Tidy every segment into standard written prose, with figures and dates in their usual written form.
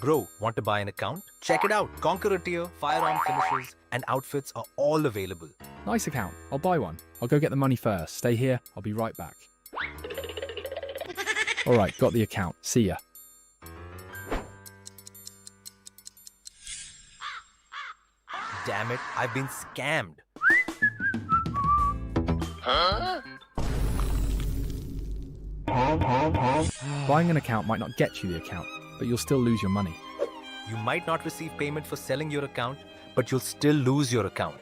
Bro, want to buy an account? Check it out. Conqueror tier, firearm finishes, and outfits are all available. Nice account. I'll buy one. I'll go get the money first. Stay here. I'll be right back. Alright, got the account. See ya. Damn it, I've been scammed. Buying an account might not get you the account, but you'll still lose your money. You might not receive payment for selling your account, but you'll still lose your account.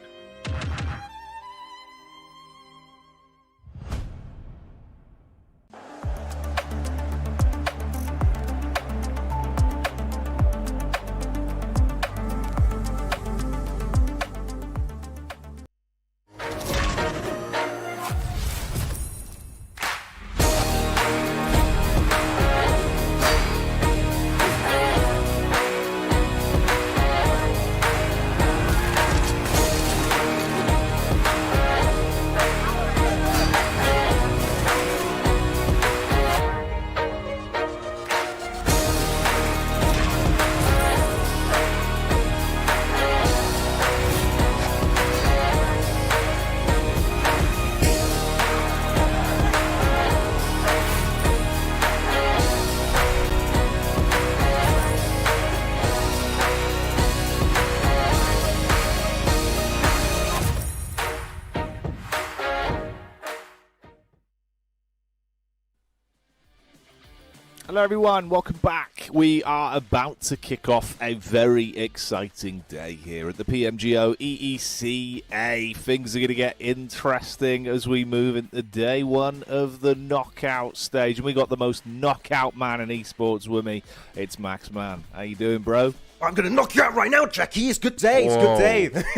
Hello everyone, welcome back. We are about to kick off a very exciting day here at the PMGO EECA. Things are going to get interesting as we move into day one of the knockout stage. And we got the most knockout man in esports with me. It's Max Man. How you doing, bro? I'm going to knock you out right now, Jackie. It's good day. It's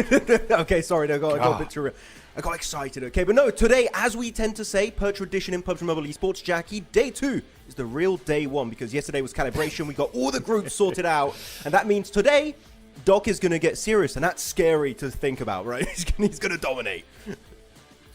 good day. Okay, sorry, no, I got a bit too real. I got excited, okay? But no, today, as we tend to say, per tradition in PUBG Mobile Esports, Jackie, day 2 is the real day 1, because yesterday was calibration. We got all the groups sorted out, and that means today, Doc is going to get serious, and that's scary to think about, right? He's going to dominate.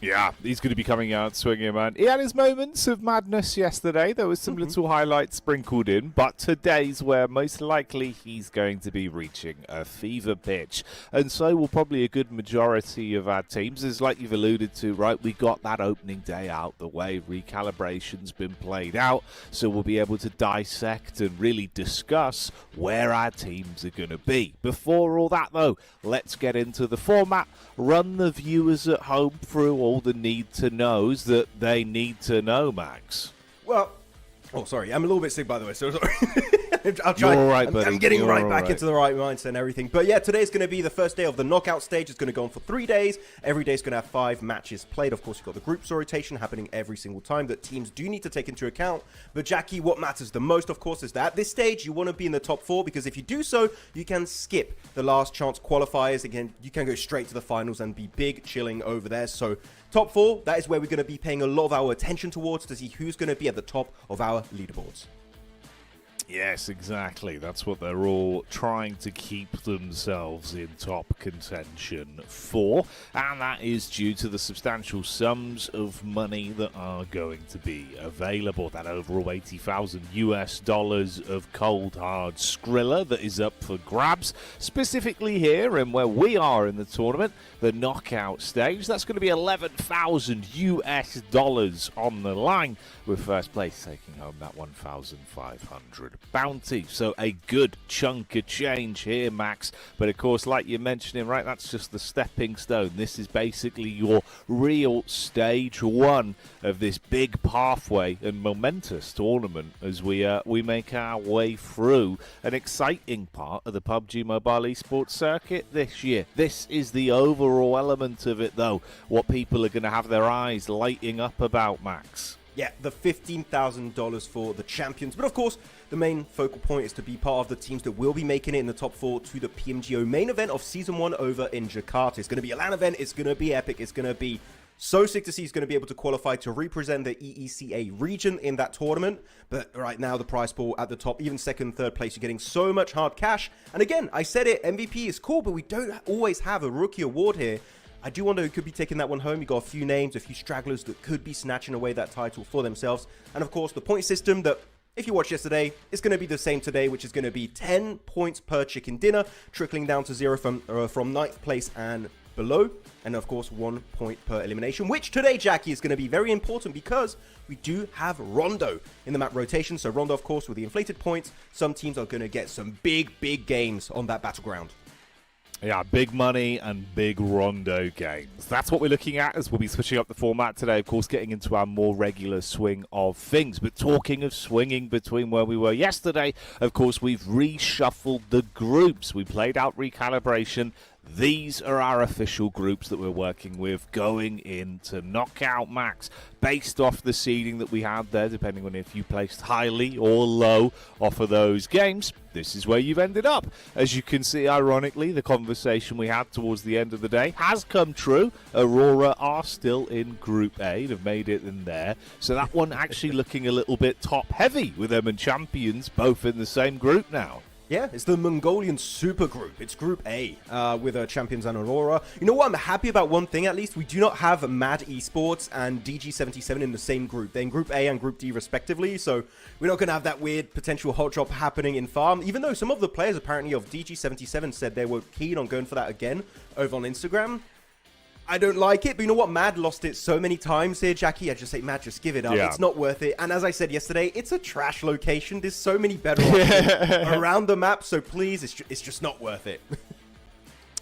Yeah, he's going to be coming out swinging, man. He had his moments of madness yesterday. There was some little highlights sprinkled in, but today's where most likely he's going to be reaching a fever pitch. And so will probably a good majority of our teams. As like you've alluded to, right, we got that opening day out the way. Recalibration's been played out, so we'll be able to dissect and really discuss where our teams are going to be. Before all that, though, let's get into the format, run the viewers at home through all the need-to-knows that they need to know, Max. Well, oh, sorry, I'm a little bit sick, by the way, so sorry. I'll try. You're all right, buddy. I'm getting You're right all back right. into the right mindset and everything. But yeah, today's going to be the first day of the knockout stage. It's going to go on for 3 days. Every day is going to have 5 matches played. Of course, you've got the groups rotation happening every single time that teams do need to take into account. But Jackie, what matters the most, of course, is that at this stage, you want to be in the top 4, because if you do so, you can skip the last chance qualifiers. Again, you can go straight to the finals and be big chilling over there. So top 4, that is where we're going to be paying a lot of our attention towards to see who's going to be at the top of our leaderboards. Yes, exactly. That's what they're all trying to keep themselves in top contention for, and that is due to the substantial sums of money that are going to be available. That overall $80,000 of cold hard Skrilla that is up for grabs, specifically here and where we are in the tournament, the knockout stage. That's going to be $11,000 on the line, with first place taking home that 1,500 bounty. So a good chunk of change here, Max. But of course, like you're mentioning, right, that's just the stepping stone. This is basically your real stage 1 of this big pathway and momentous tournament as we make our way through an exciting part of the PUBG Mobile Esports circuit this year. This is the overall element of it, though, what people are going to have their eyes lighting up about, Max. Yeah, the $15,000 for the champions. But of course, the main focal point is to be part of the teams that will be making it in the top 4 to the PMGO main event of Season 1 over in Jakarta. It's going to be a LAN event. It's going to be epic. It's going to be so sick to see he's going to be able to qualify to represent the EECA region in that tournament. But right now, the prize pool at the top, even second, third place, you're getting so much hard cash. And again, I said it, MVP is cool, but we don't always have a rookie award here. I do wonder who could be taking that one home. You got a few names, a few stragglers that could be snatching away that title for themselves. And of course, the point system that, if you watched yesterday, it's going to be the same today, which is going to be 10 points per chicken dinner, trickling down to 0 from 9th place and below. And of course, 1 point per elimination, which today, Jackie, is going to be very important because we do have Rondo in the map rotation. So Rondo, of course, with the inflated points, some teams are going to get some big games on that battleground. Yeah, big money and big Rondo games. That's what we're looking at as we'll be switching up the format today, of course, getting into our more regular swing of things. But talking of swinging between where we were yesterday, of course, we've reshuffled the groups. We played out recalibration. These are our official groups that we're working with going into Knockout, Max. Based off the seeding that we had there, depending on if you placed highly or low off of those games, this is where you've ended up. As you can see, ironically, the conversation we had towards the end of the day has come true. Aurora are still in Group A. They've made it in there. So that one actually looking a little bit top-heavy with them and Champions both in the same group now. Yeah, it's the Mongolian super group. It's Group A with Champions and Aurora. You know what? I'm happy about one thing, at least. We do not have Mad Esports and DG77 in the same group. They're in Group A and Group D, respectively. So we're not going to have that weird potential hot drop happening in Farm, even though some of the players apparently of DG77 said they were keen on going for that again over on Instagram. I don't like it, but you know what? Mad lost it so many times here, Jackie. I just say, Mad, just give it up. Yeah. It's not worth it. And as I said yesterday, it's a trash location. There's so many better options around the map, so please, it's just not worth it.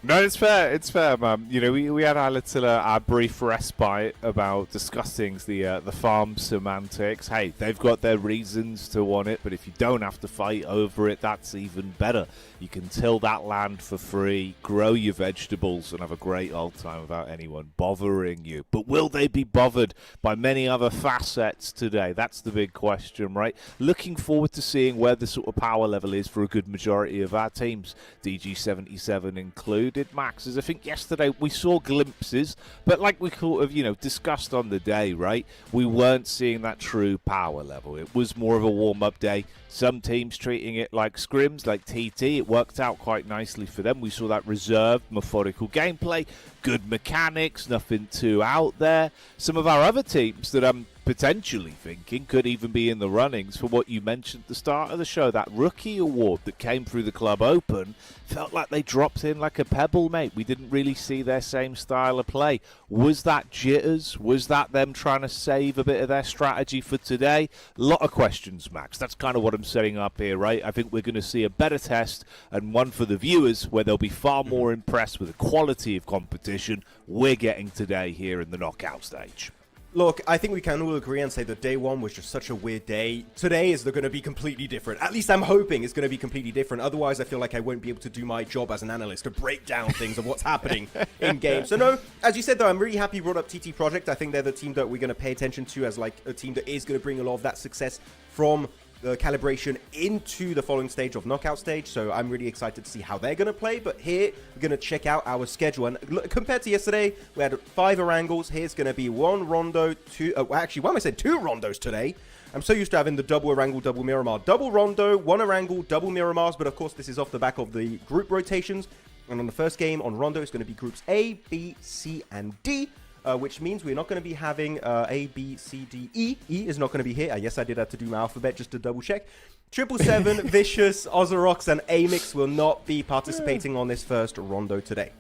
No, it's fair, man. You know, we had our little our brief respite about discussing the farm semantics. Hey, they've got their reasons to want it, but if you don't have to fight over it, that's even better. You can till that land for free, grow your vegetables, and have a great old time without anyone bothering you. But will they be bothered by many other facets today? That's the big question, right? Looking forward to seeing where the sort of power level is for a good majority of our teams, DG77 included. Max, as I think yesterday we saw glimpses, but like we sort of, you know, discussed on the day, right? We weren't seeing that true power level. It was more of a warm-up day. Some teams treating it like scrims, like TT. It worked out quite nicely for them. We saw that reserved, methodical gameplay, good mechanics, nothing too out there. Some of our other teams that I'm potentially thinking could even be in the runnings for what you mentioned at the start of the show, that rookie award that came through the Club Open, felt like they dropped in like a pebble, mate. We didn't really see their same style of play. Was that jitters? Was that them trying to save a bit of their strategy for today? A lot of questions, Max. That's kind of what I'm setting up here, right? I think we're going to see a better test and one for the viewers where they'll be far more impressed with the quality of competition we're getting today here in the knockout stage. Look, I think we can all agree and say that day one was just such a weird day. Today is going to be completely different. At least I'm hoping it's going to be completely different. Otherwise, I feel like I won't be able to do my job as an analyst to break down things of what's happening in game. So no, as you said though, I'm really happy you brought up TT Project. I think they're the team that we're going to pay attention to as like a team that is going to bring a lot of that success from the calibration into the following stage of knockout stage. So I'm really excited to see how they're going to play. But here we're going to check out our schedule, and compared to yesterday, we had 5 Erangels. Here's going to be 1 Rondo, 2 actually, why am I saying 2 Rondos today? I'm so used to having the double Erangel, double Miramar, double Rondo, 1 Erangel, double Miramars. But of course this is off the back of the group rotations, and on the first game on Rondo it's going to be groups A, B, C and D. Which means we're not going to be having A, B, C, D, E. E is not going to be here. Yes, I did have to do my alphabet just to double check. 777, Vicious, Ozorox, and Amix will not be participating on this first Rondo today.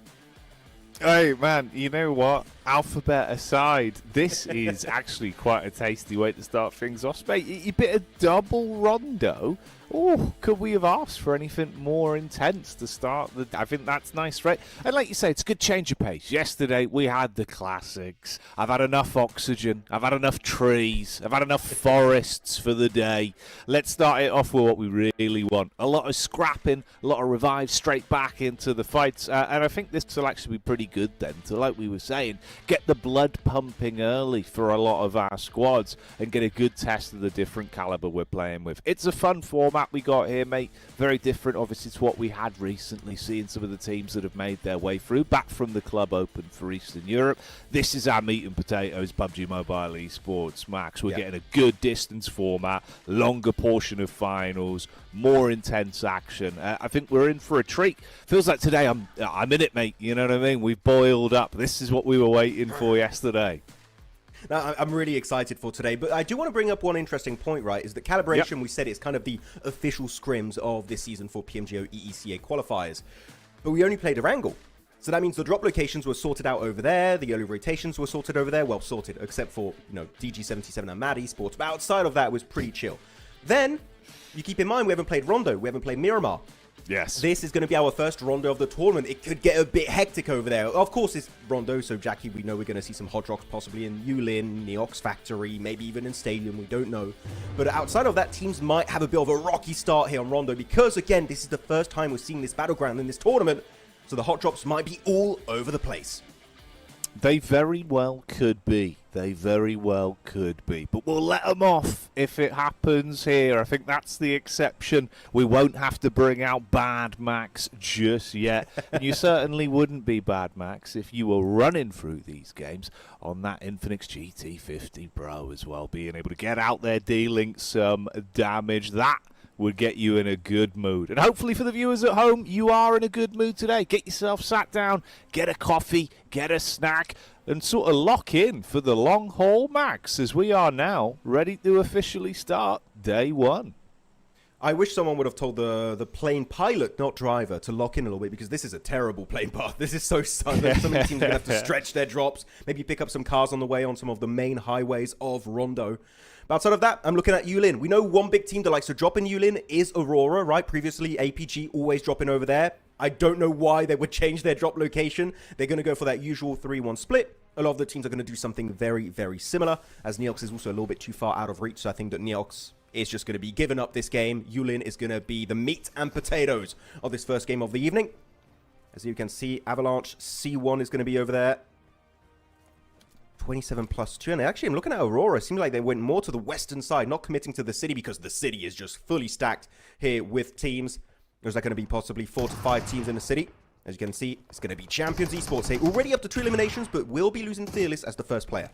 Hey, man, you know what? Alphabet aside, this is actually quite a tasty way to start things off. Mate, a bit of double Rondo. Oh, could we have asked for anything more intense to start? I think that's nice, right? And like you say, it's a good change of pace. Yesterday, we had the classics. I've had enough oxygen. I've had enough trees. I've had enough forests for the day. Let's start it off with what we really want. A lot of scrapping, a lot of revives straight back into the fights. And I think this will actually be pretty good then to, like we were saying, get the blood pumping early for a lot of our squads and get a good test of the different caliber we're playing with. It's a fun format we got here, mate. Very different, obviously, to what we had recently, seeing some of the teams that have made their way through, back from the Club Open for Eastern Europe. This is our meat and potatoes, PUBG Mobile Esports, Max. We're getting a good distance format, longer portion of finals, more intense action. I think we're in for a treat. Feels like today I'm in it, mate. You know what I mean? We've boiled up. This is what we were waiting for yesterday. Now, I'm really excited for today, but I do want to bring up one interesting point, right, is that calibration, we said, is kind of the official scrims of this season for PMGO EECA qualifiers, but we only played Erangel. So that means the drop locations were sorted out over there, the early rotations were sorted over there, well, sorted, except for, you know, DG77 and Mad Esports, but outside of that, it was pretty chill. Then, you keep in mind, we haven't played Rondo, we haven't played Miramar. Yes. This is going to be our first Rondo of the tournament. It could get a bit hectic over there. Of course, it's Rondo, so Jackie, we know we're going to see some hot drops possibly in Yulin, Neox Factory, maybe even in Stadium, we don't know. But outside of that, teams might have a bit of a rocky start here on Rondo because, again, this is the first time we're seeing this battleground in this tournament, so the hot drops might be all over the place. They very well could be. They very well could be. But we'll let them off if it happens here. I think that's the exception. We won't have to bring out Bad Max just yet. And you certainly wouldn't be Bad Max if you were running through these games on that Infinix GT50 Pro as well. Being able to get out there dealing some damage. That would get you in a good mood. And hopefully for the viewers at home, you are in a good mood today. Get yourself sat down, get a coffee, get a snack, and sort of lock in for the long haul, Max, as we are now ready to officially start day one. I wish someone would have told the plane pilot, not driver, to lock in a little bit, because this is a terrible plane path. This is so sudden. So many teams are going to have to stretch their drops, maybe pick up some cars on the way on some of the main highways of Rondo. But outside of that, I'm looking at Yulin. We know one big team that likes to drop in Yulin is Aurora, right? Previously, APG always dropping over there. I don't know why they would change their drop location. They're going to go for that usual 3-1 split. A lot of the teams are going to do something very, very similar, as Neox is also a little bit too far out of reach. So I think that Neox is just going to be giving up this game. Yulin is going to be the meat and potatoes of this first game of the evening. As you can see, Avalanche C1 is going to be over there. 27+2, and actually I'm looking at Aurora. It seems like they went more to the western side, not committing to the city, because the city is just fully stacked here with teams. There's like going to be possibly 4 to 5 teams in the city. As you can see, it's going to be Champions Esports here, already up to 2 eliminations, but will be losing Fearless as the first player.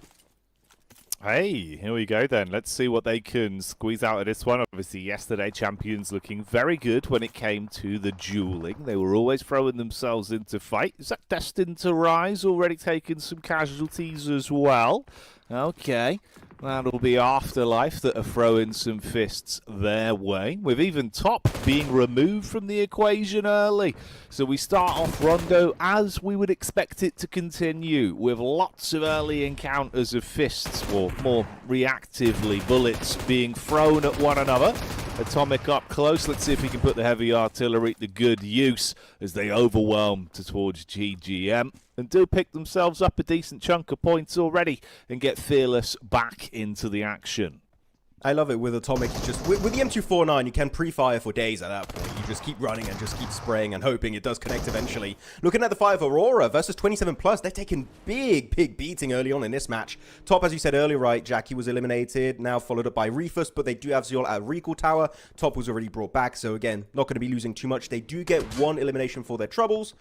Hey, here we go then. Let's see what they can squeeze out of this one. Obviously, yesterday, Champions looking very good when it came to the dueling. They were always throwing themselves into fight. Is that destined to rise? Already taking some casualties as well. Okay, that'll be Afterlife that are throwing some fists their way, with even Top being removed from the equation early. So we start off Rondo as we would expect it to continue, with lots of early encounters of fists, or more reactively, bullets being thrown at one another. Atomic up close. Let's see if he can put the heavy artillery to good use as they overwhelm towards GGM and do pick themselves up a decent chunk of points already and get Fearless back into the action. I love it with Atomic. Just with the M249, you can pre-fire for days at that point. You just keep running and just keep spraying and hoping it does connect eventually. Looking at the 5 Aurora versus 27+, they're taking big beating early on in this match. Top, as you said earlier, right, Jackie was eliminated, now followed up by Refus, but they do have Zeal at Recall Tower. Top was already brought back, so again, not going to be losing too much. They do get 1 elimination for their troubles,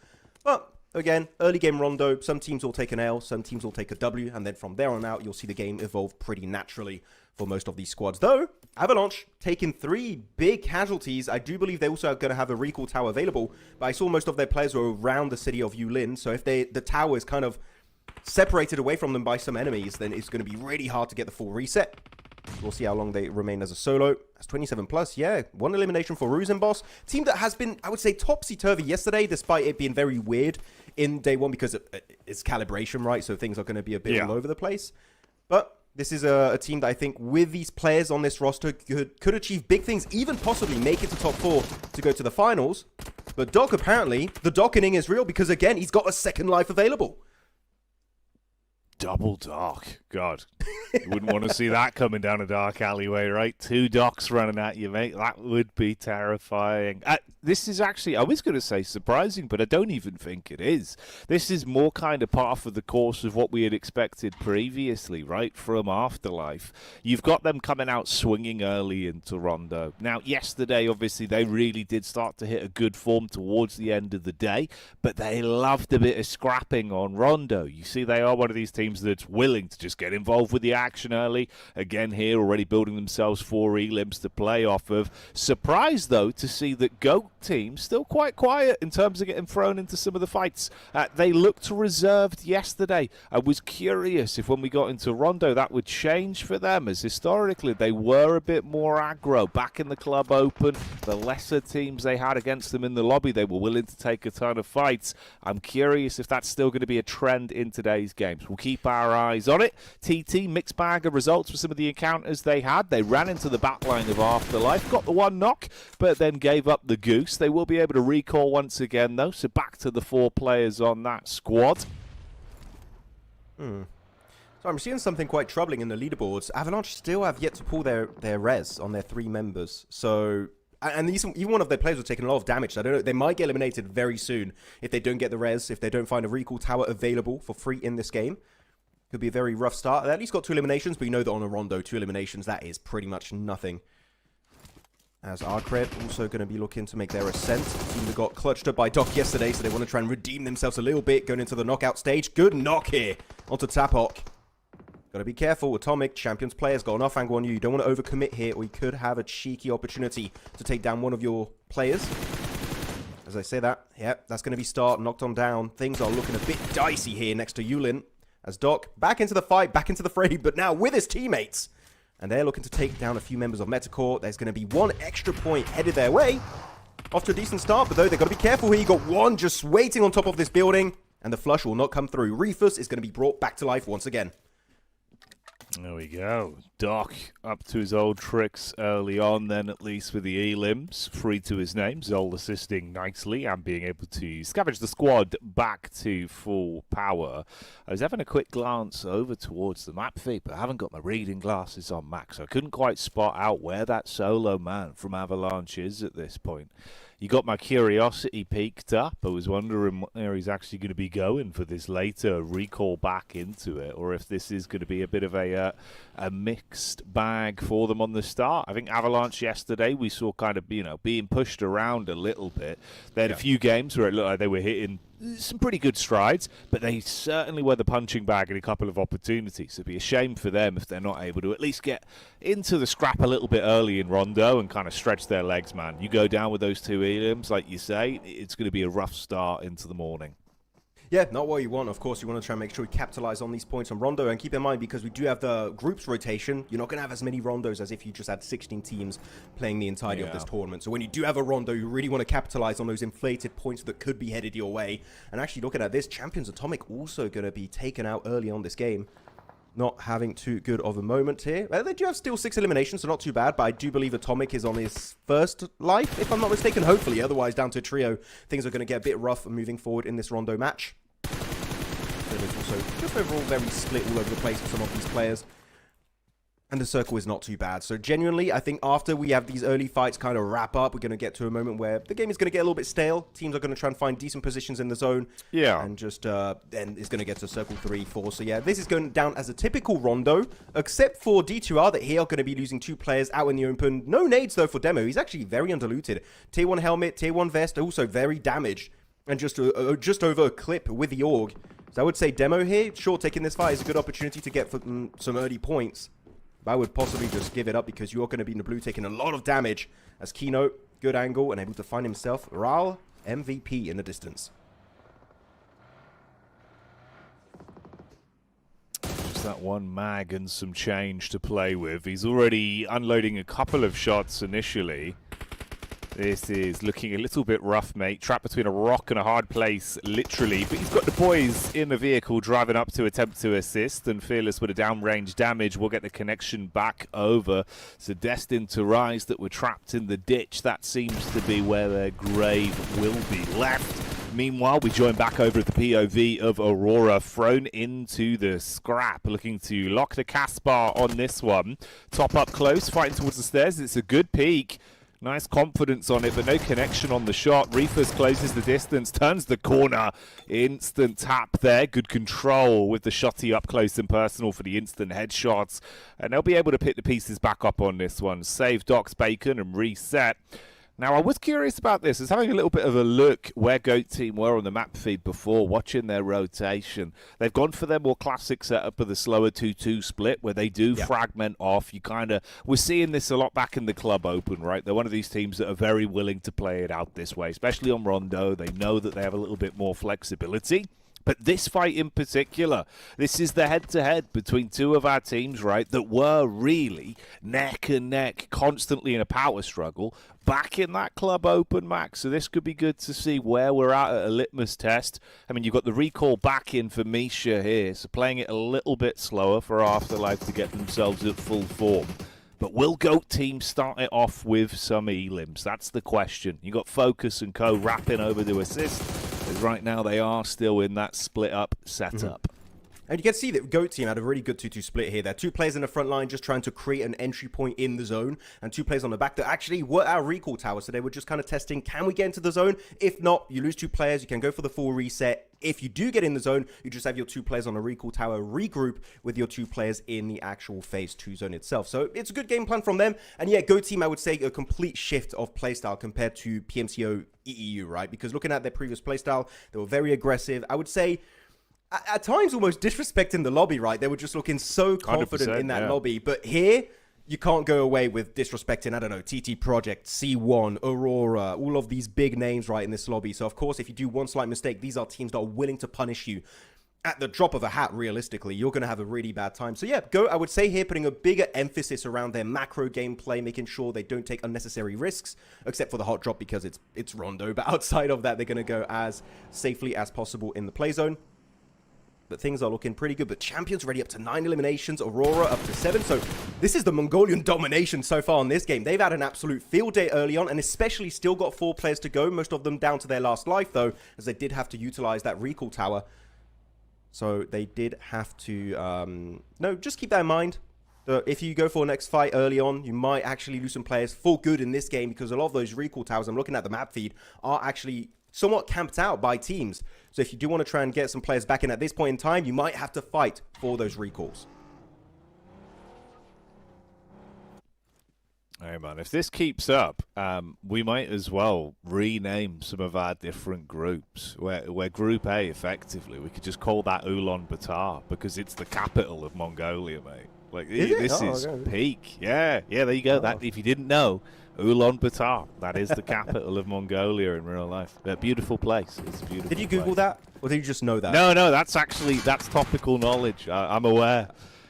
but again, early game Rondo, some teams will take an L, some teams will take a W, and then from there on out, you'll see the game evolve pretty naturally for most of these squads. Though, Avalanche taking 3 big casualties. I do believe they also are going to have a recall tower available, but I saw most of their players were around the city of Yulin, so if the tower is kind of separated away from them by some enemies, then it's going to be really hard to get the full reset. We'll see how long they remain as a solo. That's 27+, yeah. 1 elimination for Ruzenboss. Team that has been, I would say, topsy-turvy yesterday, despite it being very weird in day 1 because it's calibration, right? So things are going to be a bit all over the place. But this is a team that I think with these players on this roster could achieve big things, even possibly make it to top 4 to go to the finals. But Doc, apparently, the dockening is real because, again, he's got a second life available. Double Doc. God, you wouldn't want to see that coming down a dark alleyway, right? 2 Docs running at you, mate. That would be terrifying. This is actually, I was going to say surprising, but I don't even think it is. This is more kind of par for the course of what we had expected previously, right, from Afterlife. You've got them coming out swinging early into Rondo. Now, yesterday, obviously, they really did start to hit a good form towards the end of the day, but they loved a bit of scrapping on Rondo. You see, they are one of these teams that's willing to just get involved with the action early. Again here, already building themselves 4 elims to play off of. Surprised, though, to see that GOAT team still quite quiet in terms of getting thrown into some of the fights. They looked reserved yesterday. I was curious if when we got into Rondo that would change for them, as historically they were a bit more aggro. Back in the club open, the lesser teams they had against them in the lobby, they were willing to take a ton of fights. I'm curious if that's still going to be a trend in today's games. We'll keep our eyes on it. TT, mixed bag of results for some of the encounters they had. They ran into the backline of Afterlife, got the 1 knock, but then gave up the goose. They will be able to recall once again, though, so back to the 4 players on that squad. So I'm seeing something quite troubling in the leaderboards. Avalanche still have yet to pull their res on their 3 members. So, and even one of their players was taking a lot of damage. I don't know, they might get eliminated very soon if they don't get the res, if they don't find a recall tower available for free in this game. Could be a very rough start. They at least got 2 eliminations, but you know that on a Rondo, 2 eliminations, that is pretty much nothing. As ARCRED also going to be looking to make their ascent. Team that got clutched up by Doc yesterday, so they want to try and redeem themselves a little bit, going into the knockout stage. Good knock here onto Tapok. Got to be careful. Atomic, Champions players, got an off angle on you. You don't want to overcommit here, or you could have a cheeky opportunity to take down one of your players. As I say that, yep, that's going to be start, knocked on down. Things are looking a bit dicey here next to Yulin. As Doc back into the fight, back into the fray, but now with his teammates. And they're looking to take down a few members of MetaCore. There's going to be 1 extra point headed their way. Off to a decent start, but though they've got to be careful here. You got 1 just waiting on top of this building. And the flush will not come through. Refus is going to be brought back to life once again. There we go. Doc up to his old tricks early on, then at least with the elims, free to his name. Zol assisting nicely and being able to scavenge the squad back to full power. I was having a quick glance over towards the map feed, but I haven't got my reading glasses on, Max. So I couldn't quite spot out where that solo man from Avalanche is at this point. You got my curiosity peaked up. I was wondering where he's actually going to be going for this later recall back into it, or if this is going to be a bit of a mixed bag for them on the start. I think Avalanche yesterday, we saw kind of, being pushed around a little bit. They had a few games where it looked like they were hitting some pretty good strides, but they certainly were the punching bag in a couple of opportunities. It'd be a shame for them if they're not able to at least get into the scrap a little bit early in Rondo and kind of stretch their legs, man. You go down with those 2 elims, like you say, it's going to be a rough start into the morning. Yeah, not what you want. Of course, you want to try and make sure we capitalize on these points on Rondo. And keep in mind, because we do have the groups rotation, you're not going to have as many Rondos as if you just had 16 teams playing the entirety of this tournament. So when you do have a Rondo, you really want to capitalize on those inflated points that could be headed your way. And actually, looking at this, Champions Atomic also going to be taken out early on this game. not having too good of a moment here. They do have still 6 eliminations, so not too bad, but I do believe Atomic is on his first life, if I'm not mistaken, hopefully. Otherwise, down to a trio, things are going to get a bit rough moving forward in this Rondo match. There's also just overall very split all over the place for some of these players. And the circle is not too bad. So genuinely, I think after we have these early fights kind of wrap up, we're going to get to a moment where the game is going to get a little bit stale. Teams are going to try and find decent positions in the zone. Yeah. And just then it's going to get to circle 3, 4. So yeah, this is going down as a typical Rondo, except for D2R that here are going to be losing 2 players out in the open. No nades though for Demo. He's actually very undiluted. Tier 1 helmet, Tier 1 vest, also very damaged. And just over a clip with the AUG. So I would say Demo here, sure, taking this fight is a good opportunity to get some early points. I would possibly just give it up because you're going to be in the blue taking a lot of damage as Keynote, good angle, and able to find himself RAL MVP in the distance. Just that one mag and some change to play with. He's already unloading a couple of shots initially. This is looking a little bit rough, mate. Trapped between a rock and a hard place, literally. But he's got the boys in the vehicle driving up to attempt to assist. And Fearless with a downrange damage will get the connection back over. So destined to rise that were trapped in the ditch. That seems to be where their grave will be left. Meanwhile, we join back over at the POV of Aurora, thrown into the scrap, looking to lock the Caspar on this one. Top up close, fighting towards the stairs. It's a good peek. Nice confidence on it, but no connection on the shot. Reefers closes the distance, turns the corner. Instant tap there. Good control with the shotty up close and personal for the instant headshots. And they'll be able to pick the pieces back up on this one. Save Doc's bacon and reset. Now, I was curious about this. I was having a little bit of a look where GOAT Team were on the map feed before, watching their rotation. They've gone for their more classic setup of the slower 2-2 split, where they do fragment off. We're seeing this a lot back in the Club Open, right? They're one of these teams that are very willing to play it out this way, especially on Rondo. They know that they have a little bit more flexibility. But this fight in particular, this is the head-to-head between 2 of our teams, right, that were really neck and neck, constantly in a power struggle, back in that Club Open, Max. So this could be good to see where we're at a litmus test. I mean, you've got the recall back in for Misha here, so playing it a little bit slower for Afterlife to get themselves at full form. But will GOAT Team start it off with some elims? That's the question. You got Focus and Co wrapping over to assist. Because right now they are still in that split-up setup. And you can see that GOAT Team had a really good 2-2 split here. There are 2 players in the front line just trying to create an entry point in the zone, and 2 players on the back that actually were our recall tower. So they were just kind of testing, can we get into the zone? If not, you lose 2 players, you can go for the full reset. If you do get in the zone, you just have your 2 players on a recall tower regroup with your 2 players in the actual phase 2 zone itself. So it's a good game plan from them. And yeah, GOAT Team, I would say a complete shift of playstyle compared to PMCO EEU, right? Because looking at their previous playstyle, they were very aggressive. I would say at times almost disrespecting the lobby, right? They were just looking so confident in that lobby. But here, you can't go away with disrespecting, I don't know, TT Project, C1, Aurora, all of these big names, right, in this lobby. So, of course, if you do one slight mistake, these are teams that are willing to punish you at the drop of a hat. Realistically, you're going to have a really bad time. So, yeah, I would say here, putting a bigger emphasis around their macro gameplay, making sure they don't take unnecessary risks, except for the hot drop because it's Rondo. But outside of that, they're going to go as safely as possible in the play zone. But things are looking pretty good. But Champions already up to 9 eliminations. Aurora up to 7. So this is the Mongolian domination so far in this game. They've had an absolute field day early on, and especially still got 4 players to go. Most of them down to their last life, though, as they did have to utilize that recall tower. So they did have to... no, just keep that in mind. If you go for a next fight early on, you might actually lose some players for good in this game, because a lot of those recall towers, I'm looking at the map feed, are actually somewhat camped out by teams. So if you do want to try and get some players back in at this point in time, you might have to fight for those recalls. Hey man, if this keeps up, we might as well rename some of our different groups. Where Group A, effectively, we could just call that Ulaanbaatar, because it's the capital of Mongolia, mate. Like, this is peak. Yeah, there you go. That, if you didn't know, Ulaanbaatar, that is the capital of Mongolia in real life. A beautiful place. It's a beautiful Did you Google that? Or did you just know that? No, that's topical knowledge. I'm aware.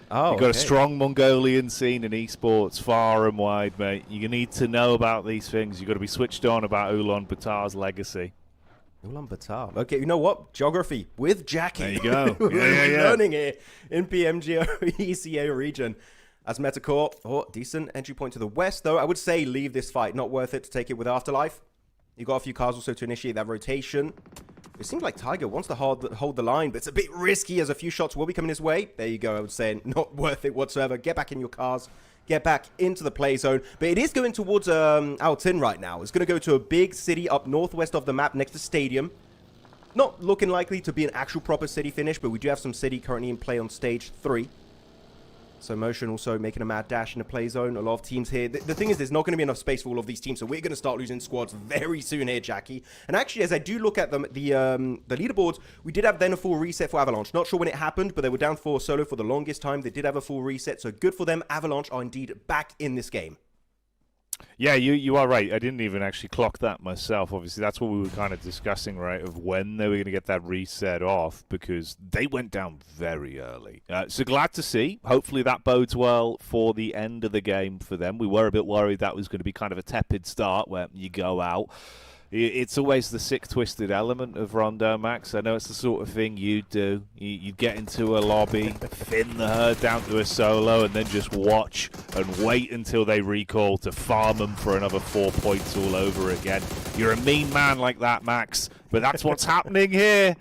Oh, You've got a strong Mongolian scene in esports, far and wide, mate. You need to know about these things. You've got to be switched on about Ulaanbaatar's legacy. Ulaanbaatar. Okay, you know what? Geography with Jackie. There you go. We're learning here in PMGO ECA region. As Metacore, decent entry point to the west, though. I would say leave this fight. Not worth it to take it with Afterlife. You got a few cars also to initiate that rotation. It seems like Tiger wants to hold the line, but it's a bit risky as a few shots will be coming his way. There you go. I would say not worth it whatsoever. Get back in your cars. Get back into the play zone. But it is going towards Altin right now. It's going to go to a big city up northwest of the map next to Stadium. Not looking likely to be an actual proper city finish, but we do have some city currently in play on stage 3. So Motion also making a mad dash in the play zone. A lot of teams here. The thing is, there's not going to be enough space for all of these teams, so we're going to start losing squads very soon here, Jackie. And actually, as I do look at the leaderboards, we did have then a full reset for Avalanche. Not sure when it happened, but they were down for solo for the longest time. They did have a full reset, so good for them. Avalanche are indeed back in this game. Yeah, you are right. I didn't even actually clock that myself. Obviously, that's what we were kind of discussing, right, of when they were going to get that reset off, because they went down very early. So glad to see. Hopefully that bodes well for the end of the game for them. We were a bit worried that was going to be kind of a tepid start where you go out. It's always the sick, twisted element of Rondo, Max. I know it's the sort of thing you do. You get into a lobby, thin the herd down to a solo, and then just watch and wait until they recall to farm them for another 4 points all over again. You're a mean man like that, Max. But that's what's happening here.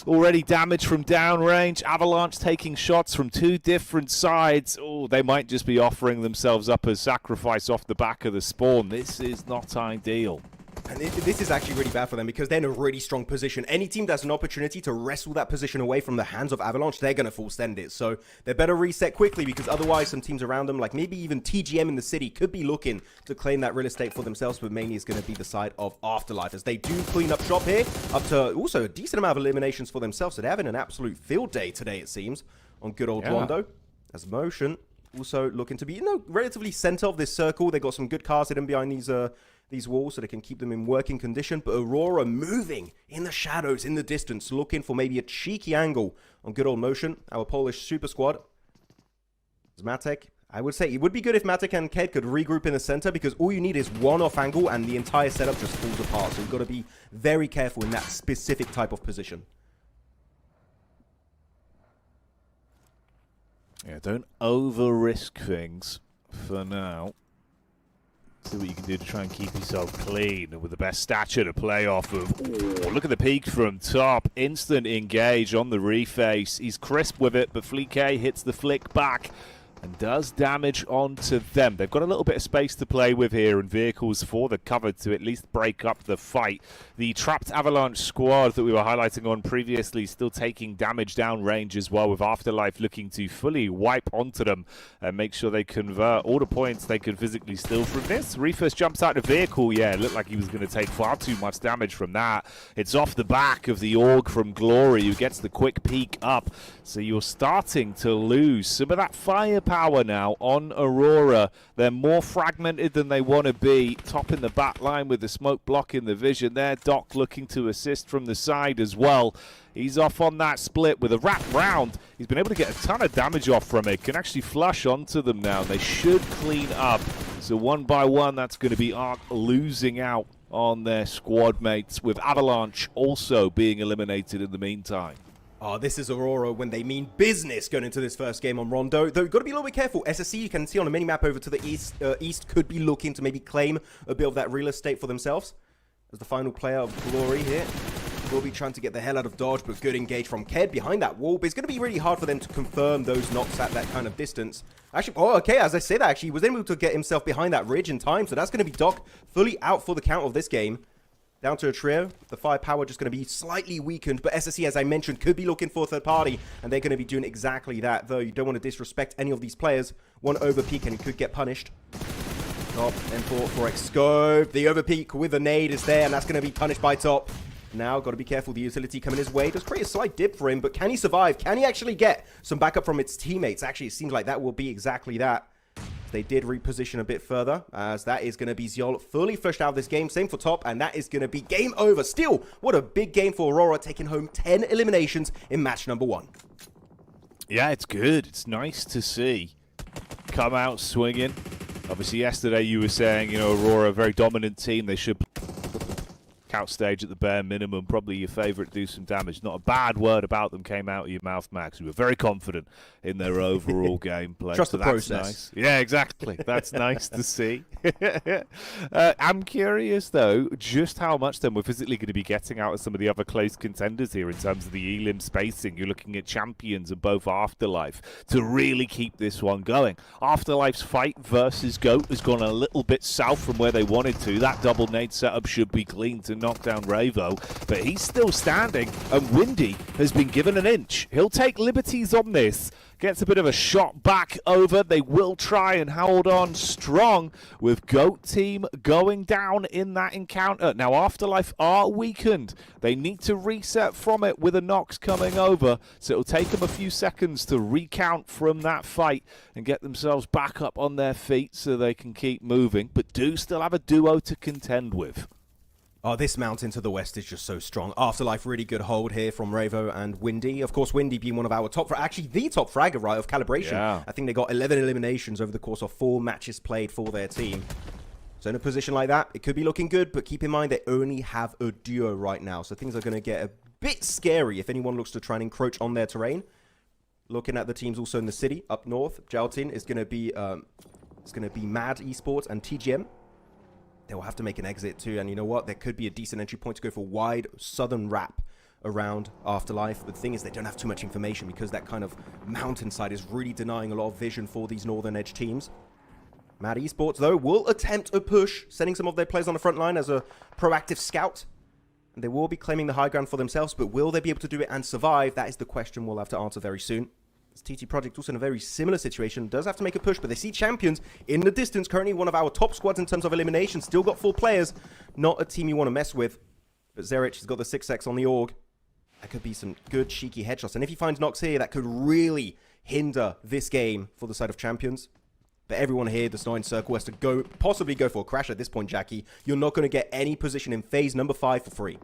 Already damage from downrange. Avalanche taking shots from 2 different sides. Oh, they might just be offering themselves up as sacrifice off the back of the spawn. This is not ideal. And this is actually really bad for them because they're in a really strong position. Any team that's an opportunity to wrestle that position away from the hands of Avalanche, they're going to full send it. So they better reset quickly because otherwise some teams around them, like maybe even TGM in the city, could be looking to claim that real estate for themselves, but mainly it's going to be the side of Afterlife as they do clean up shop here, up to also a decent amount of eliminations for themselves. So they're having an absolute field day today, it seems, on good old Rondo. As Motion also looking to be, you know, relatively center of this circle. They got some good cars hidden behind these walls so they can keep them in working condition. But Aurora moving in the shadows, in the distance, looking for maybe a cheeky angle on good old Motion. Our Polish super squad. As Matek, I would say it would be good if Matek and Ked could regroup in the center because all you need is one off angle and the entire setup just falls apart. So you've got to be very careful in that specific type of position. Yeah, don't over-risk things for now. See what you can do to try and keep yourself clean with the best stature to play off of. Ooh, look at the peak from top. Instant engage on the reface. He's crisp with it, but Fleek hits the flick back and does damage onto them. They've got a little bit of space to play with here and vehicles for the cover to at least break up the fight. The trapped Avalanche squad that we were highlighting on previously still taking damage down range as well, with Afterlife looking to fully wipe onto them and make sure they convert all the points they can physically steal from this. Refus jumps out the vehicle. Yeah, it looked like he was going to take far too much damage from that. It's off the back of the Org from Glory, who gets the quick peek up. So you're starting to lose some of that firepower now on Aurora. They're more fragmented than they want to be. Top in the back line with the smoke blocking the vision there. Doc looking to assist from the side as well. He's off on that split with a wrap round. He's been able to get a ton of damage off from it. Can actually flush onto them now. They should clean up. So one by one, that's going to be ARC losing out on their squad mates, with Avalanche also being eliminated in the meantime. Oh, this is Aurora when they mean business going into this first game on Rondo. Though you've got to be a little bit careful. SSC, you can see on a mini-map over to the east could be looking to maybe claim a bit of that real estate for themselves. As the final player of Glory here will be trying to get the hell out of dodge, but good engage from Ked behind that wall. But it's going to be really hard for them to confirm those knocks at that kind of distance. Actually, oh, okay, as I say that, actually, he was able to get himself behind that ridge in time. So that's going to be Doc fully out for the count of this game. Down to a trio. The firepower just going to be slightly weakened, but SSC, as I mentioned, could be looking for a third party, and they're going to be doing exactly that, though you don't want to disrespect any of these players. One overpeak and he could get punished. Top, M4 for X-Scope. The overpeak with a nade is there, and that's going to be punished by Top. Now, got to be careful. The utility coming his way does create a slight dip for him, but can he survive? Can he actually get some backup from its teammates? Actually, it seems like that will be exactly that. They did reposition a bit further, as that is going to be Ziol fully flushed out of this game. Same for Top, and that is going to be game over. Still, what a big game for Aurora, taking home 10 eliminations in match number 1. Yeah, it's good. It's nice to see. Come out swinging. Obviously, yesterday you were saying, you know, Aurora, a very dominant team. They should Count stage at the bare minimum, probably your favourite, do some damage. Not a bad word about them came out of your mouth, Max. You were very confident in their overall gameplay. Trust so the that's process. Nice. Yeah, exactly. That's nice to see. I'm curious, though, just how much then we're physically going to be getting out of some of the other close contenders here in terms of the elim spacing. You're looking at champions and both Afterlife to really keep this one going. Afterlife's fight versus GOAT has gone a little bit south from where they wanted to. That double nade setup should be clean to knock down Ravo, but he's still standing, and Windy has been given an inch. He'll take liberties on this. Gets a bit of a shot back over. They will try and hold on strong with GOAT team going down in that encounter. Now, Afterlife are weakened. They need to reset from it with a Nox coming over. So it'll take them a few seconds to recount from that fight and get themselves back up on their feet so they can keep moving, but do still have a duo to contend with. Oh, this mountain to the west is just so strong. Afterlife, really good hold here from Ravo and Windy. Of course, Windy being one of our top, actually the top fragger, right, of Calibration. Yeah. I think they got 11 eliminations over the course of 4 matches played for their team. So in a position like that, it could be looking good, but keep in mind they only have a duo right now. So things are going to get a bit scary if anyone looks to try and encroach on their terrain. Looking at the teams also in the city, up north, Jaltin is going to be Mad Esports and TGM. They will have to make an exit too, and you know what? There could be a decent entry point to go for wide southern wrap around Afterlife. But the thing is, they don't have too much information because that kind of mountainside is really denying a lot of vision for these northern edge teams. Mad Esports, though, will attempt a push, sending some of their players on the front line as a proactive scout. And they will be claiming the high ground for themselves, but will they be able to do it and survive? That is the question we'll have to answer very soon. TT Project also in a very similar situation, does have to make a push, but they see champions in the distance. Currently one of our top squads in terms of elimination, still got 4 players. Not a team you want to mess with. But Zerich has got the 6x on the org. That could be some good cheeky headshots. And if he finds Nox here, that could really hinder this game for the side of champions. But everyone here, this 9 circle, has to possibly go for a crash at this point, Jackie. You're not going to get any position in phase number 5 for free.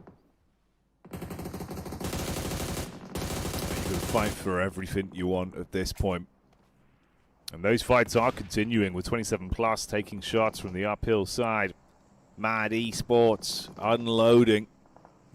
Fight for everything you want at this point. And those fights are continuing with 27 plus taking shots from the uphill side. Mad Esports unloading,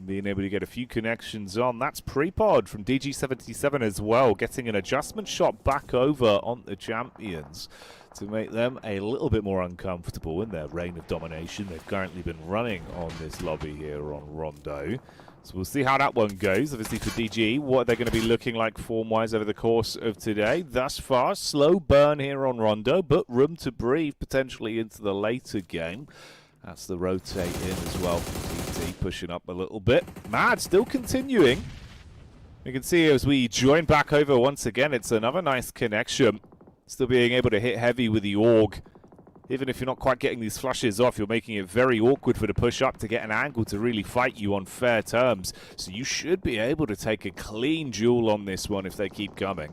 being able to get a few connections on. That's pre-pod from DG77 as well, getting an adjustment shot back over on the champions to make them a little bit more uncomfortable in their reign of domination they've currently been running on this lobby here on Rondo. So we'll see how that one goes. Obviously for DG, what they're going to be looking like form-wise over the course of today. Thus far, slow burn here on Rondo, but room to breathe potentially into the later game. That's the rotate in as well. TT pushing up a little bit. Mad still continuing. You can see as we join back over once again, it's another nice connection. Still being able to hit heavy with the org. Even if you're not quite getting these flushes off, you're making it very awkward for the push-up to get an angle to really fight you on fair terms. So you should be able to take a clean duel on this one if they keep coming.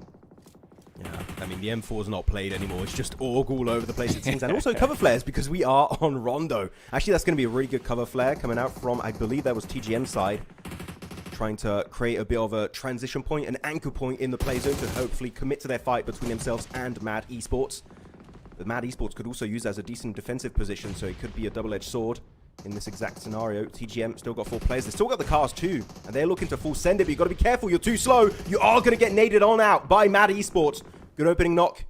Yeah, I mean, the M4 is not played anymore. It's just org all over the place, it seems. And also cover flares, because we are on Rondo. Actually, that's going to be a really good cover flare coming out from, I believe that was TGM side. Trying to create a bit of a transition point, an anchor point in the play zone to hopefully commit to their fight between themselves and Mad Esports. But Mad Esports could also use as a decent defensive position, so it could be a double-edged sword in this exact scenario. TGM still got 4 players. They still got the cars too, and they're looking to full send it, but you've got to be careful. You're too slow. You are going to get naded on out by Mad Esports. Good opening knock.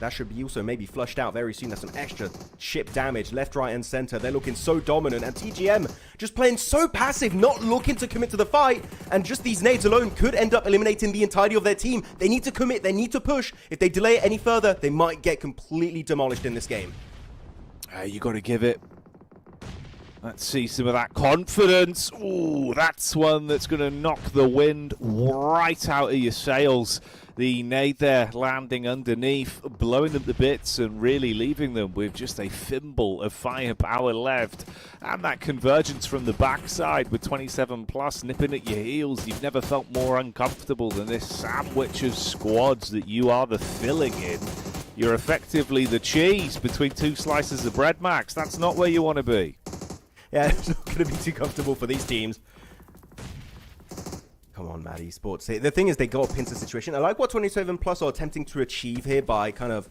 That should be also maybe flushed out very soon. That's some extra chip damage left, right, and center. They're looking so dominant, and TGM just playing so passive, not looking to commit to the fight, and just these nades alone could end up eliminating the entirety of their team. They need to commit. They need to push. If they delay it any further, they might get completely demolished in this game. You got to give it. Let's see some of that confidence. Ooh, that's one that's going to knock the wind right out of your sails. The nade there landing underneath, blowing them to bits and really leaving them with just a thimble of firepower left. And that convergence from the backside with 27 plus nipping at your heels. You've never felt more uncomfortable than this sandwich of squads that you are the filling in. You're effectively the cheese between 2 slices of bread, Max. That's not where you want to be. Yeah, it's not going to be too comfortable for these teams. Come on, Mad Esports. The thing is, they got a pincer situation. I like what 27 Plus are attempting to achieve here by kind of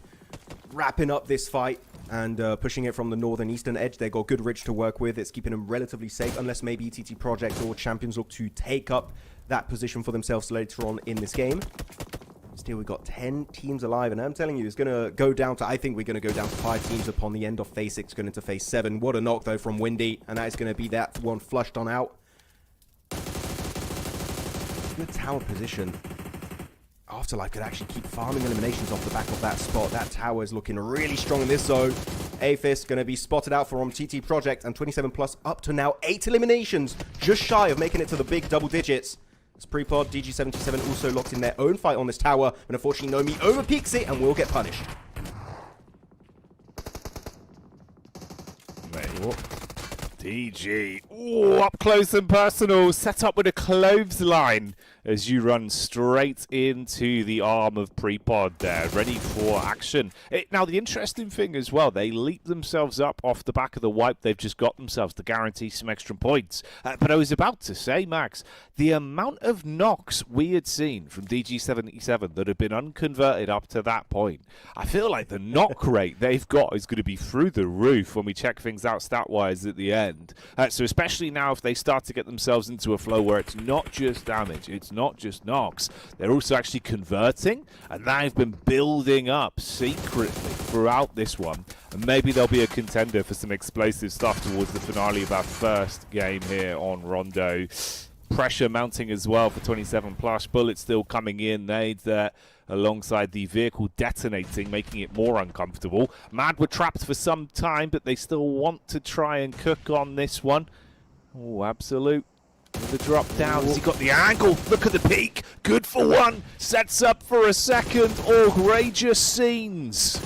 wrapping up this fight and pushing it from the northern eastern edge. They've got good ridge to work with. It's keeping them relatively safe, unless maybe TT Project or Champions look to take up that position for themselves later on in this game. Still, we've got 10 teams alive, and I'm telling you, it's going to go down to, I think we're going to go down to 5 teams upon the end of Phase 6, going into Phase 7. What a knock, though, from Windy, and that is going to be that one flushed on out. Good tower position. Afterlife could actually keep farming eliminations off the back of that spot. That tower is looking really strong in this zone. Aphis going to be spotted out from TT Project, and 27 plus up to now 8 eliminations, just shy of making it to the big double digits. As Prepod, DG77 also locked in their own fight on this tower, but unfortunately Nomi overpeaks it and will get punished. DG, ooh, up close and personal, set up with a clothesline as you run straight into the arm of Prepod there, ready for action. Now, the interesting thing as well, they leap themselves up off the back of the wipe they've just got themselves to guarantee some extra points. But I was about to say, Max, the amount of knocks we had seen from DG77 that have been unconverted up to that point, I feel like the knock rate they've got is going to be through the roof when we check things out stat-wise at the end. So especially now if they start to get themselves into a flow where it's not just damage, it's not just knocks, they're also actually converting, and they've been building up secretly throughout this one, and maybe they'll be a contender for some explosive stuff towards the finale of our first game here on Rondo. Pressure mounting as well for 27 plus, bullets still coming in, nades there alongside the vehicle detonating, making it more uncomfortable. Mad were trapped for some time, but they still want to try and cook on this one. Oh, absolute. The drop down, has he got the angle? Look at the peak, good for one, sets up for a second, outrageous scenes.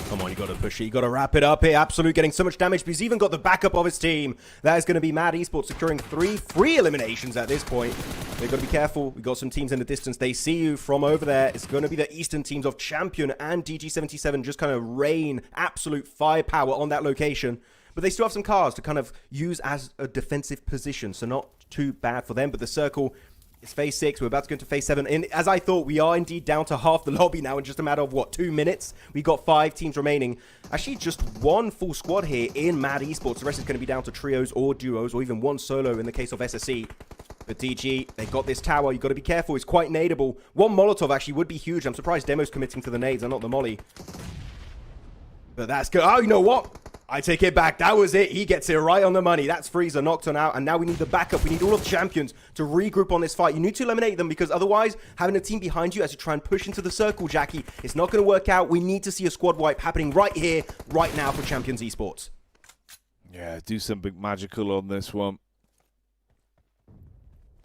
Come on, you got to push it, you got to wrap it up here. Absolute getting so much damage, but he's even got the backup of his team. That is going to be Mad Esports securing 3 free eliminations at this point. They've got to be careful. We've got some teams in the distance. They see you from over there. It's going to be the eastern teams of Champion and DG77 just kind of rain absolute firepower on that location. But they still have some cars to kind of use as a defensive position, so not too bad for them. But the circle is Phase 6. We're about to go into Phase 7. And as I thought, we are indeed down to half the lobby now in just a matter of, what, 2 minutes? We've got 5 teams remaining. Actually, just 1 full squad here in Mad Esports. The rest is going to be down to trios or duos, or even 1 solo in the case of SSE. But DG, they've got this tower. You've got to be careful. It's quite nadeable. 1 Molotov actually would be huge. I'm surprised Demo's committing to the nades and not the molly. But that's good. Oh, you know what? I take it back. That was it. He gets it right on the money. That's Freezer knocked on out. And now we need the backup. We need all of the champions to regroup on this fight. You need to eliminate them, because otherwise, having a team behind you as you try and push into the circle, Jackie, it's not going to work out. We need to see a squad wipe happening right here, right now for Champions Esports. Yeah, do something magical on this one.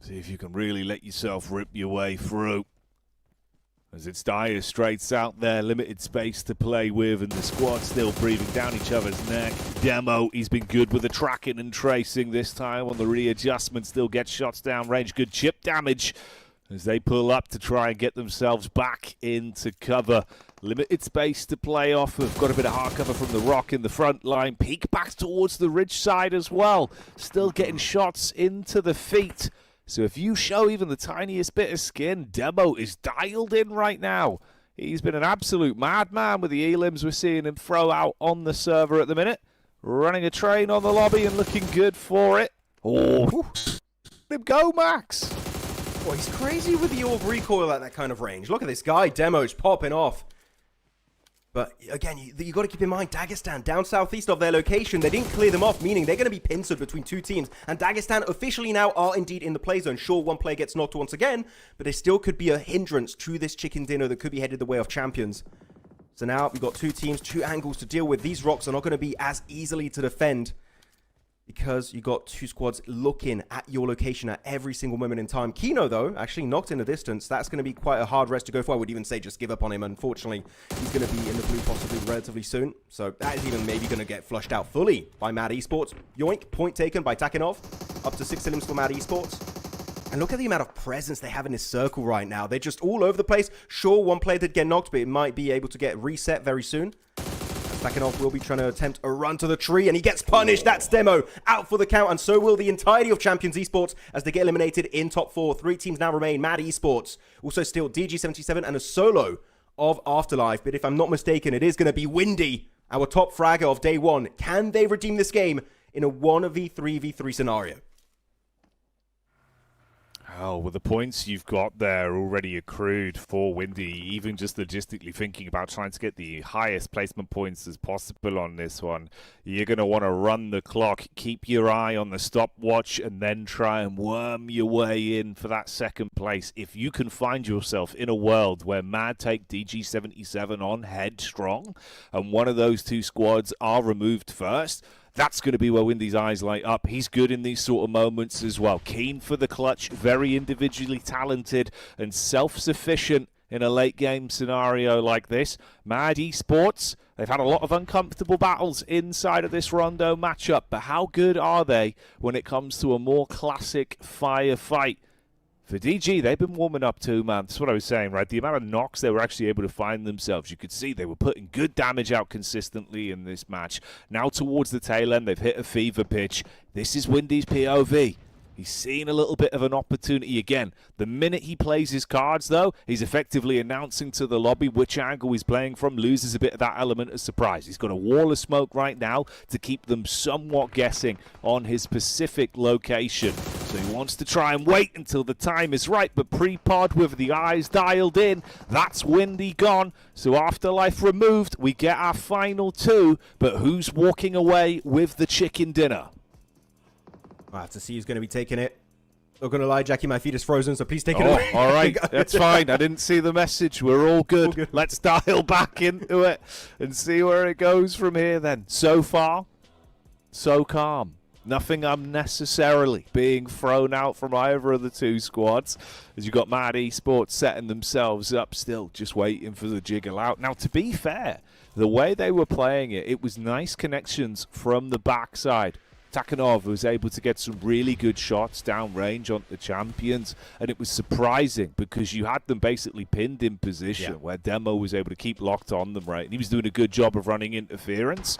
See if you can really let yourself rip your way through. As it's dire straits out there, limited space to play with, and the squad still breathing down each other's neck. Demo, he's been good with the tracking and tracing this time on the readjustment, still gets shots down range, good chip damage as they pull up to try and get themselves back into cover. Limited space to play off. We've got a bit of hard cover from the rock in the front line. Peek back towards the ridge side as well. Still getting shots into the feet. So if you show even the tiniest bit of skin, Demo is dialed in right now. He's been an absolute madman with the elims we're seeing him throw out on the server at the minute. Running a train on the lobby and looking good for it. Oh, let him go, Max. Boy, he's crazy with the orb recoil at that kind of range. Look at this guy. Demo's popping off. But again, you got to keep in mind, Dagestan, down southeast of their location, they didn't clear them off, meaning they're going to be pincered between 2 teams. And Dagestan officially now are indeed in the play zone. Sure, 1 player gets knocked once again, but there still could be a hindrance to this chicken dinner that could be headed the way of Champions. So now we've got 2 teams, 2 angles to deal with. These rocks are not going to be as easily to defend, because you got 2 squads looking at your location at every single moment in time. Kino, though, actually knocked in the distance. That's going to be quite a hard rest to go for. I would even say just give up on him. Unfortunately, he's going to be in the blue possibly relatively soon. So that is even maybe going to get flushed out fully by Mad Esports. Yoink, point taken by Takinov. Up to 6 elims for Mad Esports. And look at the amount of presence they have in this circle right now. They're just all over the place. Sure, 1 player did get knocked, but it might be able to get reset very soon. Takinov will be trying to attempt a run to the tree, and he gets punished. That's Demo out for the count, and so will the entirety of Champions Esports as they get eliminated in top 4. 3 teams now remain. Mad Esports, also still DG77 and a solo of Afterlife. But if I'm not mistaken, it is going to be Windy our top fragger of day one. Can they redeem this game in a 1v3v3 scenario? Oh, with the points you've got there already accrued for Windy, even just logistically thinking about trying to get the highest placement points as possible on this one, you're going to want to run the clock, keep your eye on the stopwatch, and then try and worm your way in for that second place. If you can find yourself in a world where Mad take DG77 on headstrong, and one of those two squads are removed first, that's going to be where Windy's eyes light up. He's good in these sort of moments as well. Keen for the clutch, very individually talented and self-sufficient in a late-game scenario like this. Mad Esports, they've had a lot of uncomfortable battles inside of this Rondo matchup, but how good are they when it comes to a more classic firefight? For DG, they've been warming up too, man. That's what I was saying, right? The amount of knocks they were actually able to find themselves. You could see they were putting good damage out consistently in this match. Now towards the tail end, they've hit a fever pitch. This is Windy's POV. He's seen a little bit of an opportunity again. The minute he plays his cards, though, he's effectively announcing to the lobby which angle he's playing from, loses a bit of that element of surprise. He's got a wall of smoke right now to keep them somewhat guessing on his specific location. So he wants to try and wait until the time is right, but pre-pod with the eyes dialed in, that's Windy gone. So Afterlife removed, we get our final two, but who's walking away with the chicken dinner? I have to see who's going to be taking it. Not going to lie, Jackie, my feet is frozen, so please take it away. All right, that's fine. I didn't see the message. We're all good. Let's dial back into it and see where it goes from here then. So far, so calm. Nothing unnecessarily being thrown out from either of the two squads, as you've got Mad Esports setting themselves up still, just waiting for the jiggle out. Now, to be fair, the way they were playing it, it was nice connections from the backside. Takanov was able to get some really good shots downrange on the champions, and it was surprising because you had them basically pinned in position where Demo was able to keep locked on them, right? And he was doing a good job of running interference.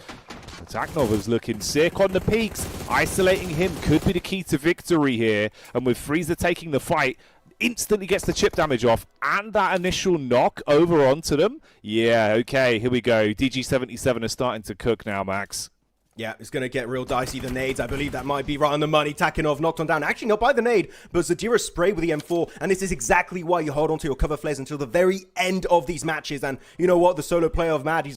Takanov was looking sick on the peaks. Isolating him could be the key to victory here, and with Freezer taking the fight, instantly gets the chip damage off and that initial knock over onto them. Yeah, okay, here we go. DG77 is starting to cook now, Max. Yeah, it's going to get real dicey. The nades, I believe that might be right on the money. Takinov knocked on down. Actually, not by the nade, but Zadira sprayed with the M4. And this is exactly why you hold on to your cover flares until the very end of these matches. And you know what? The solo player of Mad, he's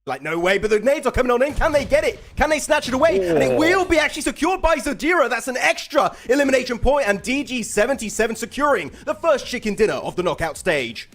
like, no way, but the nades are coming on in. Can they get it? Can they snatch it away? And it will be actually secured by Zadira. That's an extra elimination point. And DG77 securing the first chicken dinner of the knockout stage.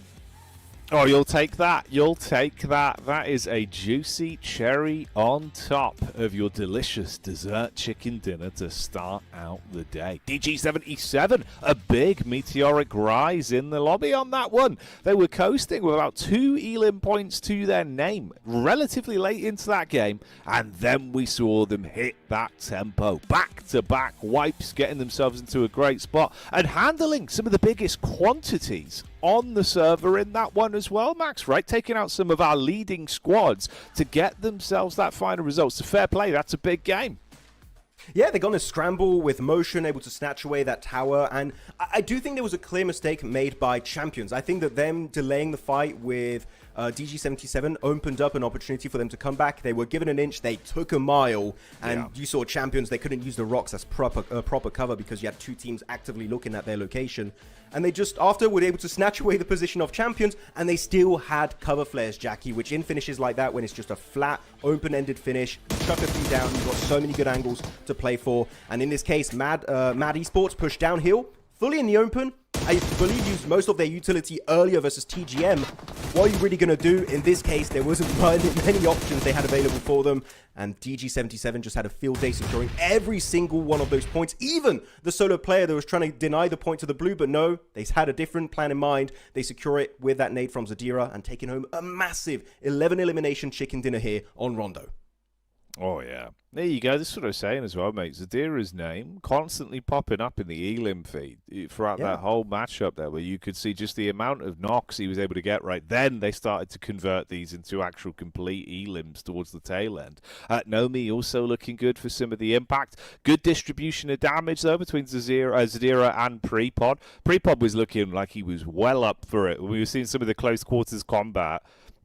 Oh, you'll take that. You'll take that. That is a juicy cherry on top of your delicious dessert chicken dinner to start out the day. DG77, a big meteoric rise in the lobby on that one. They were coasting with about 2 elim points to their name relatively late into that game, and then we saw them hit that tempo. Back-to-back wipes, getting themselves into a great spot and handling some of the biggest quantities on the server in that one as well, Max, right? Taking out some of our leading squads to get themselves that final result. So fair play, that's a big game. Yeah, they're going to scramble with motion, able to snatch away that tower, and I do think there was a clear mistake made by Champions. I think that them delaying the fight with DG77 opened up an opportunity for them to come back. They were given an inch, they took a mile, and you saw Champions, they couldn't use the rocks as proper cover because you had two teams actively looking at their location. And they just, after, were able to snatch away the position of Champions, and they still had cover flares, Jackie, which in finishes like that, when it's just a flat, open-ended finish, chuck a few down, you've got so many good angles to play for. And in this case, Mad Esports pushed downhill, fully in the open. I believe used most of their utility earlier versus TGM. What are you really going to do? In this case, there wasn't many options they had available for them. And DG77 just had a field day securing every single one of those points. Even the solo player that was trying to deny the point to the blue. But no, they had a different plan in mind. They secure it with that nade from Zadira and taking home a massive 11 elimination chicken dinner here on Rondo. Oh, yeah. There you go. This is what I was saying as well, mate. Zadira's name constantly popping up in the elim feed throughout that whole matchup there, where you could see just the amount of knocks he was able to get right. Then they started to convert these into actual complete elims towards the tail end. Nomi also looking good for some of the impact. Good distribution of damage, though, between Zadira and Prepod. Prepod was looking like he was well up for it. We were seeing some of the close quarters combat.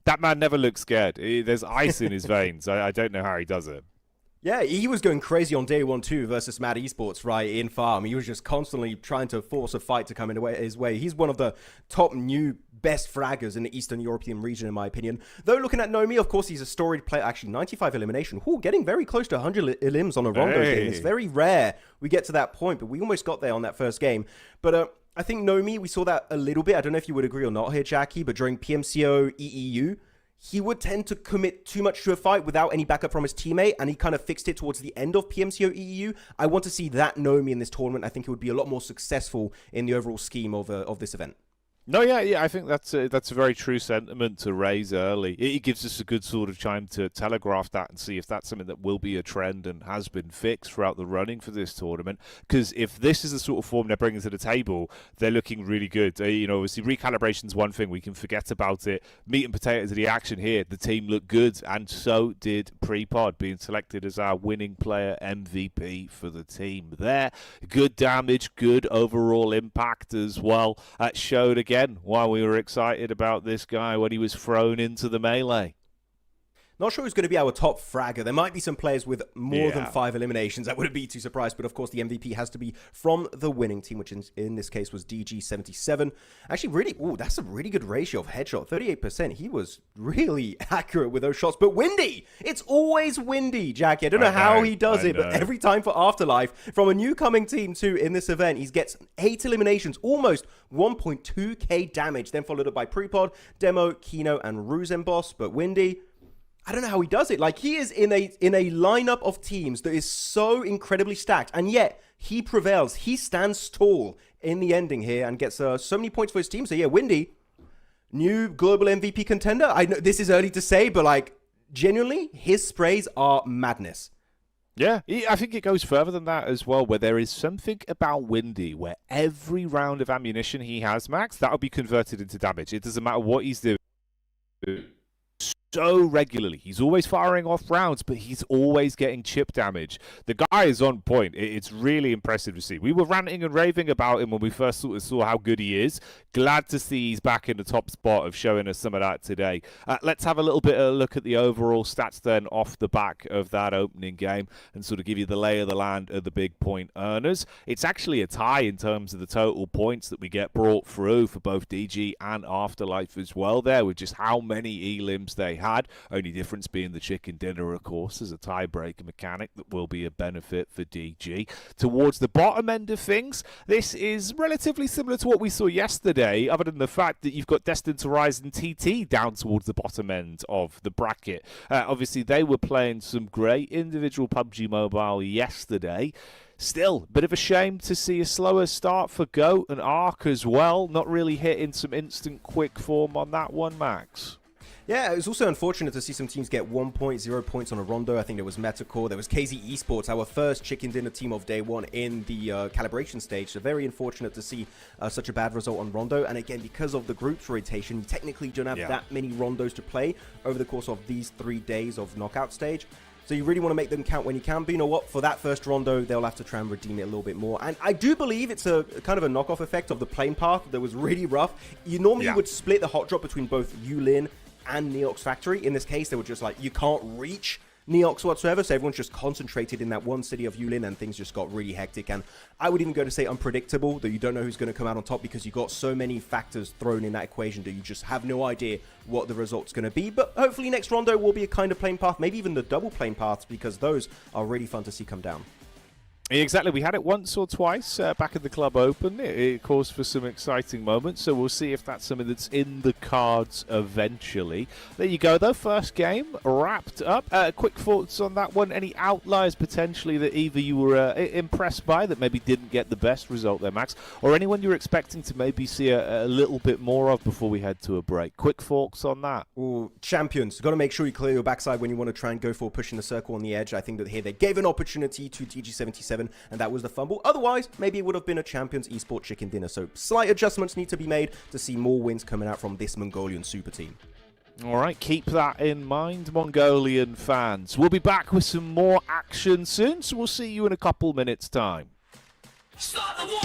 That man never looks scared. There's ice in his veins. I don't know how he does it. Yeah, he was going crazy on day 1 too versus Mad Esports, right, in Farm. He was just constantly trying to force a fight to come his way. He's one of the top new best fraggers in the Eastern European region, in my opinion. Though looking at Nomi, of course, he's a storied player. Actually, 95 elimination. Ooh, getting very close to 100 elims on a Rondo game. It's very rare we get to that point, but we almost got there on that first game. But I think Nomi, we saw that a little bit. I don't know if you would agree or not here, Jackie, but during PMCO EEU, he would tend to commit too much to a fight without any backup from his teammate, and he kind of fixed it towards the end of PMCO EEU. I want to see that Nomi in this tournament. I think it would be a lot more successful in the overall scheme of this event. No, yeah, I think that's a very true sentiment to raise early. It gives us a good sort of time to telegraph that and see if that's something that will be a trend and has been fixed throughout the running for this tournament. Because if this is the sort of form they're bringing to the table, they're looking really good. Obviously, recalibration's one thing. We can forget about it. Meat and potatoes of the action here. The team looked good, and so did Prepod, being selected as our winning player MVP for the team there. Good damage, good overall impact as well. Showed again why we were excited about this guy when he was thrown into the melee. Not sure who's going to be our top fragger. There might be some players with more than 5 eliminations. I wouldn't be too surprised. But of course, the MVP has to be from the winning team, which in this case was DG77. Actually, that's a really good ratio of headshot. 38%. He was really accurate with those shots. But Windy! It's always Windy, Jackie. I don't know how he does it, but every time for Afterlife, from a new coming team too in this event, he gets 8 eliminations, almost 1.2k damage. Then followed up by Prepod, Demo, Kino, and Ruzenboss. But Windy, I don't know how he does it. Like, he is in a lineup of teams that is so incredibly stacked, and yet he prevails. He stands tall in the ending here and gets so many points for his team. So yeah, Windy, new global MVP contender. I know this is early to say, but like, genuinely, his sprays are madness. Yeah, I think it goes further than that as well, where there is something about Windy where every round of ammunition he has, Max, that'll be converted into damage. It doesn't matter what he's doing. So regularly. He's always firing off rounds, but he's always getting chip damage. The guy is on point. It's really impressive to see. We were ranting and raving about him when we first sort of saw how good he is. Glad to see he's back in the top spot of showing us some of that today. Let's have a little bit of a look at the overall stats then off the back of that opening game and sort of give you the lay of the land of the big point earners. It's actually a tie in terms of the total points that we get brought through for both DG and Afterlife as well there, with just how many elims they had. Only difference being the chicken dinner, of course, as a tiebreaker mechanic that will be a benefit for DG. Towards the bottom end of things, this is relatively similar to what we saw yesterday, other than the fact that you've got Destine to Rise and TT down towards the bottom end of the bracket. Obviously, they were playing some great individual PUBG Mobile yesterday. Still, bit of a shame to see a slower start for GOAT and ARC as well. Not really hitting some instant quick form on that one, Max. Yeah, it was also unfortunate to see some teams get 1.0 points on a Rondo. I think there was MIRACL, there was KZ Esports, our first chicken dinner team of day 1 in the calibration stage. So very unfortunate to see such a bad result on Rondo. And again, because of the group's rotation, you technically don't have that many Rondos to play over the course of these 3 days of knockout stage. So you really want to make them count when you can. But you know what? For that first Rondo, they'll have to try and redeem it a little bit more. And I do believe it's a kind of a knockoff effect of the plane path that was really rough. You normally would split the hot drop between both Yulin and Neox Factory. In this case, they were just like, you can't reach Neox whatsoever, so everyone's just concentrated in that one city of Yulin, and things just got really hectic. And I would even go to say unpredictable, that you don't know who's going to come out on top because you got so many factors thrown in that equation that you just have no idea what the result's going to be. But hopefully next Rondo will be a kind of plane path, maybe even the double plane paths, because those are really fun to see come down. Exactly. We had it once or twice back at the Club Open. It caused for some exciting moments, so we'll see if that's something that's in the cards eventually. There you go, though. First game wrapped up. Quick thoughts on that one. Any outliers potentially that either you were impressed by that maybe didn't get the best result there, Max, or anyone you're expecting to maybe see a little bit more of before we head to a break? Quick thoughts on that. Ooh, champions. Got to make sure you clear your backside when you want to try and go for pushing the circle on the edge. I think that here they gave an opportunity to DG77, and that was the fumble. Otherwise, maybe it would have been a Champions Esports chicken dinner. So slight adjustments need to be made to see more wins coming out from this Mongolian super team. All right, keep that in mind, Mongolian fans. We'll be back with some more action soon, so we'll see you in a couple minutes' time. Start the war!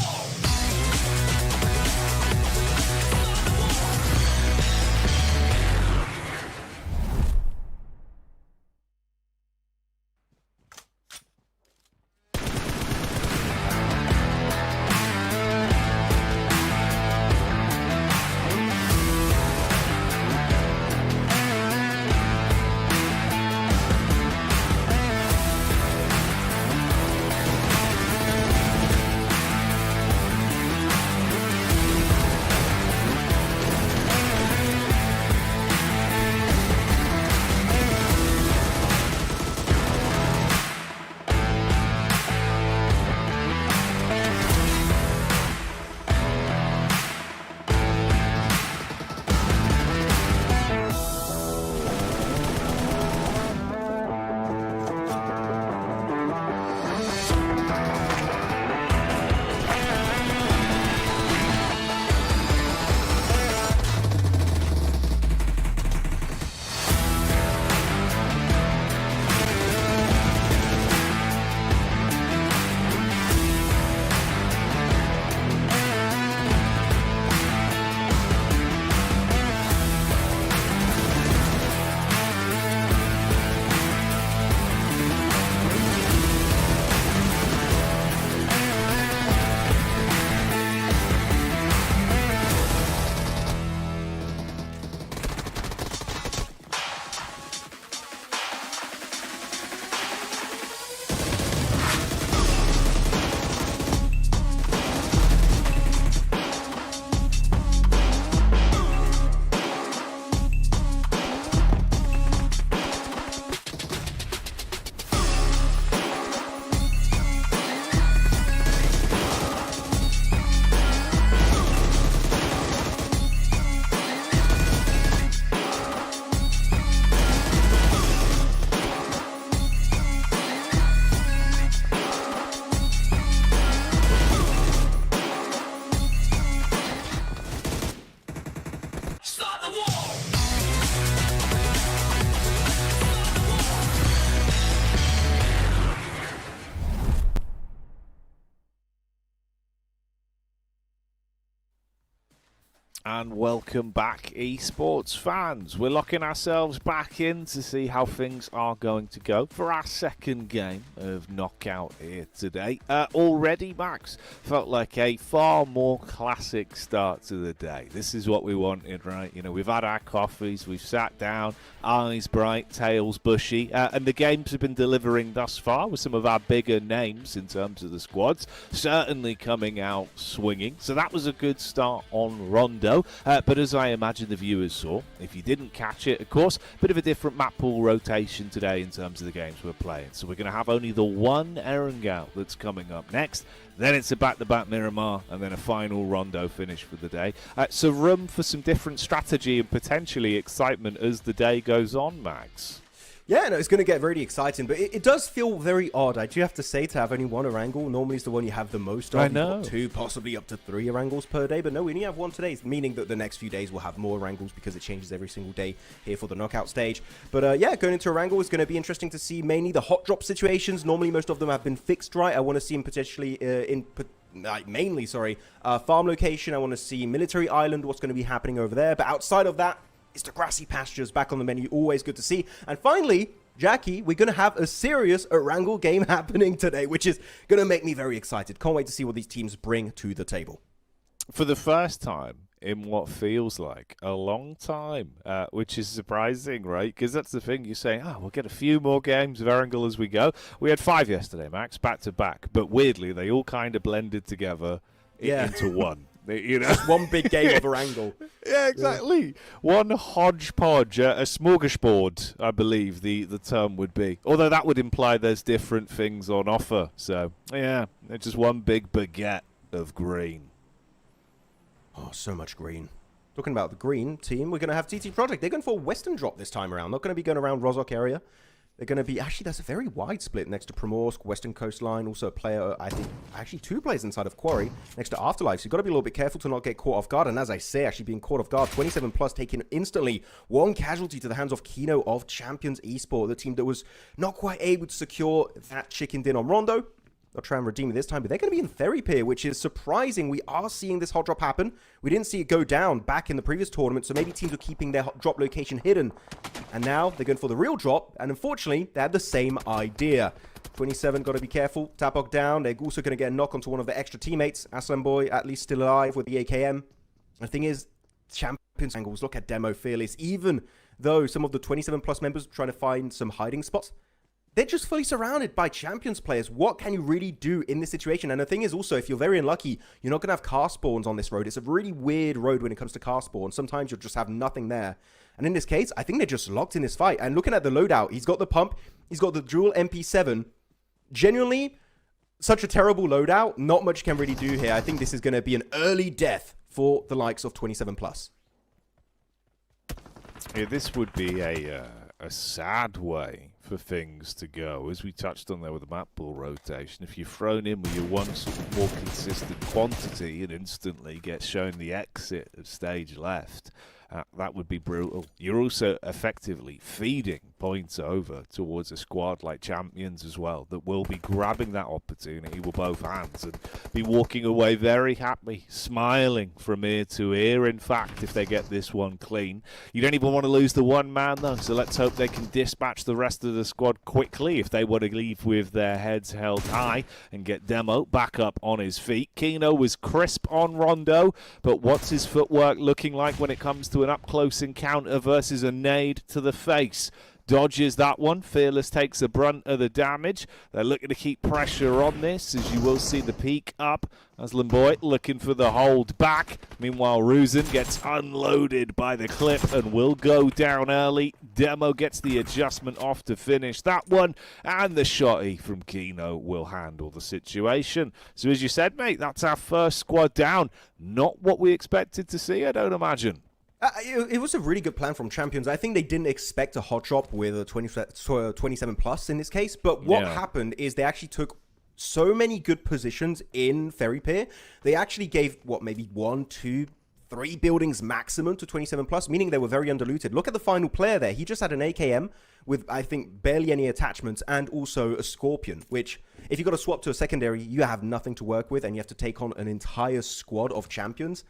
and welcome back, esports fans. We're locking ourselves back in to see how things are going to go for our second game of knockout here today. Already, Max, felt like a far more classic start to the day. This is what we wanted, right? You know, we've had our coffees, we've sat down, eyes bright, tails bushy, and the games have been delivering thus far with some of our bigger names in terms of the squads, certainly coming out swinging. So that was a good start on Rondo, but as I imagine the viewers saw, if you didn't catch it, of course, a bit of a different map pool rotation today in terms of the games we're playing. So we're going to have only the one Erangel that's coming up next. Then it's a back-to-back Miramar, and then a final Rondo finish for the day. So room for some different strategy and potentially excitement as the day goes on, Max. Yeah, no, it's going to get really exciting, but it does feel very odd, I do have to say, to have only one Erangel. Normally it's the one you have the most of. I know. You've got 2, possibly up to 3 Erangels per day, but no, we only have 1 today, meaning that the next few days we'll have more Erangels because it changes every single day here for the knockout stage. But yeah, going into Erangel is going to be interesting to see mainly the hot drop situations. Normally most of them have been fixed right. I want to see them potentially mainly, farm location. I want to see military island, what's going to be happening over there. But outside of that, it's the grassy pastures back on the menu. Always good to see. And finally, Jackie, we're going to have a serious Erangel game happening today, which is going to make me very excited. Can't wait to see what these teams bring to the table. For the first time in what feels like a long time, which is surprising, right? Because that's the thing. You're saying, we'll get a few more games of Erangel as we go. We had 5 yesterday, Max, back to back. But weirdly, they all kind of blended together into one. You know, just one big game of Erangel. Yeah, exactly. Yeah. One hodgepodge, a smorgasbord, I believe the term would be. Although that would imply there's different things on offer. So, yeah, it's just one big baguette of green. Oh, so much green. Talking about the green team, we're going to have TT Project. They're going for a western drop this time around. Not going to be going around Rozhok area. They're going to be... Actually, that's a very wide split next to Primorsk, Western Coastline. Also a player, I think... Actually, 2 players inside of Quarry next to Afterlife. So you've got to be a little bit careful to not get caught off guard. And as I say, actually being caught off guard, 27 plus taking instantly 1 casualty to the hands of Kino of Champions Esports, the team that was not quite able to secure that chicken din on Rondo. They'll try and redeem it this time, but they're going to be in Therapy, which is surprising. We are seeing this hot drop happen. We didn't see it go down back in the previous tournament, so maybe teams were keeping their hot drop location hidden. And now they're going for the real drop, and unfortunately, they had the same idea. 27, got to be careful. Tapok down. They're also going to get a knock onto one of the extra teammates. Aslan Boy, at least still alive with the AKM. The thing is, Champions angles, look at Demo Fearless. Even though some of the 27 plus members are trying to find some hiding spots, they're just fully surrounded by Champions players. What can you really do in this situation? And the thing is also, if you're very unlucky, you're not going to have car spawns on this road. It's a really weird road when it comes to car spawns. Sometimes you'll just have nothing there. And in this case, I think they're just locked in this fight. And looking at the loadout, he's got the pump. He's got the dual MP7. Genuinely, such a terrible loadout. Not much can really do here. I think this is going to be an early death for the likes of 27 plus. Yeah, this would be a sad way for things to go, as we touched on there with the map pool rotation. If you're thrown in with your one sort of more consistent quantity and instantly get shown the exit of stage left, that would be brutal. You're also effectively feeding points over towards a squad like Champions as well that will be grabbing that opportunity with both hands and be walking away very happy, smiling from ear to ear. In fact, if they get this one clean, you don't even want to lose the one man though, so let's hope they can dispatch the rest of the squad quickly if they want to leave with their heads held high and get Demo back up on his feet. Kino was crisp on Rondo, but what's his footwork looking like when it comes to an up-close encounter versus a nade to the face? Dodges that one. Fearless takes the brunt of the damage. They're looking to keep pressure on this, as you will see the peak up. Aslan Boy looking for the hold back. Meanwhile, Ruzin gets unloaded by the clip and will go down early. Demo gets the adjustment off to finish that one, and the shotty from Kino will handle the situation. So as you said, mate, that's our first squad down. Not what we expected to see, I don't imagine. It was a really good plan from Champions. I think they didn't expect a hot drop with a 27 plus in this case. But what happened is they actually took so many good positions in Ferry Pier. They actually gave, maybe 1, 2, 3 buildings maximum to 27 plus, meaning they were very undiluted. Look at the final player there. He just had an AKM with, I think, barely any attachments and also a Scorpion, which if you got to swap to a secondary, you have nothing to work with and you have to take on an entire squad of Champions.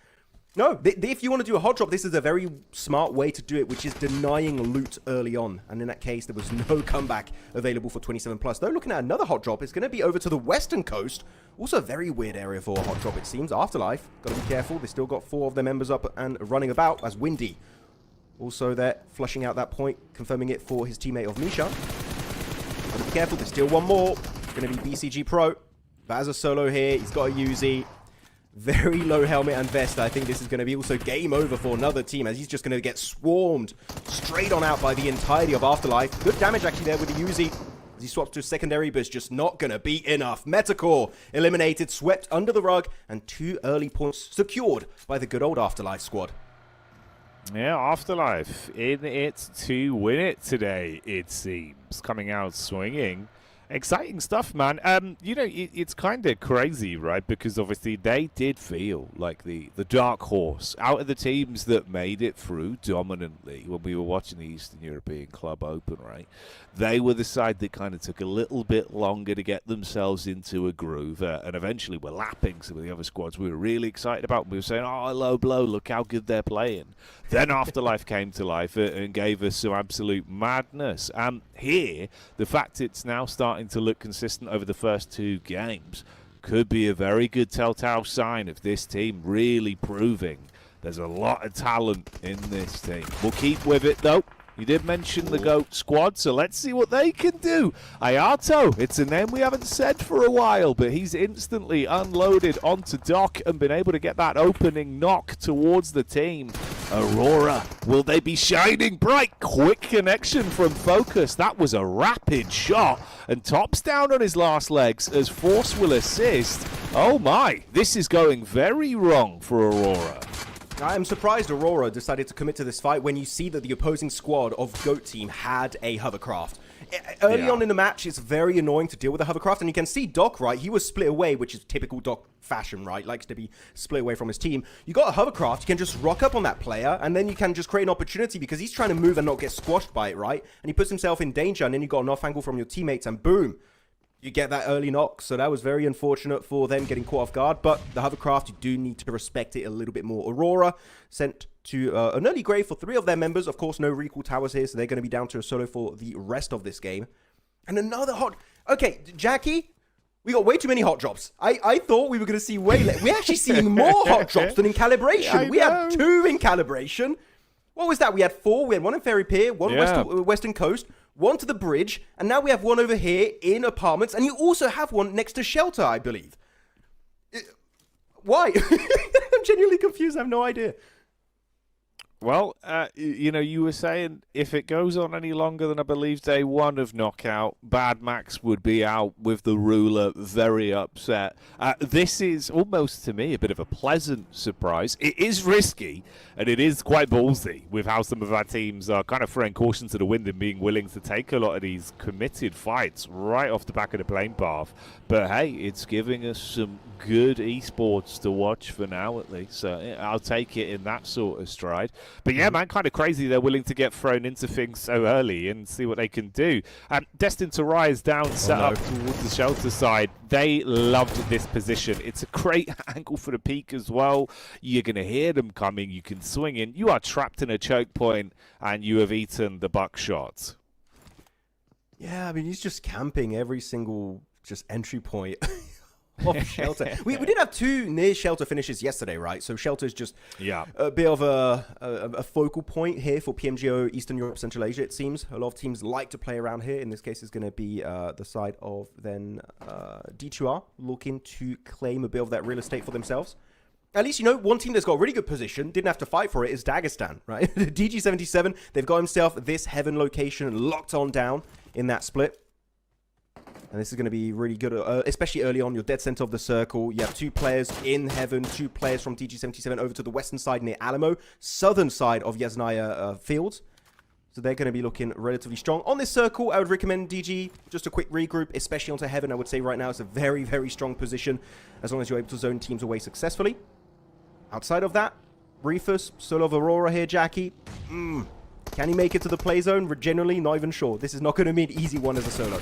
No, if you want to do a hot drop, this is a very smart way to do it, which is denying loot early on. And in that case, there was no comeback available for 27+. Though, looking at another hot drop, it's going to be over to the western coast. Also a very weird area for a hot drop, it seems. Afterlife, got to be careful. They still got 4 of their members up and running about as Windy. Also there, flushing out that point, confirming it for his teammate of Misha. Got to be careful, there's still one more. It's going to be BCG Pro. Baz a solo here, he's got a Uzi. Very low helmet and vest. I think this is going to be also game over for another team, as he's just going to get swarmed straight on out by the entirety of Afterlife. Good damage actually there with the Uzi as he swaps to a secondary, but it's just not going to be enough. MIRACL eliminated, swept under the rug, and 2 early points secured by the good old Afterlife squad. Yeah, Afterlife in it to win it today, it seems. Coming out swinging. Exciting stuff, man. You know, it's kind of crazy, right? Because obviously they did feel like the dark horse out of the teams that made it through dominantly when we were watching the Eastern European Club Open, right? They were the side that kind of took a little bit longer to get themselves into a groove and eventually were lapping some of the other squads we were really excited about. We were saying, oh, low blow, look how good they're playing. Then Afterlife came to life and gave us some absolute madness. Here, the fact it's now starting to look consistent over the first 2 games could be a very good telltale sign of this team really proving there's a lot of talent in this team. We'll keep with it, though. You did mention the GOAT squad, so let's see what they can do. Ayato, it's a name we haven't said for a while, but he's instantly unloaded onto Doc and been able to get that opening knock towards the team. Aurora, will they be shining bright? Quick connection from Focus. That was a rapid shot, and Top's down on his last legs as Force will assist. Oh my, this is going very wrong for Aurora. I am surprised Aurora decided to commit to this fight when you see that the opposing squad of GOAT team had a hovercraft. Early on in the match, it's very annoying to deal with a hovercraft, and you can see Doc, right? He was split away, which is typical Doc fashion, right? Likes to be split away from his team. You got a hovercraft, you can just rock up on that player, and then you can just create an opportunity because he's trying to move and not get squashed by it, right? And he puts himself in danger, and then you got an off angle from your teammates, and boom, you get that early knock. So that was very unfortunate for them getting caught off guard, but the hovercraft, you do need to respect it a little bit more. Aurora sent to an early grave for 3 of their members. Of course, no recall towers here, so they're going to be down to a solo for the rest of this game. And another hot... Okay, Jackie, we got way too many hot drops. I thought we were going to see way less. We're actually seeing more hot drops than in Calibration. We had 2 in Calibration. What was that? We had 4. We had 1 in Ferry Pier, 1 Western Coast, 1 to the bridge, and now we have 1 over here in apartments, and you also have 1 next to shelter, I believe. Why? I'm genuinely confused. I have no idea. Well, you know, you were saying if it goes on any longer than I believe day 1 of Knockout, Bad Max would be out with the ruler, very upset. This is almost, to me, a bit of a pleasant surprise. It is risky, and it is quite ballsy with how some of our teams are kind of throwing caution to the wind and being willing to take a lot of these committed fights right off the back of the plane path. But, hey, it's giving us some good esports to watch for now, at least. So I'll take it in that sort of stride. But yeah, man, kind of crazy they're willing to get thrown into things so early and see what they can do. Destined to rise down, set up towards the shelter side. They loved this position. It's a great angle for the peak as well. You're going to hear them coming. You can swing in. You are trapped in a choke point, and you have eaten the buckshot. Yeah, I mean, he's just camping every single just entry point. Off shelter. We did have 2 near shelter finishes yesterday, right? So shelter is just a bit of a focal point here for PMGO Eastern Europe, Central Asia, it seems. A lot of teams like to play around here. In this case, it's going to be the side of then D2R looking to claim a bit of that real estate for themselves. At least, you know, one team that's got a really good position, didn't have to fight for it, is Dagestan, right? DG77, they've got himself this heaven location locked on down in that split. And this is going to be really good, especially early on. You're dead center of the circle. You have 2 players in heaven, 2 players from DG77 over to the western side near Alamo, southern side of Yasnaya Fields. So they're going to be looking relatively strong. On this circle, I would recommend DG, just a quick regroup, especially onto heaven. I would say right now it's a very, very strong position as long as you're able to zone teams away successfully. Outside of that, Reefus, solo of Aurora here, Jackie. Can he make it to the play zone? We're generally not even sure. This is not going to be an easy one as a solo.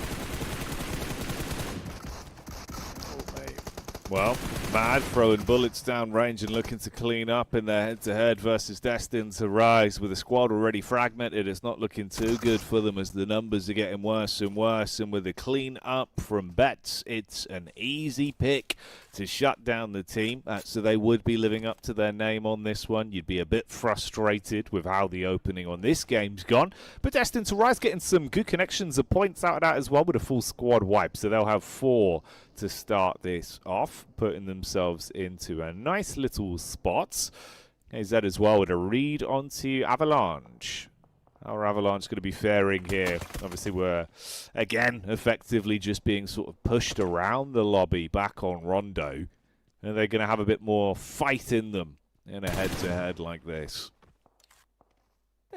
Well, Mad throwing bullets down range and looking to clean up in their head-to-head versus Destine to Rise. With the squad already fragmented, it's not looking too good for them as the numbers are getting worse and worse. And with a clean up from Betts, it's an easy pick to shut down the team. So they would be living up to their name on this one. You'd be a bit frustrated with how the opening on this game's gone. But Destine to Rise getting some good connections of points out of that as well with a full squad wipe. So they'll have 4 to start this off, putting themselves into a nice little spot. KZ as well with a read onto Avalanche. How are Avalanche going to be faring here? Obviously, we're, again, effectively just being sort of pushed around the lobby back on Rondo. And they're going to have a bit more fight in them in a head-to-head like this.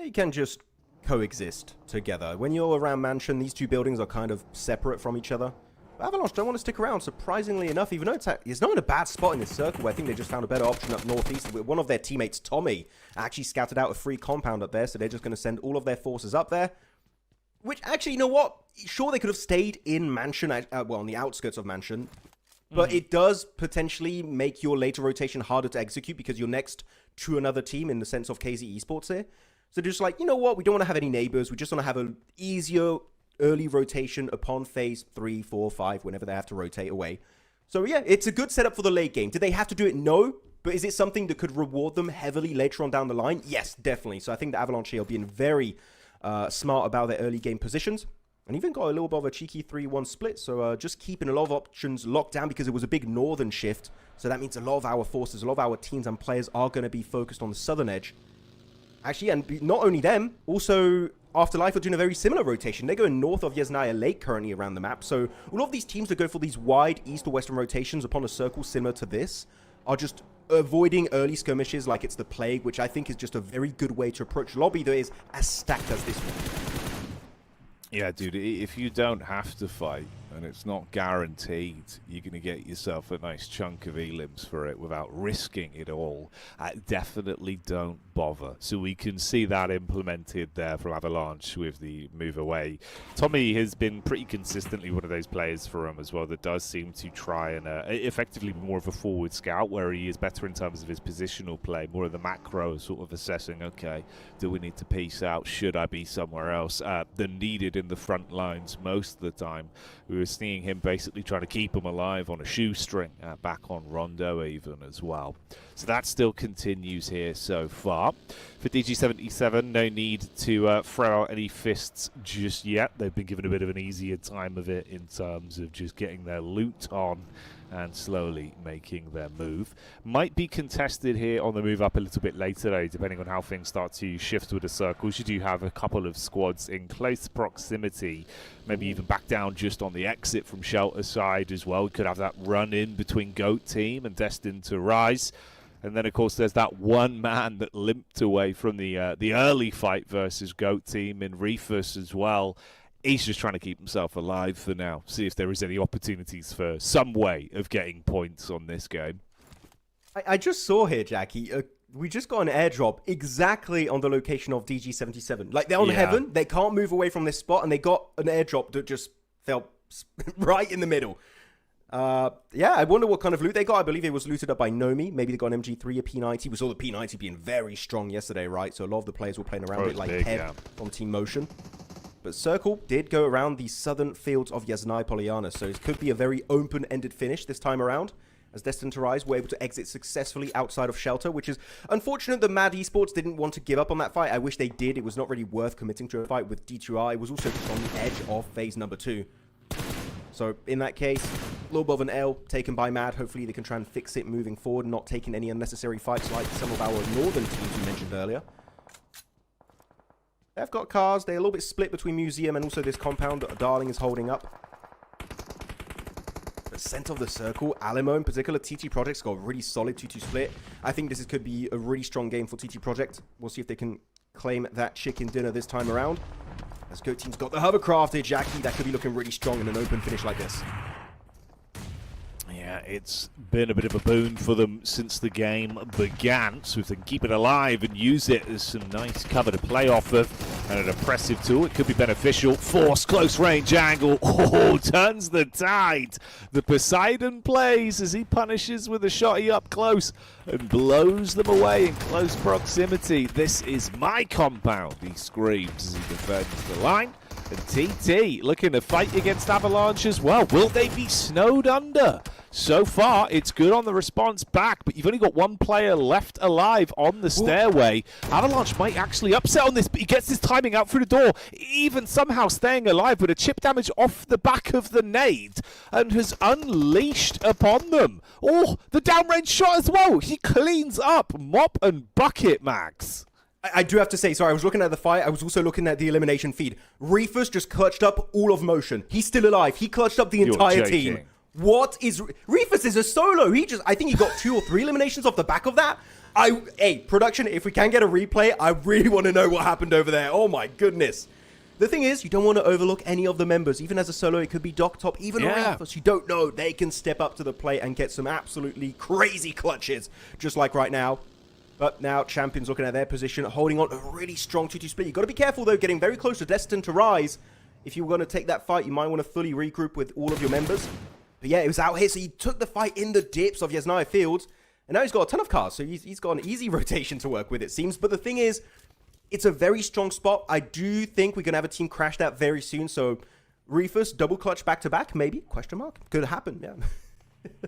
You can just coexist together. When you're around Mansion, these two buildings are kind of separate from each other. Avalanche don't want to stick around, surprisingly enough, even though it's not in a bad spot in this circle. I think they just found a better option up northeast. One of their teammates, Tommy, actually scouted out a free compound up there, so they're just going to send all of their forces up there. Which, actually, you know what? Sure, they could have stayed in Mansion, well, on the outskirts of Mansion, but it does potentially make your later rotation harder to execute because you're next to another team in the sense of KZ Esports here. So they're just like, you know what? We don't want to have any neighbors. We just want to have an easier early rotation upon phase 3, 4, 5, whenever they have to rotate away. So yeah, it's a good setup for the late game. Did they have to do it? No. But is it something that could reward them heavily later on down the line? Yes, definitely. So I think the Avalanche here are being very smart about their early game positions. And even got a little bit of a cheeky 3-1 split. So just keeping a lot of options locked down because it was a big northern shift. So that means a lot of our forces, a lot of our teams and players are going to be focused on the southern edge. Actually, and not only them, also Afterlife are doing a very similar rotation. They're going north of Yasnaya Lake currently around the map. So all of these teams that go for these wide east or western rotations upon a circle similar to this are just avoiding early skirmishes like it's the plague, which I think is just a very good way to approach lobby that is as stacked as this one. Yeah, dude, if you don't have to fight, and it's not guaranteed you're going to get yourself a nice chunk of elims for it without risking it all, definitely don't bother. So we can see that implemented there from Avalanche with the move away. Tommy has been pretty consistently one of those players for him as well that does seem to try and effectively be more of a forward scout, where he is better in terms of his positional play, more of the macro sort of assessing, okay, do we need to peace out? Should I be somewhere else? Than needed in the front lines most of the time. We were seeing him basically trying to keep him alive on a shoestring back on Rondo even as well. So that still continues here so far. For DG77, no need to throw out any fists just yet. They've been given a bit of an easier time of it in terms of just getting their loot on and slowly making their move. Might be contested here on the move up a little bit later though, depending on how things start to shift with the circles. You do have a couple of squads in close proximity, maybe even back down just on the exit from shelter side as well. We could have that run in between Goat Team and Destined to Rise. And then, of course, there's that one man that limped away from the early fight versus Goat Team in Reefus as well. He's just trying to keep himself alive for now. See if there is any opportunities for some way of getting points on this game. I just saw here, Jackie, we just got an airdrop exactly on the location of DG77. Like, they're on Heaven, they can't move away from this spot, and they got an airdrop that just fell right in the middle. Yeah, I wonder what kind of loot they got. I believe it was looted up by Nomi. Maybe they got an MG3, a P90. We saw the P90 being very strong yesterday, right? So a lot of the players were playing around it like Kev from Team Motion. But Circle did go around the southern fields of Yasnaya Polyana, so it could be a very open-ended finish this time around, as Destined to Rise were able to exit successfully outside of Shelter, which is unfortunate that Mad Esports didn't want to give up on that fight. I wish they did. It was not really worth committing to a fight with D2R. It was also just on the edge of phase number 2. So in that case, a little bit of an L taken by Mad. Hopefully they can try and fix it moving forward, not taking any unnecessary fights like some of our northern teams we mentioned earlier. They've got cars. They're a little bit split between Museum and also this compound that Darling is holding up. The center of the circle, Alamo in particular, TT Project's got a really solid 2-2 split. I think this could be a really strong game for TT Project. We'll see if they can claim that chicken dinner this time around. As Goat Team's got the hovercrafted, Jackie, that could be looking really strong in an open finish like this. Yeah, it's been a bit of a boon for them since the game began. So if they can keep it alive and use it as some nice cover to play off of and an oppressive tool, it could be beneficial. Force close range angle. Oh, turns the tide. The Poseidon plays as he punishes with a shotty up close and blows them away in close proximity. This is my compound, he screams as he defends the line. And TT looking to fight against Avalanche as well. Will they be snowed under? So far, it's good on the response back, but you've only got one player left alive on the stairway. Avalanche might actually upset on this, but he gets his timing out through the door, even somehow staying alive with a chip damage off the back of the nade, and has unleashed upon them. Oh, the downrange shot as well. He cleans up mop and bucket, Max. I do have to say, sorry, I was looking at the fight. I was also looking at the elimination feed. Reefus just clutched up all of motion. He's still alive. He clutched up the entire team. What is... Reefus is a solo. I think he got 2 or 3 eliminations off the back of that. Hey, production, if we can get a replay, I really want to know what happened over there. Oh my goodness. The thing is, you don't want to overlook any of the members. Even as a solo, it could be Doctop, even a Reefus. You don't know. They can step up to the plate and get some absolutely crazy clutches, just like right now. But now Champions looking at their position, holding on a really strong 2-2 split. You've got to be careful, though, getting very close to Destine to rise. If you were going to take that fight, you might want to fully regroup with all of your members. But yeah, it was out here, so he took the fight in the dips of Yasnaya Fields. And now he's got a ton of cars, so he's got an easy rotation to work with, it seems. But the thing is, it's a very strong spot. I do think we're going to have a team crashed out very soon. So Reefus, double clutch back-to-back, maybe? Question mark. Could happen, yeah.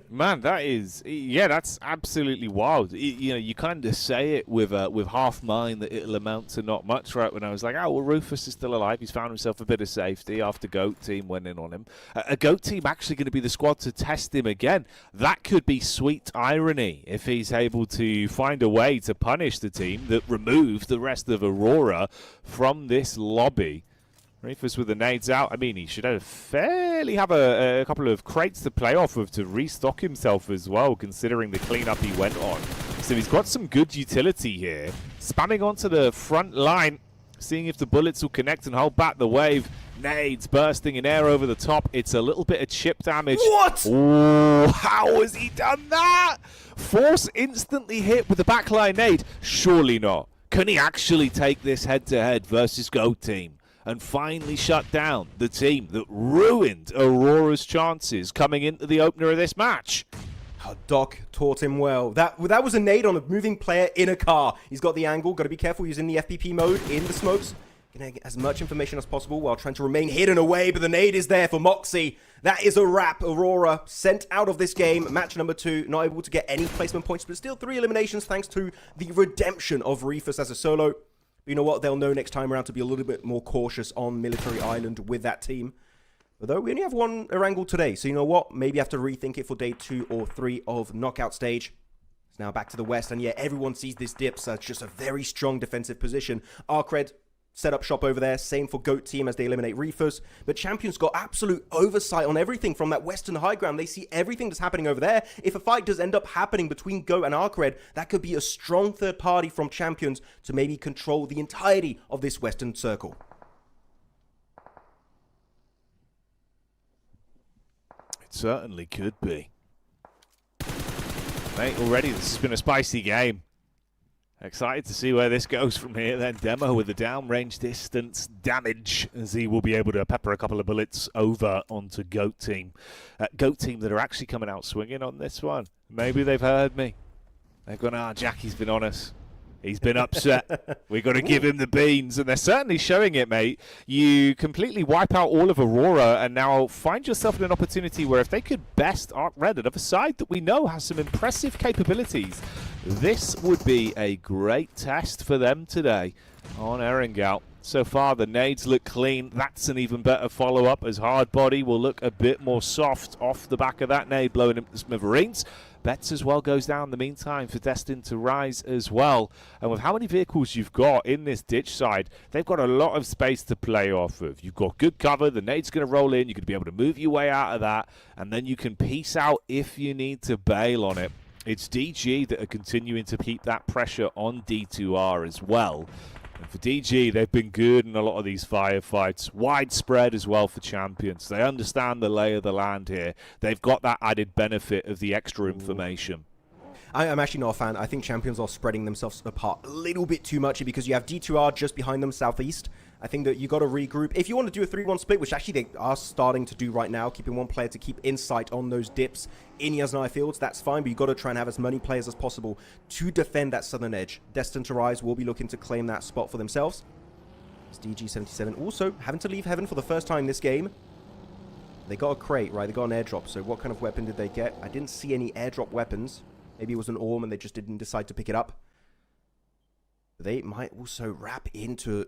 Man, that's absolutely wild. You know, you kind of say it with half mind that it'll amount to not much, right? When I was like, oh, well, Rufus is still alive. He's found himself a bit of safety after GOAT team went in on him. A GOAT team actually going to be the squad to test him again. That could be sweet irony if he's able to find a way to punish the team that removed the rest of Aurora from this lobby. Reefus with the nades out. I mean, he should have a couple of crates to play off of to restock himself as well, considering the cleanup he went on. So he's got some good utility here. Spamming onto the front line, seeing if the bullets will connect and hold back the wave. Nades bursting in air over the top. It's a little bit of chip damage. What? Oh, how has he done that? Force instantly hit with the backline nade. Surely not. Can he actually take this head-to-head versus GOAT team and finally shut down the team that ruined Aurora's chances coming into the opener of this match? Doc taught him well. That was a nade on a moving player in a car. He's got the angle. Got to be careful using the FPP mode in the smokes. Gonna get as much information as possible while trying to remain hidden away, but the nade is there for Moxie. That is a wrap. Aurora sent out of this game. Match number 2, not able to get any placement points, but still 3 eliminations thanks to the redemption of Reefus as a solo. You know what? They'll know next time around to be a little bit more cautious on Military Island with that team. Although we only have one Erangel today, so you know what? Maybe have to rethink it for day 2 or 3 of Knockout Stage. It's now back to the west, and yeah, everyone sees this dip, so it's just a very strong defensive position. ARCRED set up shop over there, same for GOAT team as they eliminate Reefus. But Champions got absolute oversight on everything from that western high ground. They see everything that's happening over there. If a fight does end up happening between GOAT and ARCRED, that could be a strong third party from Champions to maybe control the entirety of this western circle. It certainly could be. Mate, already this has been a spicy game. Excited to see where this goes from here then. Demo with the downrange distance damage as he will be able to pepper a couple of bullets over onto GOAT team. GOAT team that are actually coming out swinging on this one. Maybe they've heard me. They've gone, Jackie's been on us. He's been upset. We've got to give him the beans. And they're certainly showing it, mate. You completely wipe out all of Aurora and now find yourself in an opportunity where if they could best ARCRED, another side that we know has some impressive capabilities, this would be a great test for them today on Erangel. So far, the nades look clean. That's an even better follow-up as Hardbody will look a bit more soft off the back of that nade blowing him to smithereens. Bets as well goes down in the meantime for Destine to rise as well. And with how many vehicles you've got in this ditch side, they've got a lot of space to play off of. You've got good cover. The nade's going to roll in. You're going to be able to move your way out of that. And then you can peace out if you need to bail on it. It's DG that are continuing to keep that pressure on D2R as well. And for DG, they've been good in a lot of these firefights. Widespread as well for champions. They understand the lay of the land here. They've got that added benefit of the extra information. I'm actually not a fan. I think champions are spreading themselves apart a little bit too much because you have D2R just behind them, southeast. I think that you got to regroup. If you want to do a 3-1 split, which actually they are starting to do right now, keeping one player to keep insight on those dips in Yasnaya Fields, that's fine, but you got to try and have as many players as possible to defend that southern edge. Destined to Rise will be looking to claim that spot for themselves. It's DG77 also having to leave Heaven for the first time this game. They got a crate, right? They got an airdrop. So what kind of weapon did they get? I didn't see any airdrop weapons. Maybe it was an Orm and they just didn't decide to pick it up. They might also wrap into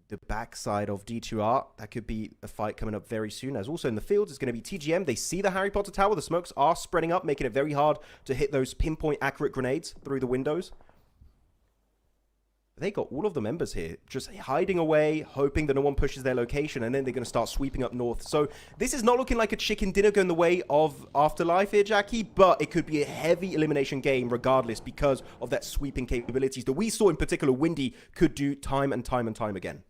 the backside of D2R. That could be a fight coming up very soon. As also in the fields, it's going to be TGM. They see the Harry Potter tower. The smokes are spreading up, making it very hard to hit those pinpoint accurate grenades through the windows. They got all of the members here just hiding away, hoping that no one pushes their location, and then they're going to start sweeping up north. So this is not looking like a chicken dinner going the way of Afterlife here, Jackie, but it could be a heavy elimination game regardless because of that sweeping capabilities that we saw in particular Windy could do time and time and time again.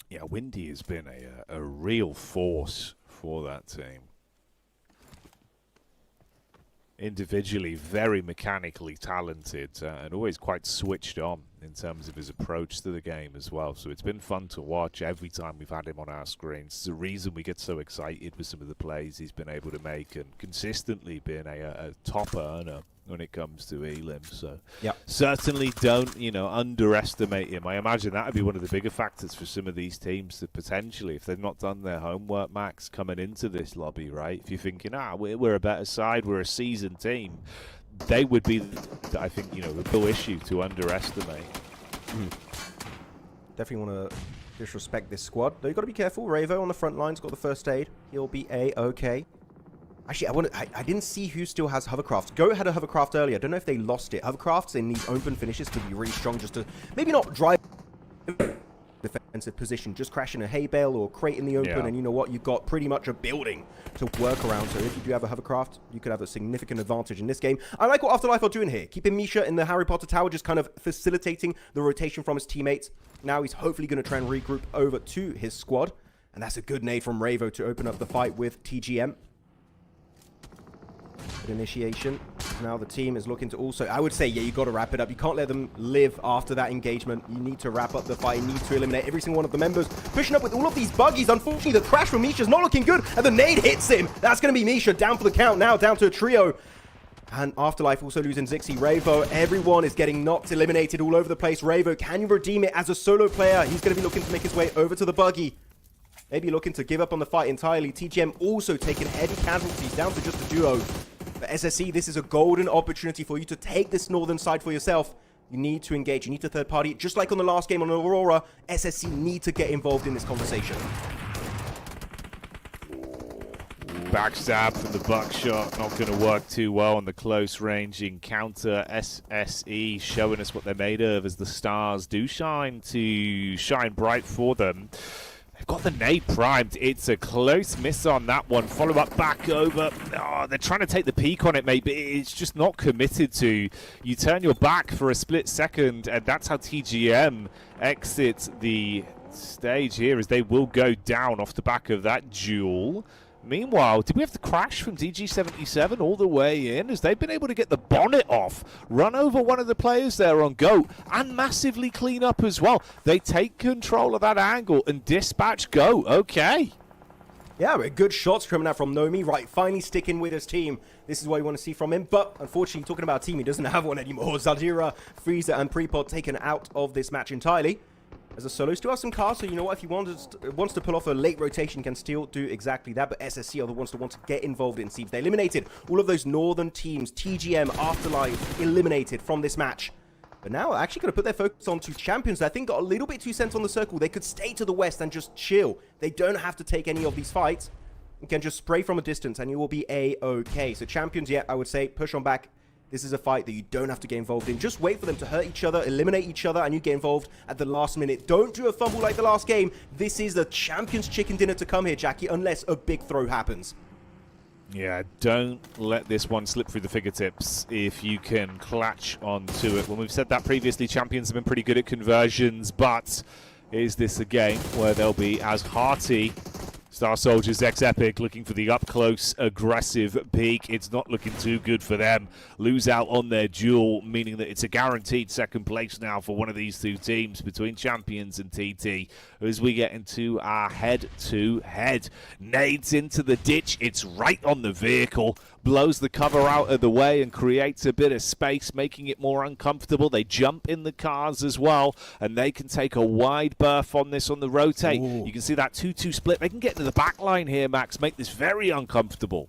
Yeah, Windy has been a real force for that team. Individually very mechanically talented and always quite switched on in terms of his approach to the game as well. So it's been fun to watch every time we've had him on our screens. It's the reason we get so excited with some of the plays he's been able to make and consistently been a top earner when it comes to Elim. So certainly don't, you know, underestimate him. I imagine that would be one of the bigger factors for some of these teams that potentially, if they've not done their homework, Max, coming into this lobby, right? If you're thinking, we're a better side, we're a seasoned team, they would be, I think, you know, a real issue to underestimate. Definitely want to disrespect this squad. Though you've got to be careful. Ravo on the front line's got the first aid. He'll be A-okay. Actually, I didn't see who still has hovercraft. Go had a hovercraft earlier. I don't know if they lost it. Hovercrafts in these open finishes could be really strong just to maybe not drive defensive position, just crash in a hay bale or crate in the open, and you know what? You've got pretty much a building to work around. So if you do have a hovercraft, you could have a significant advantage in this game. I like what Afterlife are doing here. Keeping Misha in the Harry Potter tower, just kind of facilitating the rotation from his teammates. Now he's hopefully going to try and regroup over to his squad. And that's a good nade from Ravo to open up the fight with TGM. Initiation. Now the team is looking to also, I would say, you got to wrap it up. You can't let them live after that engagement. You need to wrap up the fight. You need to eliminate every single one of the members. Pushing up with all of these buggies. Unfortunately, the crash from Misha's not looking good, and the nade hits him. That's going to be Misha down for the count now, down to a trio. And Afterlife also losing Zixi. Ravo, everyone is getting knocked, eliminated all over the place. Ravo, can you redeem it as a solo player? He's going to be looking to make his way over to the buggy. Maybe looking to give up on the fight entirely. TGM also taking heavy casualties, down to just a duo. For SSE, this is a golden opportunity for you to take this northern side for yourself. You need to engage. You need to third party. Just like on the last game on Aurora, SSE need to get involved in this conversation. Backstab from the buckshot, not going to work too well on the close range encounter. SSE showing us what they're made of as the stars do shine bright for them. They've got the nade primed. It's a close miss on that one. Follow up back over. Oh, they're trying to take the peek on it, mate, but it's just not committed to. You turn your back for a split second, and that's how TGM exits the stage here, as they will go down off the back of that duel. Meanwhile, did we have the crash from DG77 all the way in, as they've been able to get the bonnet off, run over one of the players there on GOAT, and massively clean up as well. They take control of that angle and dispatch GOAT. Okay. Yeah, good shots coming out from Nomi. Right, finally sticking with his team. This is what you want to see from him. But unfortunately, talking about a team, he doesn't have one anymore. Zadira, Freezer, and Prepod taken out of this match entirely. As a solo, still has some cars, so you know what, if he wants to pull off a late rotation, can still do exactly that. But SSC are the ones that want to get involved in Thieves. They eliminated all of those northern teams. TGM, Afterlife, eliminated from this match. But now actually going to put their focus on two champions that I think got a little bit too sent on the circle. They could stay to the west and just chill. They don't have to take any of these fights. You can just spray from a distance and you will be A-okay. So champions, yeah, I would say push on back. This is a fight that you don't have to get involved in. Just wait for them to hurt each other, eliminate each other, and you get involved at the last minute. Don't do a fumble like the last game. This is the champion's chicken dinner to come here, Jackie, unless a big throw happens. Yeah, don't let this one slip through the fingertips if you can clutch onto it. When we've said that previously, champions have been pretty good at conversions, but is this a game where they'll be as hearty? Star Soldiers X-Epic looking for the up-close, aggressive peak. It's not looking too good for them. Lose out on their duel, meaning that it's a guaranteed second place now for one of these two teams between Champions and TT as we get into our head-to-head. Nades into the ditch. It's right on the vehicle. Blows the cover out of the way and creates a bit of space, making it more uncomfortable. They jump in the cars as well, and they can take a wide berth on this on the rotate. Ooh. You can see that 2-2 split. They can get to the back line here, Max, make this very uncomfortable.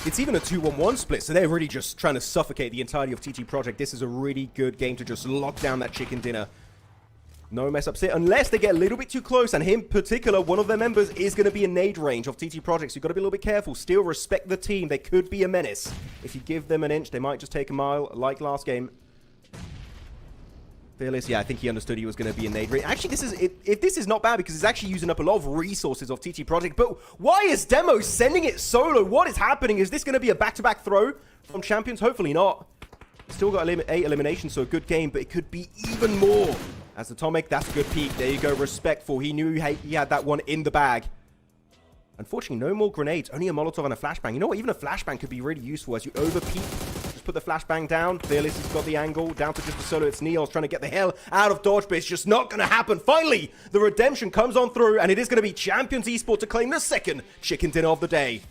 It's even a 2-1-1 split, so they're really just trying to suffocate the entirety of TT Project. This is a really good game to just lock down that chicken dinner. No mess ups here, unless they get a little bit too close, and in particular, one of their members is going to be in nade range of TT Project, so you've got to be a little bit careful. Still respect the team. They could be a menace. If you give them an inch, they might just take a mile, like last game. Fearless, yeah, I think he understood he was going to be in nade range. Actually, this is not bad, because it's actually using up a lot of resources of TT Project, but why is Demo sending it solo? What is happening? Is this going to be a back-to-back throw from Champions? Hopefully not. Still got 8 eliminations, so a good game, but it could be even more. As Atomic, that's a good peek. There you go, respectful. He knew he had that one in the bag. Unfortunately, no more grenades. Only a Molotov and a flashbang. You know what? Even a flashbang could be really useful as you over-peek. Just put the flashbang down. Fearless has got the angle. Down to just a solo. It's Neos trying to get the hell out of dodge, but it's just not going to happen. Finally, the redemption comes on through, and it is going to be Champions Esports to claim the second chicken dinner of the day.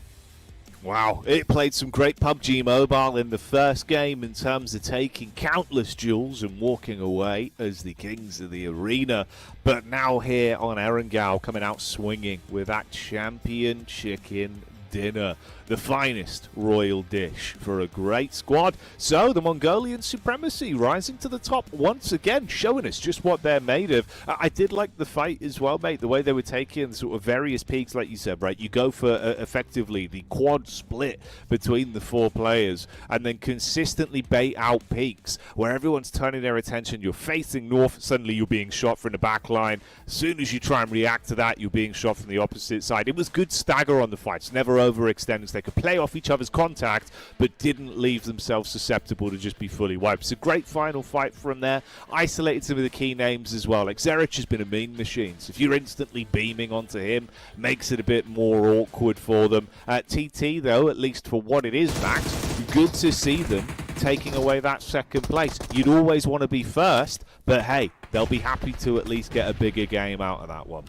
Wow, it played some great PUBG Mobile in the first game in terms of taking countless duels and walking away as the kings of the arena. But now here on Erangel, coming out swinging with that champion chicken dinner. The finest royal dish for a great squad. So the Mongolian supremacy rising to the top once again, showing us just what they're made of. I did like the fight as well, mate, the way they were taking sort of various peaks, like you said, right? You go for effectively the quad split between the 4 players and then consistently bait out peaks where everyone's turning their attention. You're facing north, suddenly you're being shot from the back line. As soon as you try and react to that, you're being shot from the opposite side. It was good stagger on the fights, never overextending. They could play off each other's contact, but didn't leave themselves susceptible to just be fully wiped. It's a great final fight from there. Isolated some of the key names as well. Like Zerich has been a mean machine, so if you're instantly beaming onto him, makes it a bit more awkward for them. TT, though, at least for what it is, Max, good to see them taking away that second place. You'd always want to be first, but hey, they'll be happy to at least get a bigger game out of that one.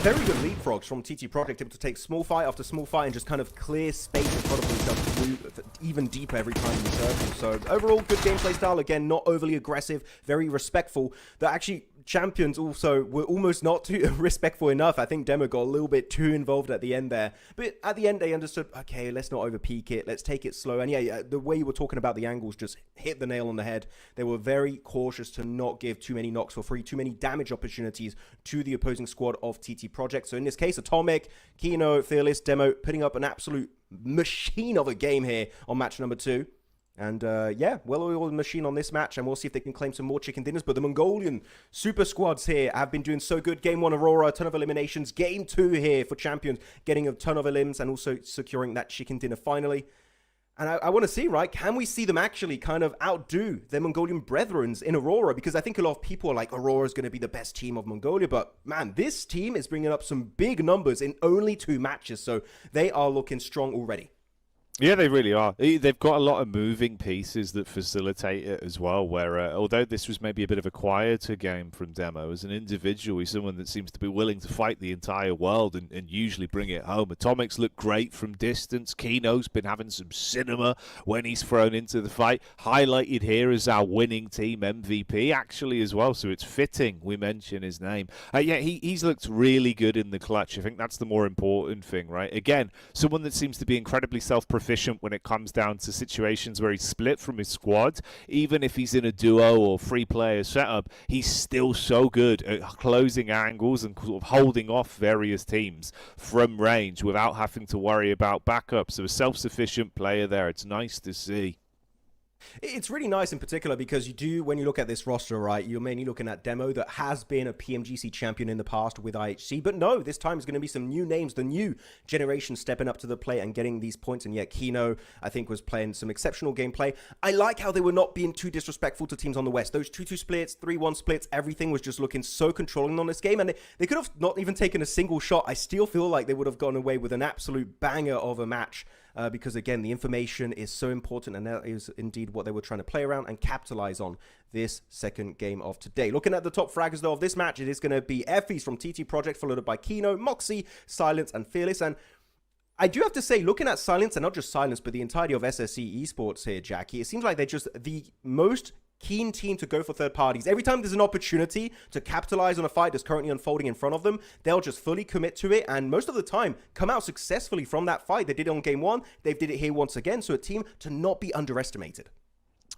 Very good leapfrogs from TT Project, able to take small fight after small fight and just kind of clear space in front of themselves to move even deeper every time in the circle. So overall, good gameplay style. Again, not overly aggressive, very respectful. That actually Champions also were almost not too respectful enough. I think Demo got a little bit too involved at the end there. But at the end, they understood, okay, let's not over-peak it. Let's take it slow. And yeah, the way you were talking about the angles just hit the nail on the head. They were very cautious to not give too many knocks for free, too many damage opportunities to the opposing squad of TT Project. So in this case, Atomic, Kino, Fearless, Demo, putting up an absolute machine of a game here on match number 2. And yeah, well-oiled machine on this match, and we'll see if they can claim some more chicken dinners. But the Mongolian super squads here have been doing so good. Game 1, Aurora, a ton of eliminations. Game 2 here for Champions, getting a ton of elims and also securing that chicken dinner finally. And I want to see, right, can we see them actually kind of outdo their Mongolian brethrens in Aurora? Because I think a lot of people are like, Aurora's going to be the best team of Mongolia. But, man, this team is bringing up some big numbers in only 2 matches. So they are looking strong already. Yeah, they really are. They've got a lot of moving pieces that facilitate it as well, where although this was maybe a bit of a quieter game from Demo, as an individual, he's someone that seems to be willing to fight the entire world and usually bring it home. Atomics look great from distance. Kino's been having some cinema when he's thrown into the fight. Highlighted here as our winning team MVP, actually, as well, so it's fitting we mention his name. Yeah, he's looked really good in the clutch. I think that's the more important thing, right? Again, someone that seems to be incredibly self-proficient when it comes down to situations where he's split from his squad. Even if he's in a duo or 3-player setup, he's still so good at closing angles and sort of holding off various teams from range without having to worry about backup. So a self-sufficient player there. It's nice to see. It's really nice in particular because you do, when you look at this roster, right, you're mainly looking at Demo that has been a PMGC champion in the past with IHC, but no, this time is going to be some new names, the new generation stepping up to the plate and getting these points, and yet Kino, I think, was playing some exceptional gameplay. I like how they were not being too disrespectful to teams on the West. Those 2-2 splits, 3-1 splits, everything was just looking so controlling on this game, and they could have not even taken a single shot. I still feel like they would have gone away with an absolute banger of a match. Because again, the information is so important, and that is indeed what they were trying to play around and capitalize on this second game of today. Looking at the top fraggers though of this match, it is going to be Effys from TT Project, followed by Kino, Moxie, Silence, and Fearless. And I do have to say, looking at Silence, and not just Silence, but the entirety of SSE Esports here, Jackie, it seems like they're just the most keen team to go for third parties. Every time there's an opportunity to capitalize on a fight that's currently unfolding in front of them, they'll just fully commit to it, and most of the time come out successfully from that fight. They did it on game one, they did it here once again, so a team to not be underestimated.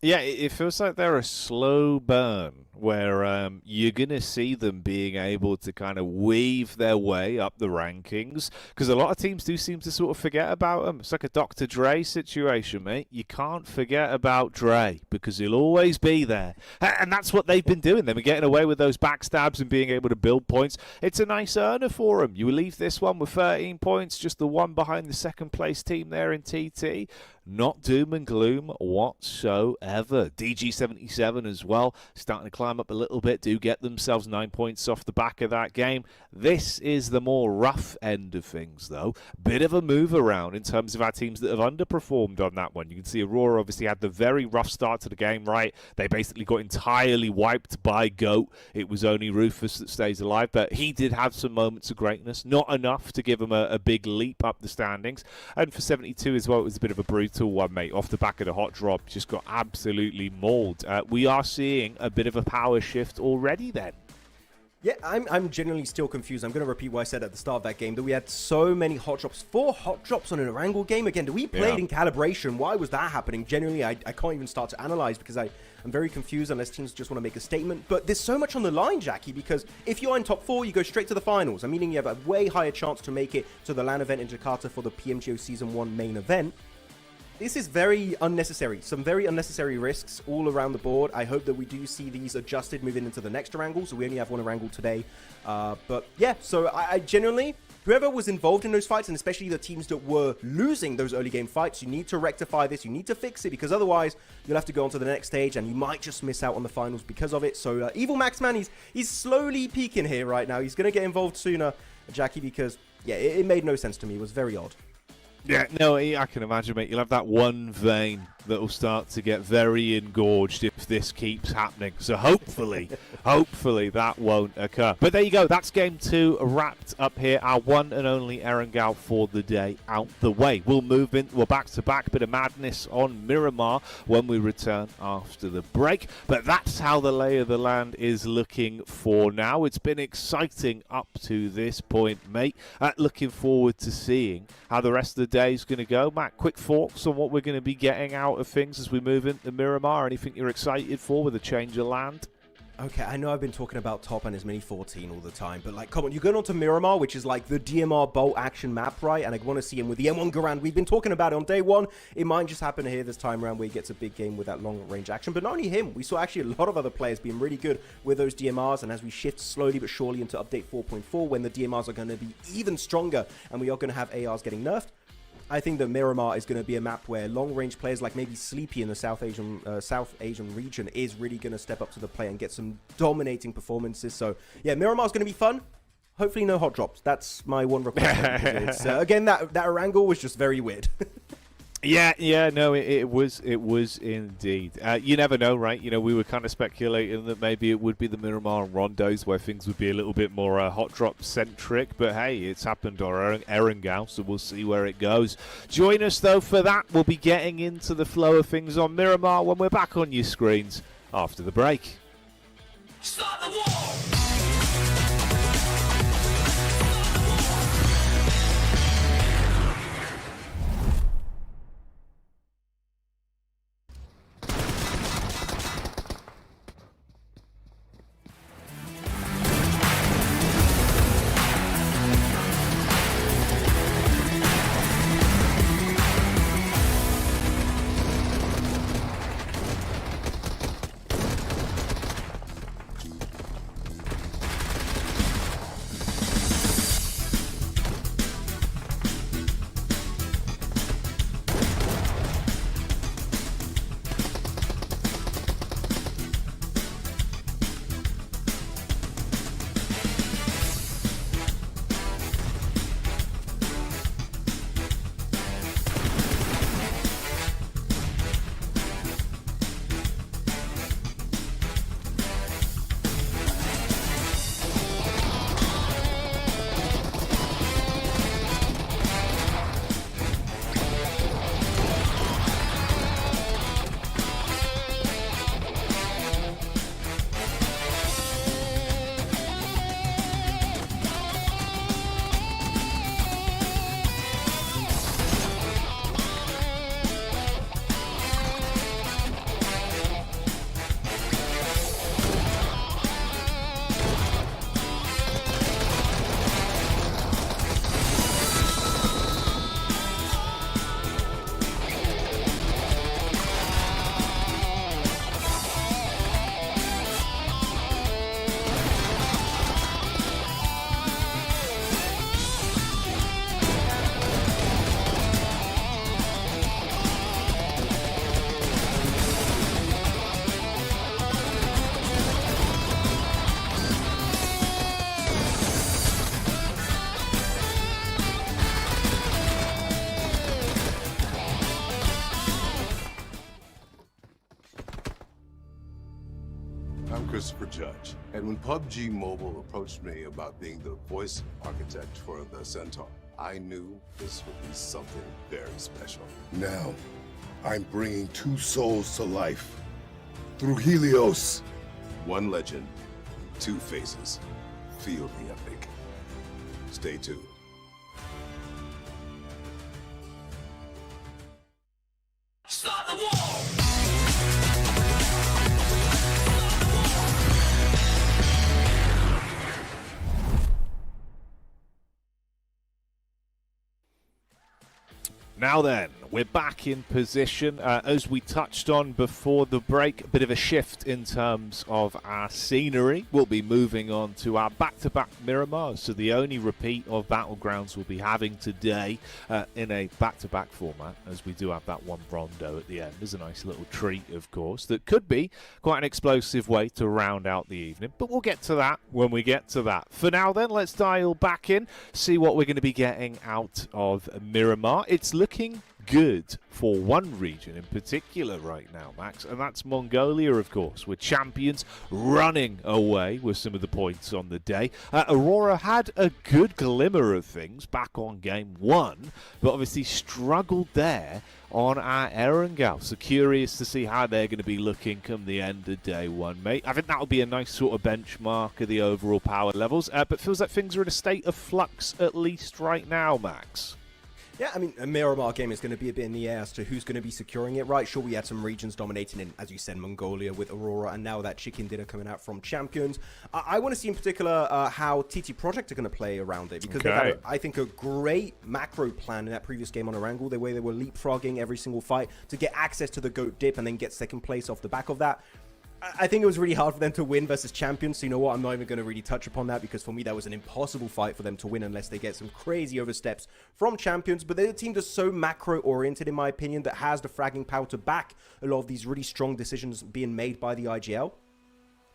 Yeah, it feels like they're a slow burn where you're going to see them being able to kind of weave their way up the rankings, because a lot of teams do seem to sort of forget about them. It's like a Dr. Dre situation, mate. You can't forget about Dre because he'll always be there. And that's what they've been doing. They've been getting away with those backstabs and being able to build points. It's a nice earner for them. You leave this one with 13 points, just the one behind the second place team there in TT. Not doom and gloom whatsoever. DG77 as well, starting to climb up a little bit, do get themselves 9 points off the back of that game. This is the more rough end of things, though. Bit of a move around in terms of our teams that have underperformed on that one. You can see Aurora obviously had the very rough start to the game, right? They basically got entirely wiped by GOAT. It was only Rufus that stays alive, but he did have some moments of greatness. Not enough to give him a big leap up the standings. And for 72 as well, it was a bit of a brutal one, mate. Off the back of the hot drop, just got absolutely mauled. We are seeing a bit of a power shift already then. Yeah, I'm genuinely still confused. I'm going to repeat what I said at the start of that game, that we had so many hot drops. 4 hot drops on an Erangel game. Again, do we play it in calibration? Why was that happening? Genuinely, I can't even start to analyze because I'm very confused unless teams just want to make a statement. But there's so much on the line, Jackie, because if you're in top 4, you go straight to the finals. Meaning you have a way higher chance to make it to the LAN event in Jakarta for the PMGO Season 1 main event. This is very unnecessary. Some very unnecessary risks all around the board. I hope that we do see these adjusted moving into the next Erangel. So we only have one Erangel today. But yeah, so I genuinely, whoever was involved in those fights, and especially the teams that were losing those early game fights, you need to rectify this. You need to fix it, because otherwise you'll have to go on to the next stage and you might just miss out on the finals because of it. So Evil Max, man, he's slowly peaking here right now. He's going to get involved sooner, Jackie, because yeah, it made no sense to me. It was very odd. Yeah, no, I can imagine, mate. You'll have that one vein that will start to get very engorged if this keeps happening. So hopefully, hopefully that won't occur. But there you go. That's game 2 wrapped up here. Our one and only Erangel for the day out the way. We'll move in. We're back to back. Bit of madness on Miramar when we return after the break. But that's how the lay of the land is looking for now. It's been exciting up to this point, mate. Looking forward to seeing how the rest of the day is going to go. Matt, quick thoughts on what we're going to be getting out of things as we move into Miramar? Anything you're excited for with a change of land? Okay, I know I've been talking about top and his mini 14 all the time, but like, come on, you're going on to Miramar, which is like the DMR bolt action map, right? And I want to see him with the M1 Garand. We've been talking about it on day 1. It might just happen here this time around where he gets a big game with that long range action. But not only him, we saw actually a lot of other players being really good with those DMRs. And as we shift slowly but surely into update 4.4, when the DMRs are going to be even stronger and we are going to have ARs getting nerfed, I think that Miramar is going to be a map where long-range players like maybe Sleepy in the South Asian region is really going to step up to the plate and get some dominating performances. So, yeah, Miramar is going to be fun. Hopefully no hot drops. That's my one request. Again, that Erangel was just very weird. Yeah, no, it was indeed. You never know, right? You know, we were kind of speculating that maybe it would be the Miramar and Rondos where things would be a little bit more hot drop centric, but hey, it's happened on Erangel, so we'll see where it goes. Join us though for that. We'll be getting into the flow of things on Miramar when we're back on your screens after the break. Start the war! voice for Judge. And when PUBG Mobile approached me about being the voice architect for the Centaur, I knew this would be something very special. Now, I'm bringing two souls to life through Helios. One legend, two faces. Feel the epic. Stay tuned. Start the war! Now then, we're back in position. As we touched on before the break, a bit of a shift in terms of our scenery. We'll be moving on to our back-to-back Miramar. So the only repeat of Battlegrounds we'll be having today in a back-to-back format, as we do have that one Rondo at the end. There's a nice little treat, of course, that could be quite an explosive way to round out the evening. But we'll get to that when we get to that. For now then, let's dial back in, see what we're going to be getting out of Miramar. It's looking good for one region in particular right now, Max, and that's Mongolia, of course, with champions running away with some of the points on the day. Aurora had a good glimmer of things back on game one, but obviously struggled there on our Erangel. So curious to see how they're going to be looking come the end of day one, mate. I think that'll be a nice sort of benchmark of the overall power levels, but feels like things are in a state of flux at least right now, Max. Yeah, I mean, a Miramar game is going to be a bit in the air as to who's going to be securing it, right? Sure, we had some regions dominating in, as you said, Mongolia with Aurora, and now that chicken dinner coming out from Champions. I want to see in particular how TT Project are going to play around it, because they had, I think, a great macro plan in that previous game on Erangel, the way they were leapfrogging every single fight to get access to the GOAT dip and then get second place off the back of that. I think it was really hard for them to win versus Champions, so you know what, I'm not even going to really touch upon that, because for me that was an impossible fight for them to win unless they get some crazy oversteps from Champions. But they're a team that's so macro-oriented, in my opinion, that has the fragging power to back a lot of these really strong decisions being made by the IGL.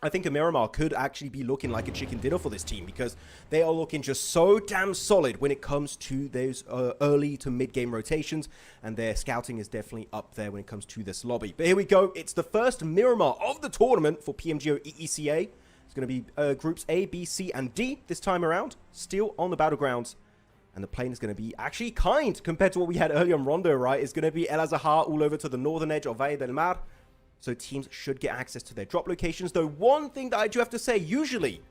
I think a Miramar could actually be looking like a chicken dinner for this team, because they are looking just so damn solid when it comes to those early to mid-game rotations, and their scouting is definitely up there when it comes to this lobby. But here we go. It's the first Miramar of the tournament for PMGO EECA. It's going to be groups A, B, C, and D this time around, still on the Battlegrounds. And the plane is going to be actually kind compared to what we had earlier on Rondo, right? It's going to be El Azahar all over to the northern edge of Valle del Mar. So teams should get access to their drop locations. Though one thing that I do have to say, usually,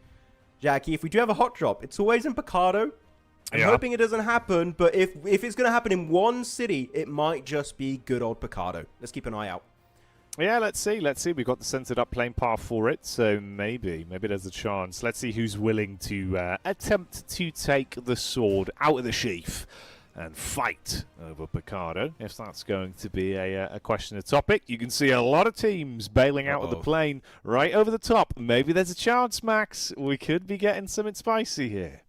Jackie, if we do have a hot drop, it's always in Picado. I'm hoping it doesn't happen, but if it's going to happen in one city, it might just be good old Picado. Let's keep an eye out. Yeah, let's see. We've got the centered up plane path for it, so maybe there's a chance. Let's see who's willing to attempt to take the sword out of the sheath and fight over Picado, if that's going to be a question of topic. You can see a lot of teams bailing out of the plane right over the top. Maybe there's a chance, Max. We could be getting something spicy here.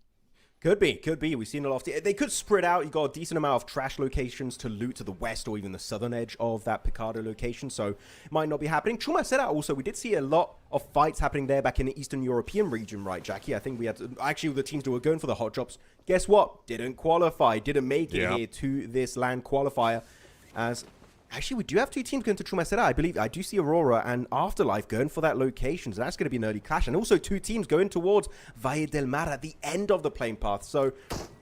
Could be. We've seen a lot of... They could spread out. You got a decent amount of trash locations to loot to the west or even the southern edge of that Picado location, so it might not be happening. Chuma said that also. We did see a lot of fights happening there back in the Eastern European region, right, Jackie? I think we had... Actually, the teams that were going for the hot drops, guess what? Didn't qualify. Didn't make it here to this land qualifier. As... Actually, we do have two teams going to Trumacera. I believe I do see Aurora and Afterlife going for that location. So that's going to be an early clash. And also two teams going towards Valle del Mar at the end of the plane path. So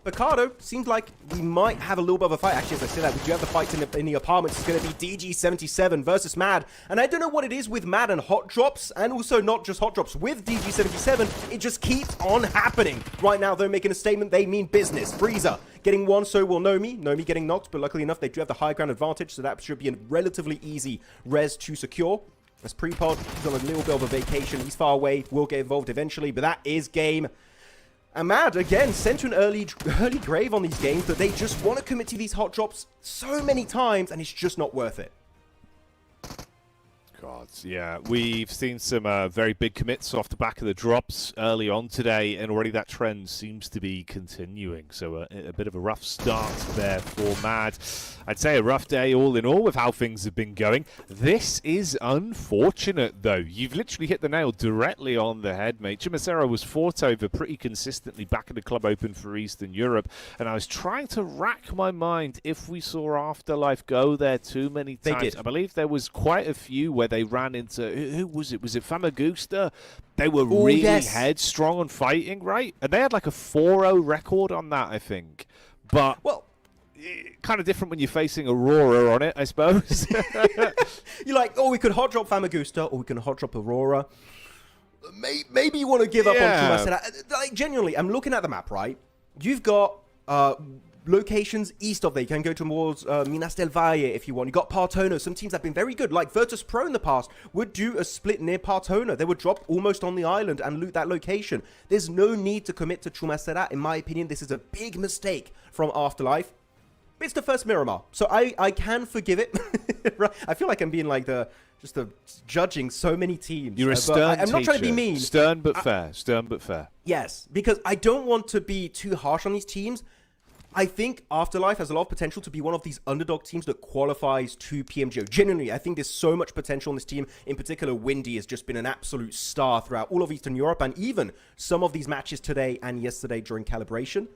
Picado seems like we might have a little bit of a fight. Actually, as I say that, we do have the fights in the apartments. It's going to be DG77 versus Mad. And I don't know what it is with Mad and hot drops. And also not just hot drops with DG77. It just keeps on happening. Right now, they're making a statement. They mean business. Freezer getting one, so will Nomi. Nomi getting knocked, but luckily enough, they do have the high ground advantage, so that should be a relatively easy res to secure. As Prepod, he's on a little bit of a vacation. He's far away, will get involved eventually, but that is game. And Mad, again, sent to an early grave on these games that they just want to commit to these hot drops so many times, and it's just not worth it. God, yeah, we've seen some very big commits off the back of the drops early on today, and already that trend seems to be continuing. So a bit of a rough start there for Mad. I'd say a rough day all in all with how things have been going. This is unfortunate, though. You've literally hit the nail directly on the head, mate. Chimacero was fought over pretty consistently back at the Club Open for Eastern Europe, and I was trying to rack my mind if we saw Afterlife go there too many times. They did. I believe there was quite a few where they ran into, who was it? Was it Famagusta? They were really headstrong on fighting, right? And they had like a 4-0 record on that, I think. But well, kind of different when you're facing Aurora on it, I suppose. You're like, oh, we could hot drop Famagusta, or we can hot drop Aurora. Maybe you want to give up on Chumacera. Like, genuinely, I'm looking at the map, right? You've got locations east of there. You can go towards Minas del Valle if you want. You got Partona. Some teams have been very good, like Virtus Pro in the past would do a split near Partona. They would drop almost on the island and loot that location. There's no need to commit to Chumacera. In my opinion, this is a big mistake from Afterlife. It's the first Miramar, so I can forgive it. Right? I feel like I'm being like just judging so many teams. You're a stern I'm not trying to be mean. Stern but fair. Stern but fair. Yes, because I don't want to be too harsh on these teams. I think Afterlife has a lot of potential to be one of these underdog teams that qualifies to PMGO. Genuinely, I think there's so much potential in this team. In particular, Windy has just been an absolute star throughout all of Eastern Europe and even some of these matches today and yesterday during Calibration.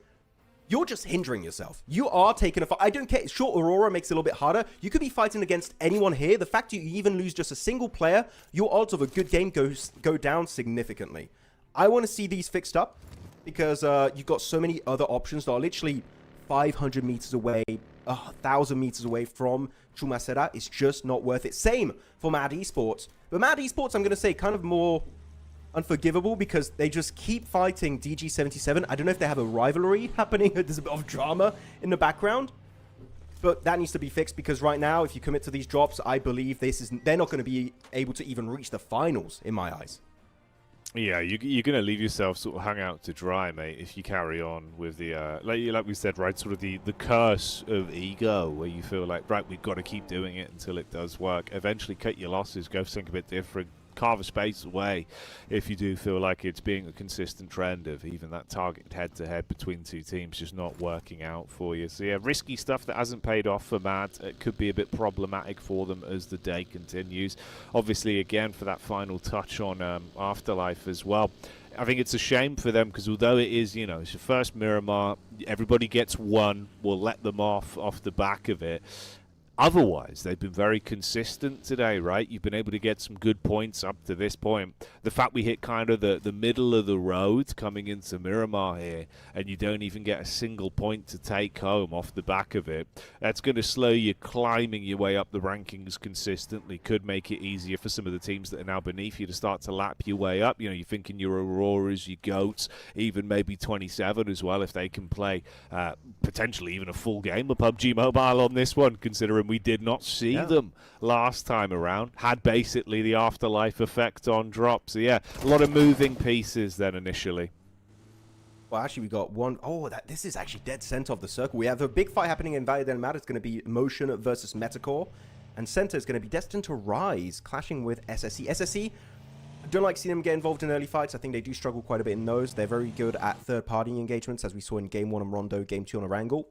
You're just hindering yourself. You are taking a fight. I don't care. Sure, Aurora makes it a little bit harder. You could be fighting against anyone here. The fact you even lose just a single player, your odds of a good game go down significantly. I want to see these fixed up because you've got so many other options that are literally 500 meters away, 1,000 meters away from Chumacera. It's just not worth it. Same for Mad Esports. But Mad Esports, I'm going to say, kind of more unforgivable because they just keep fighting DG77. I don't know if they have a rivalry happening. There's a bit of drama in the background. But that needs to be fixed because right now, if you commit to these drops, I believe they're not going to be able to even reach the finals in my eyes. Yeah, you're going to leave yourself sort of hung out to dry, mate, if you carry on with the, like we said, right, sort of the curse of ego, where you feel like, right, we've got to keep doing it until it does work. Eventually cut your losses, go think a bit different, carve a space away if you do feel like it's being a consistent trend of even that targeted head-to-head between two teams just not working out for you. So yeah, risky stuff that hasn't paid off for Mad. It could be a bit problematic for them as the day continues. Obviously, again, for that final touch on Afterlife as well, I think it's a shame for them because although it is, you know, it's your first Miramar, everybody gets one, we'll let them off the back of it. Otherwise, they've been very consistent today, right? You've been able to get some good points up to this point. The fact we hit kind of the middle of the road coming into Miramar here, and you don't even get a single point to take home off the back of it, that's going to slow you climbing your way up the rankings consistently. Could make it easier for some of the teams that are now beneath you to start to lap your way up. You know, you're thinking your Auroras, your Goats, even maybe 27 as well if they can play potentially even a full game of PUBG Mobile on this one, considering we did not see them last time around. Had basically the Afterlife effect on drop. So yeah, a lot of moving pieces then initially. Well, actually, we got one. Oh, this is actually dead center of the circle. We have a big fight happening in Valle del Mar. It's going to be Motion versus Metacore. And center is going to be Destined to Rise, clashing with SSE. SSE, I don't like seeing them get involved in early fights. I think they do struggle quite a bit in those. They're very good at third-party engagements, as we saw in Game 1 on Rondo, Game 2 on Erangel.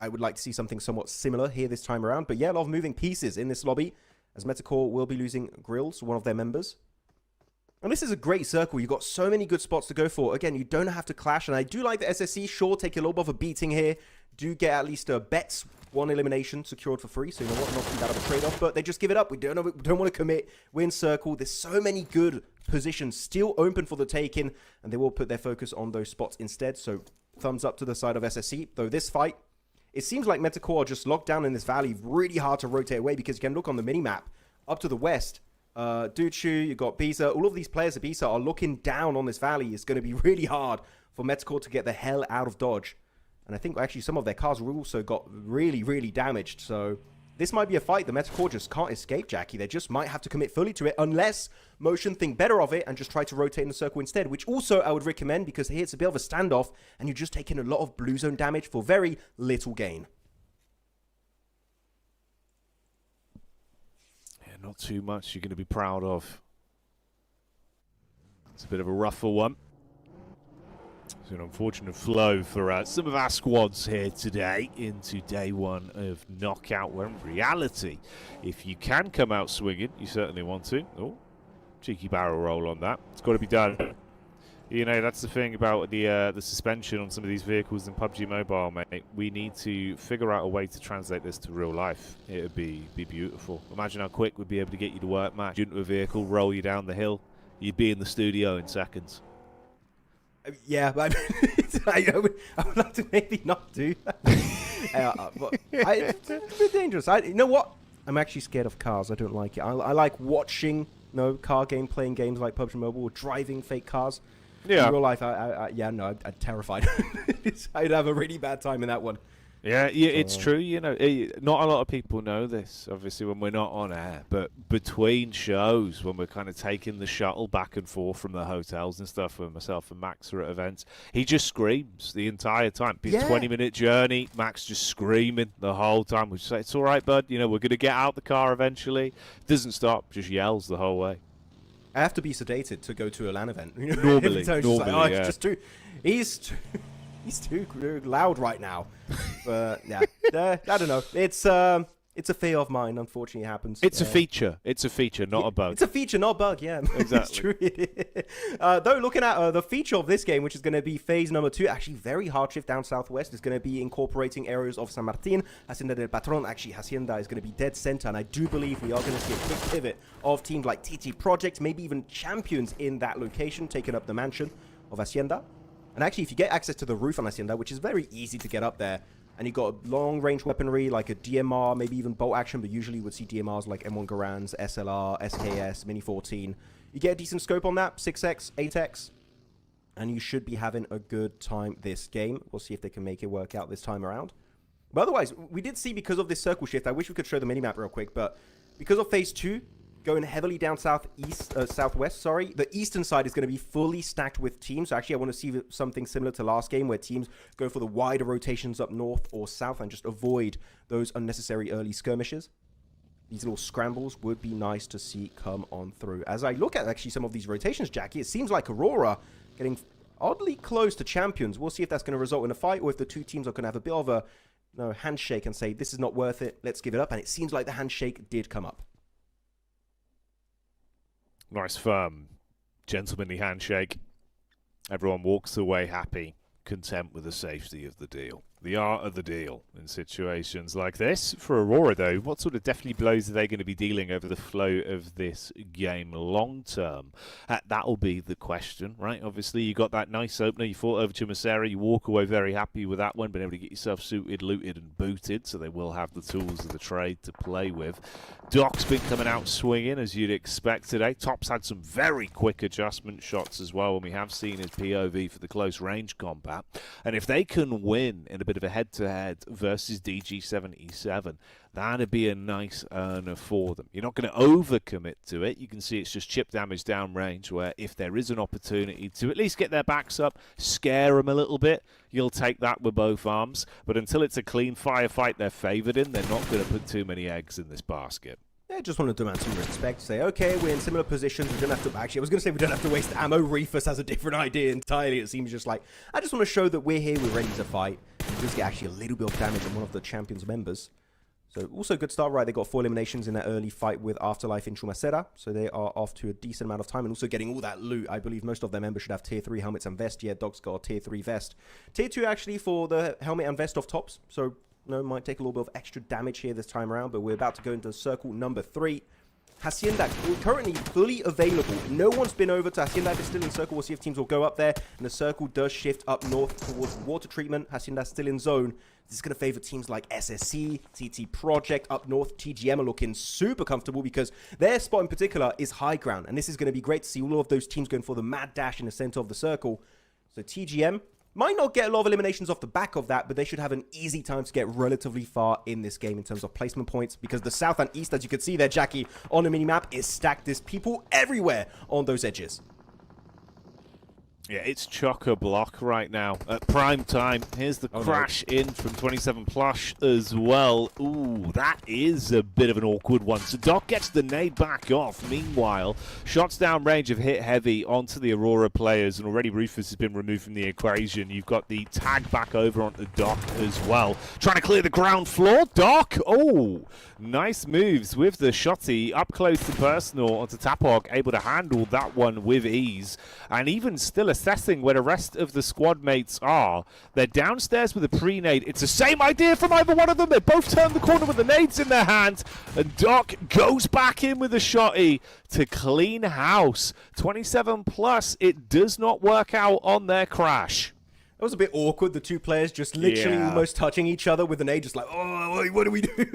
I would like to see something somewhat similar here this time around. But yeah, a lot of moving pieces in this lobby, as Metacore will be losing Grills, one of their members. And this is a great circle. You've got so many good spots to go for. Again, you don't have to clash. And I do like the SSE. Sure, take a little bit of a beating here. Do get at least a bets, one elimination secured for free. So you know what, not too bad of a trade-off. But they just give it up. We don't want to commit. We're in circle. There's so many good positions still open for the taking. And they will put their focus on those spots instead. So thumbs up to the side of SSE. Though this fight, it seems like Metacore are just locked down in this valley. Really hard to rotate away because you can look on the mini-map. Up to the west, Duchu, you've got Bisa. All of these players of Bisa are looking down on this valley. It's going to be really hard for Metacore to get the hell out of dodge. And I think actually some of their cars also got really, really damaged. So this might be a fight the Metacore just can't escape, Jackie. They just might have to commit fully to it unless Motion think better of it and just try to rotate in the circle instead, which also I would recommend because here it's a bit of a standoff and you're just taking a lot of blue zone damage for very little gain. Yeah, not too much you're going to be proud of. It's a bit of a rougher one. It's an unfortunate flow for some of our squads here today into day one of Knockout, where in reality, if you can come out swinging, you certainly want to. Oh, cheeky barrel roll on that. It's got to be done. You know, that's the thing about the suspension on some of these vehicles in PUBG Mobile, mate. We need to figure out a way to translate this to real life. It would be beautiful. Imagine how quick we'd be able to get you to work, Matt. Into a vehicle, roll you down the hill. You'd be in the studio in seconds. Yeah, but I would like to maybe not do that. But it's a bit dangerous. You know what? I'm actually scared of cars. I don't like it. I like watching car game, playing games like PUBG Mobile, or driving fake cars. Yeah. In real life, I'm terrified. I'd have a really bad time in that one. Yeah, it's true. You know, not a lot of people know this, obviously, when we're not on air. But between shows, when we're kind of taking the shuttle back and forth from the hotels and stuff, when myself and Max are at events, he just screams the entire time. Be a 20-minute journey, Max just screaming the whole time. We just say, "It's all right, bud. You know, we're going to get out the car eventually." Doesn't stop, just yells the whole way. I have to be sedated to go to a LAN event. Normally, it's just too. He's too loud right now. But yeah, I don't know. It's a fear of mine. Unfortunately, it happens. It's a feature. It's a feature, not a bug. It's a feature, not a bug. Yeah, Exactly. It's true. Though, looking at the feature of this game, which is going to be phase number 2, actually very hard shift down southwest, is going to be incorporating areas of San Martin, Hacienda del Patron. Actually, Hacienda is going to be dead center, and I do believe we are going to see a quick pivot of teams like TT Project, maybe even Champions in that location, taking up the mansion of Hacienda. And actually, if you get access to the roof on Hacienda, which is very easy to get up there, and you've got long-range weaponry like a DMR, maybe even bolt action, but usually you would see DMRs like M1 Garands, SLR, SKS, Mini 14. You get a decent scope on that, 6x, 8x, and you should be having a good time this game. We'll see if they can make it work out this time around. But otherwise, we did see, because of this circle shift, I wish we could show the minimap real quick, but because of phase 2, going heavily down southwest, the eastern side is going to be fully stacked with teams. So actually, I want to see something similar to last game, where teams go for the wider rotations up north or south and just avoid those unnecessary early skirmishes. These little scrambles would be nice to see come on through. As I look at actually some of these rotations, Jackie, it seems like Aurora getting oddly close to Champions. We'll see if that's going to result in a fight, or if the two teams are going to have a bit of a handshake and say, this is not worth it, let's give it up. And it seems like the handshake did come up. Nice, firm, gentlemanly handshake. Everyone walks away happy, content with the safety of the deal. The art of the deal in situations like this. For Aurora, though, what sort of definitely blows are they going to be dealing over the flow of this game long term? That'll be the question, right? Obviously, you got that nice opener. You fought over Chumacera. You walk away very happy with that one, been able to get yourself suited, looted, and booted, so they will have the tools of the trade to play with. Doc's been coming out swinging, as you'd expect today. Top's had some very quick adjustment shots as well, and we have seen his POV for the close range combat. And if they can win in a bit of a head-to-head versus DG77, that'd be a nice earner for them. You're not going to overcommit to it. You can see it's just chip damage downrange, where if there is an opportunity to at least get their backs up, scare them a little bit, you'll take that with both arms. But until it's a clean firefight they're favoured in, they're not going to put too many eggs in this basket. I just want to demand some respect. Say, okay, we're in similar positions. We don't have to. Actually, I was going to say we don't have to waste ammo. Reefus has a different idea entirely. It seems just like, I just want to show that we're here, we're ready to fight. And just get actually a little bit of damage on one of the Champions members. So, also good start, right? They got 4 eliminations in that early fight with Afterlife in Chumacera. So, they are off to a decent amount of time and also getting all that loot. I believe most of their members should have tier 3 helmets and vest. Yeah, Dog's got a tier 3 vest. Tier 2 actually for the helmet and vest off tops. So, might take a little bit of extra damage here this time around. But we're about to go into circle number 3. Hacienda currently fully available. No one's been over to Hacienda. If it's still in circle, we'll see if teams will go up there. And the circle does shift up north towards water treatment. Hacienda's still in zone. This is going to favor teams like SSC, TT Project up north. TGM are looking super comfortable because their spot in particular is high ground. And this is going to be great to see all of those teams going for the mad dash in the center of the circle. So TGM might not get a lot of eliminations off the back of that, but they should have an easy time to get relatively far in this game in terms of placement points, because the south and east, as you can see there, Jackie, on the minimap is stacked. There's people everywhere on those edges. Yeah, it's chock-a-block right now at prime time. Here's the crash in from 27 Plush as well. Ooh, that is a bit of an awkward one. So Doc gets the nade back off. Meanwhile, shots down range have hit heavy onto the Aurora players, and already Rufus has been removed from the equation. You've got the tag back over onto Doc as well. Trying to clear the ground floor. Doc, oh, nice moves with the shotty up close to personal onto Tapog, able to handle that one with ease. And even still, assessing where the rest of the squad mates are. They're downstairs with a pre-nade. It's the same idea from either one of them. They both turn the corner with the nades in their hands, and Doc goes back in with a shotty to clean house. 27 plus, it does not work out on their crash. It was a bit awkward, the two players just literally almost touching each other with an A, just like, oh, what do we do?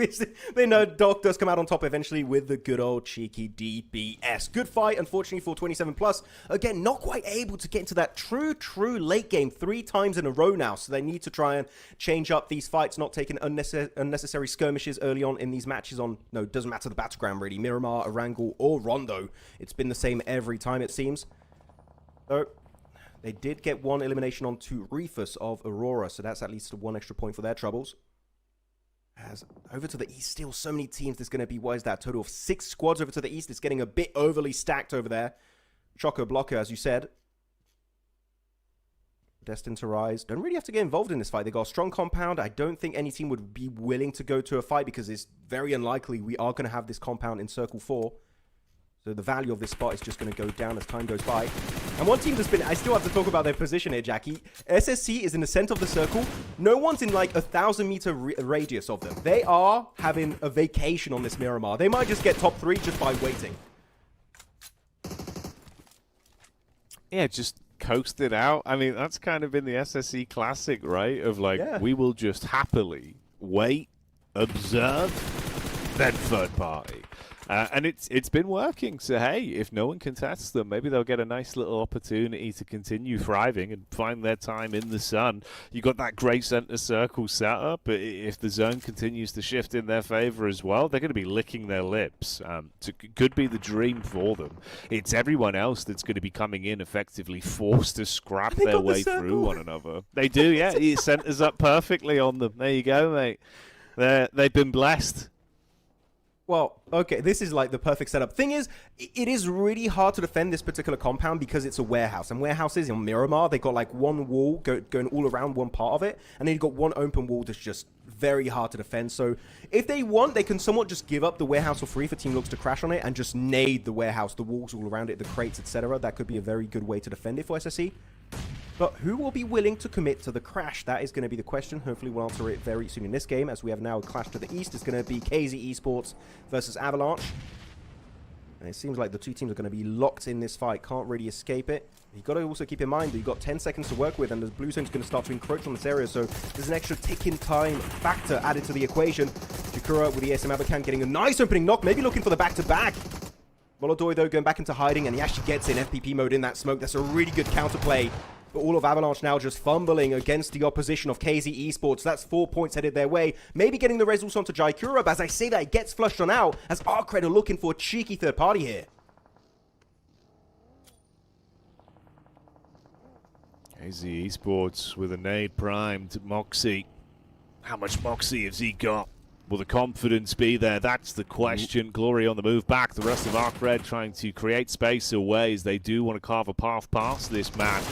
They know Doc does come out on top eventually with the good old cheeky DBS. Good fight, unfortunately, for 27 plus. Again, not quite able to get into that true late game 3 times in a row now, so they need to try and change up these fights, not taking unnecessary skirmishes early on in these matches on, no, it doesn't matter the battleground really, Miramar, Erangel, or Rondo. It's been the same every time, it seems. So they did get 1 elimination on 2 Reefus of Aurora, so that's at least 1 extra point for their troubles. As over to the east, still so many teams. There's going to be, what is that, a total of 6 squads over to the east. It's getting a bit overly stacked over there. Choco Blocker, as you said. Destined to rise. Don't really have to get involved in this fight. They got a strong compound. I don't think any team would be willing to go to a fight because it's very unlikely we are going to have this compound in Circle 4. So the value of this spot is just going to go down as time goes by. And one team that's been, I still have to talk about their position here, Jackie. SSC is in the center of the circle. No one's in like 1,000-meter radius of them. They are having a vacation on this Miramar. They might just get top 3 just by waiting. Yeah, just coast it out. I mean, that's kind of been the SSC classic, right? Of like, we will just happily wait, observe, then third party. And it's been working, so hey, if no one contests them, maybe they'll get a nice little opportunity to continue thriving and find their time in the sun. You got that great center circle setup, but if the zone continues to shift in their favor as well, they're going to be licking their lips. It could be the dream for them. It's everyone else that's going to be coming in effectively forced to scrap their way through one another. They do, yeah. It centers up perfectly on them. There you go, mate. They've been blessed. Well, okay, this is like the perfect setup. Thing is, it is really hard to defend this particular compound because it's a warehouse. And warehouses in Miramar, they got like one wall going all around one part of it. And then you've got one open wall that's just very hard to defend. So if they want, they can somewhat just give up the warehouse for free if a team looks to crash on it and just nade the warehouse, the walls all around it, the crates, etc. That could be a very good way to defend it for SSC. But who will be willing to commit to the crash? That is going to be the question. Hopefully we'll answer it very soon in this game, as we have now a clash to the east. It's going to be KZ Esports versus Avalanche. And it seems like the two teams are going to be locked in this fight. Can't really escape it. You've got to also keep in mind that you've got 10 seconds to work with, and the blue zone's going to start to encroach on this area, so there's an extra ticking time factor added to the equation. Jakura with the ASM Abakan getting a nice opening knock, maybe looking for the back-to-back. Molodoy, though, going back into hiding, and he actually gets in FPP mode in that smoke. That's a really good counterplay. But all of Avalanche now just fumbling against the opposition of KZ Esports. That's 4 points headed their way. Maybe getting the results onto Jaikura, but as I say that, it gets flushed on out as ARCRED are looking for a cheeky third party here. KZ Esports with a nade primed. Moxie. How much Moxie has he got? Will the confidence be there? That's the question. Glory on the move back. The rest of ARCRED trying to create space away as they do want to carve a path past this man.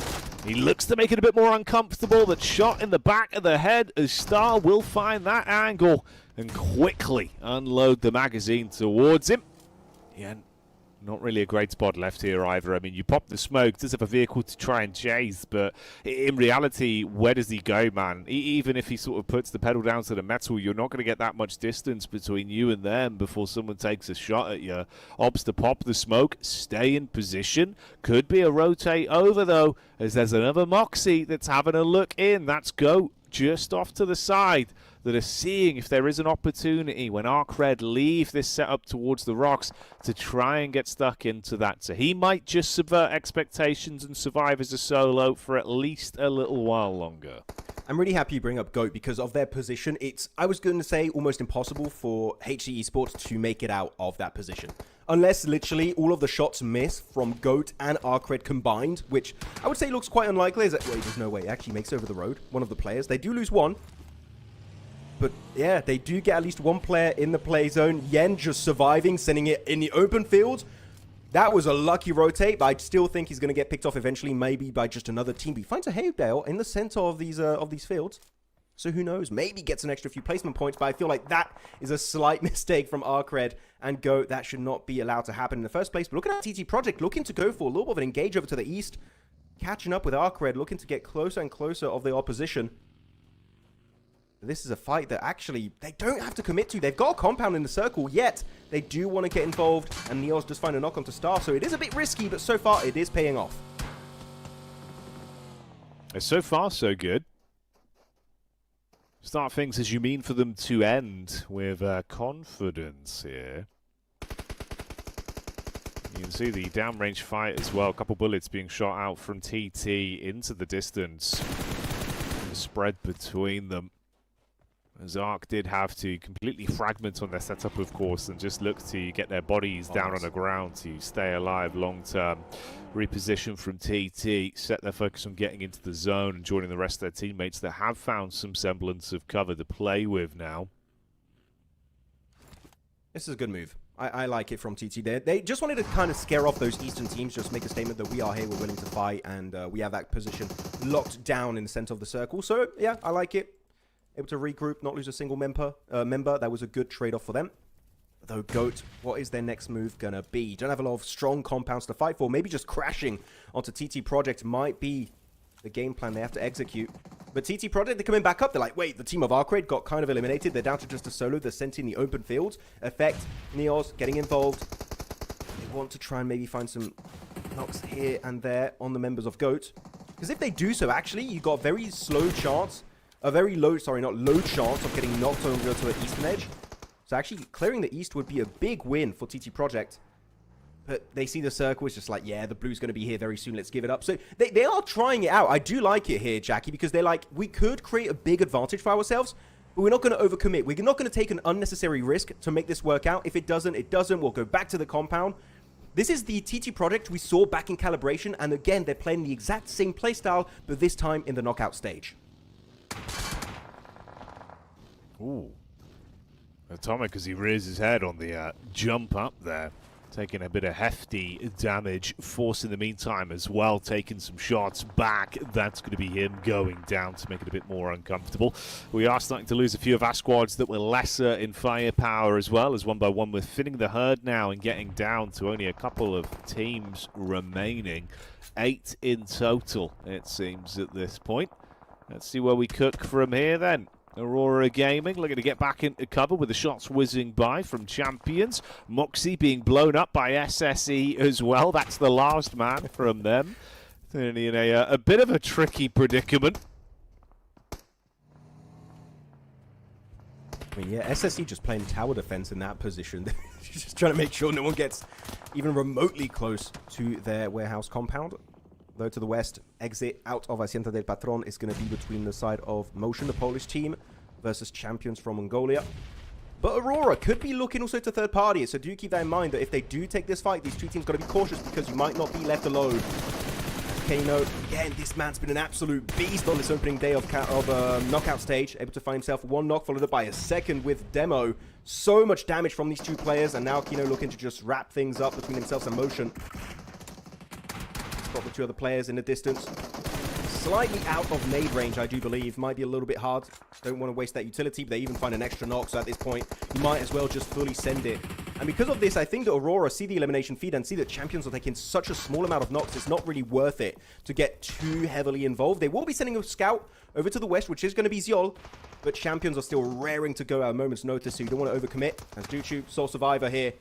He looks to make it a bit more uncomfortable. That shot in the back of the head as Star will find that angle and quickly unload the magazine towards him. Yeah, not really a great spot left here either. I mean, you pop the smoke, does have a vehicle to try and chase, but in reality, where does he go, man? Even if he sort of puts the pedal down to the metal, you're not going to get that much distance between you and them before someone takes a shot at you. Opts to pop the smoke, stay in position. Could be a rotate over, though, as there's another Moxie that's having a look in. That's Go just off to the side, that are seeing if there is an opportunity when ARCRED leave this setup towards the rocks to try and get stuck into that. So he might just subvert expectations and survive as a solo for at least a little while longer. I'm really happy you bring up GOAT because of their position. It's, I was going to say, almost impossible for HC Esports to make it out of that position. Unless literally all of the shots miss from GOAT and ARCRED combined, which I would say looks quite unlikely. Wait, there's no way. It actually makes over the road. One of the players. They do lose one. But yeah, they do get at least one player in the play zone. Yen just surviving, sending it in the open field. That was a lucky rotate, but I still think he's going to get picked off eventually, maybe by just another team. But he finds a Havedale in the center of these fields. So who knows? Maybe gets an extra few placement points, but I feel like that is a slight mistake from ARCRED and GOAT. That should not be allowed to happen in the first place. But look at that TT Project looking to go for a little bit of an engage over to the east. catching up with ARCRED, looking to get closer and closer of the opposition. This is a fight that actually they don't have to commit to. They've got a compound in the circle, yet they do want to get involved, and Neos just find a knock onto Star, so it is a bit risky, but so far it is paying off. So far, so good. Start things as you mean for them to end with confidence here. You can see the downrange fight as well. A couple bullets being shot out from TT into the distance. The spread between them. As ARC did have to completely fragment on their setup, of course, and just look to get their bodies down on the ground to stay alive long term. Reposition from TT, set their focus on getting into the zone and joining the rest of their teammates that have found some semblance of cover to play with now. This is a good move. I like it from TT there. They just wanted to kind of scare off those Eastern teams, just make a statement that we are here, we're willing to fight, and we have that position locked down in the center of the circle. So, yeah, I like it. Able to regroup, not lose a single member. That was a good trade-off for them. Though, GOAT, what is their next move going to be? Don't have a lot of strong compounds to fight for. Maybe just crashing onto TT Project might be the game plan they have to execute. But TT Project, they're coming back up. They're like, wait, the team of ARCRED got kind of eliminated. They're down to just a solo. They're sent in the open fields. Effect, Neos getting involved. They want to try and maybe find some knocks here and there on the members of GOAT. Because if they do so, actually, you got a very slow chance. A very low, sorry, not low chance of getting knocked over to an eastern edge. So actually, clearing the east would be a big win for TT Project. But they see the circle, it's just like, yeah, the blue's going to be here very soon, let's give it up. So they are trying it out. I do like it here, Jackie, because they're like, we could create a big advantage for ourselves, but we're not going to overcommit. We're not going to take an unnecessary risk to make this work out. If it doesn't, it doesn't. We'll go back to the compound. This is the TT Project we saw back in Calibration, and again, they're playing the exact same playstyle, but this time in the knockout stage. Ooh. Atomic as he rears his head on the jump up there. Taking a bit of hefty damage. Force in the meantime as well, taking some shots back. That's going to be him going down to make it a bit more uncomfortable. We are starting to lose a few of our squads that were lesser in firepower as well, as one by one we're thinning the herd now and getting down to only a couple of teams remaining. 8 in total, it seems, at this point. Let's see where we cook from here then. Aurora Gaming looking to get back into cover with the shots whizzing by from Champions. Moxie being blown up by SSE as well. That's the last man from them. They're in a bit of a tricky predicament. I mean, yeah, SSE just playing tower defense in that position. Just trying to make sure no one gets even remotely close to their warehouse compound. Though to the west, exit out of Hacienda del Patron is going to be between the side of Motion, the Polish team, versus Champions from Mongolia. But Aurora could be looking also to third parties, so do keep that in mind that if they do take this fight, these two teams got to be cautious because you might not be left alone. Kano, again, this man's been an absolute beast on this opening day of knockout stage, able to find himself one knock followed up by a second with Demo. So much damage from these two players, and now Kino looking to just wrap things up between himself and Motion. Got the two other players in the distance. Slightly out of nade range, I do believe. Might be a little bit hard. Don't want to waste that utility, but they even find an extra knock, so at this point, you might as well just fully send it. And because of this, I think that Aurora see the elimination feed and see that Champions are taking such a small amount of knocks, it's not really worth it to get too heavily involved. They will be sending a scout over to the west, which is going to be Zyol, but Champions are still raring to go at a moment's notice, so you don't want to overcommit. As Duchu, sole survivor here.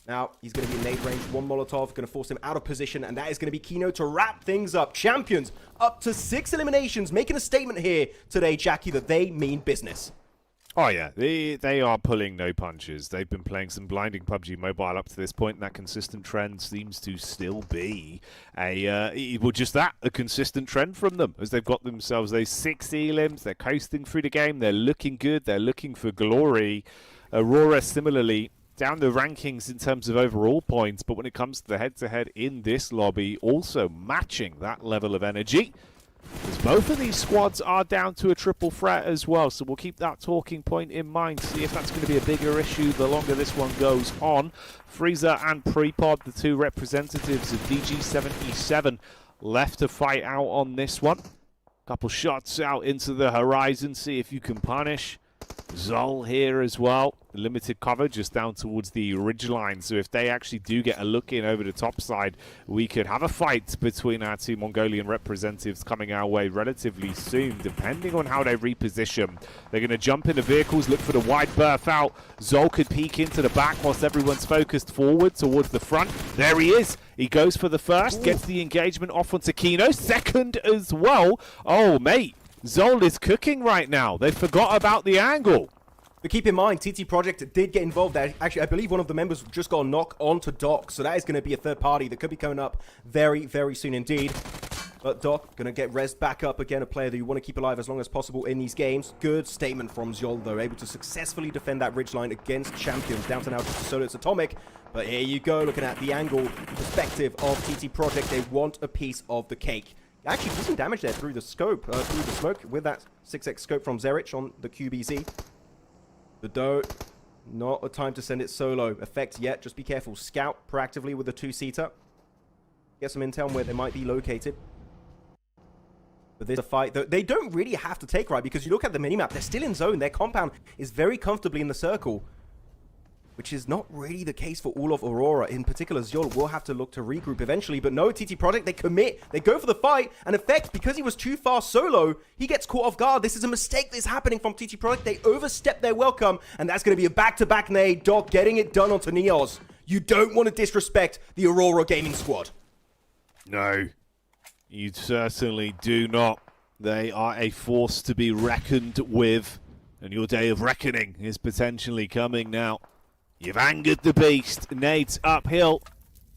Now, he's going to be in nade range. One Molotov, going to force him out of position, and that is going to be Kino to wrap things up. Champions up to 6 eliminations, making a statement here today, Jackie, that they mean business. Oh yeah, they are pulling no punches. They've been playing some blinding PUBG Mobile up to this point, and that consistent trend seems to still be a consistent trend from them, as they've got themselves those 6 elims. They're coasting through the game. They're looking good. They're looking for glory. Aurora similarly down the rankings in terms of overall points, but when it comes to the head-to-head in this lobby, also matching that level of energy. As both of these squads are down to a triple threat as well, so we'll keep that talking point in mind, see if that's going to be a bigger issue the longer this one goes on. Freezer and Prepod, the two representatives of DG77, left to fight out on this one. Couple shots out into the horizon, see if you can punish. Zol here as well. Limited cover just down towards the ridgeline. So if they actually do get a look in over the top side, we could have a fight between our two Mongolian representatives coming our way relatively soon, depending on how they reposition. They're going to jump into vehicles, look for the wide berth out. Zol could peek into the back whilst everyone's focused forward towards the front. There he is. He goes for the first, gets the engagement off onto Kino. Second as well. Oh, mate. Zol is cooking right now. They forgot about the angle. But keep in mind, TT Project did get involved there. Actually, I believe one of the members just got a knock onto Doc, so that is going to be a third party that could be coming up very, very soon indeed. But Doc going to get rezzed back up again, a player that you want to keep alive as long as possible in these games. Good statement from Zol, though, able to successfully defend that ridgeline against champions. Down to now just solo it's Atomic. But here you go, looking at the angle, perspective of TT Project. They want a piece of the cake. Actually, decent damage there through the scope, through the smoke with that 6x scope from Zerich on the QBZ. But though, not a time to send it solo. Effect yet, just be careful. Scout proactively with the two-seater. Get some intel on where they might be located. But this is a fight that they don't really have to take, right? Because you look at the minimap, they're still in zone. Their compound is very comfortably in the circle, which is not really the case for all of Aurora. In particular, Zol will have to look to regroup eventually. But no, TT Project, they commit. They go for the fight. And Effect, because he was too far solo, he gets caught off guard. This is a mistake that's happening from TT Project. They overstep their welcome. And that's going to be a back-to-back nade. Doc getting it done onto Neos. You don't want to disrespect the Aurora Gaming squad. No, you certainly do not. They are a force to be reckoned with. And your day of reckoning is potentially coming now. You've angered the beast. Nades uphill.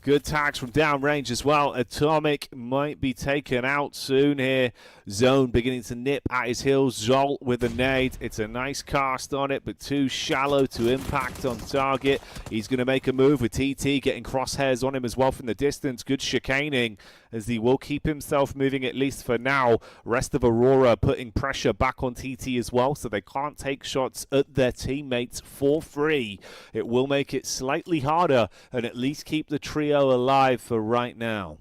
Good tags from downrange as well. Atomic might be taken out soon here. Zone beginning to nip at his heels. Zol with a nade. It's a nice cast on it, but too shallow to impact on target. He's going to make a move with TT getting crosshairs on him as well from the distance. Good chicaning as he will keep himself moving at least for now. Rest of Aurora putting pressure back on TT as well, so they can't take shots at their teammates for free. It will make it slightly harder and at least keep the trio alive for right now.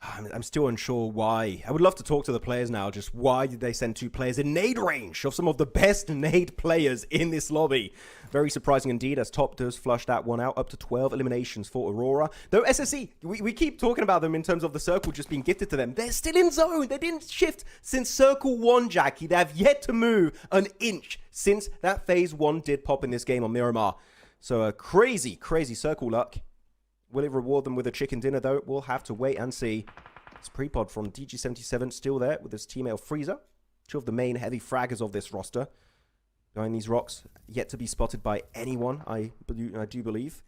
I'm still unsure why. I would love to talk to the players now. Just why did they send two players in nade range of some of the best nade players in this lobby? Very surprising indeed, as Top does flush that one out. Up to 12 eliminations for Aurora. Though SSE, we keep talking about them in terms of the circle just being gifted to them. They're still in zone. They didn't shift since Circle 1, Jackie. They have yet to move an inch since that Phase 1 did pop in this game on Miramar. So a crazy, crazy circle luck. Will it reward them with a chicken dinner, though? We'll have to wait and see. It's pre-pod from DG77 still there with his teammate Freezer. Two of the main heavy fraggers of this roster. Behind these rocks, yet to be spotted by anyone, I do believe.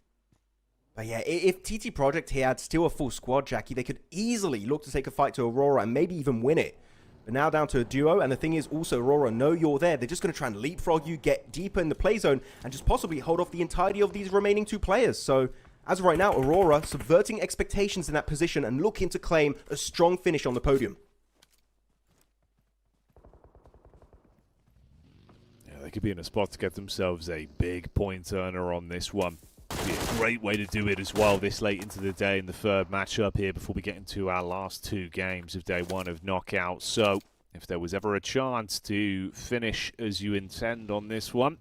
But yeah, if TT Project here had still a full squad, Jackie, they could easily look to take a fight to Aurora and maybe even win it. But now down to a duo, and the thing is also, Aurora know you're there. They're just going to try and leapfrog you, get deeper in the play zone, and just possibly hold off the entirety of these remaining two players. So as of right now, Aurora subverting expectations in that position and looking to claim a strong finish on the podium. Yeah, they could be in a spot to get themselves a big point earner on this one. Be a great way to do it as well this late into the day in the third matchup here before we get into our last two games of day one of knockout. So if there was ever a chance to finish as you intend on this one,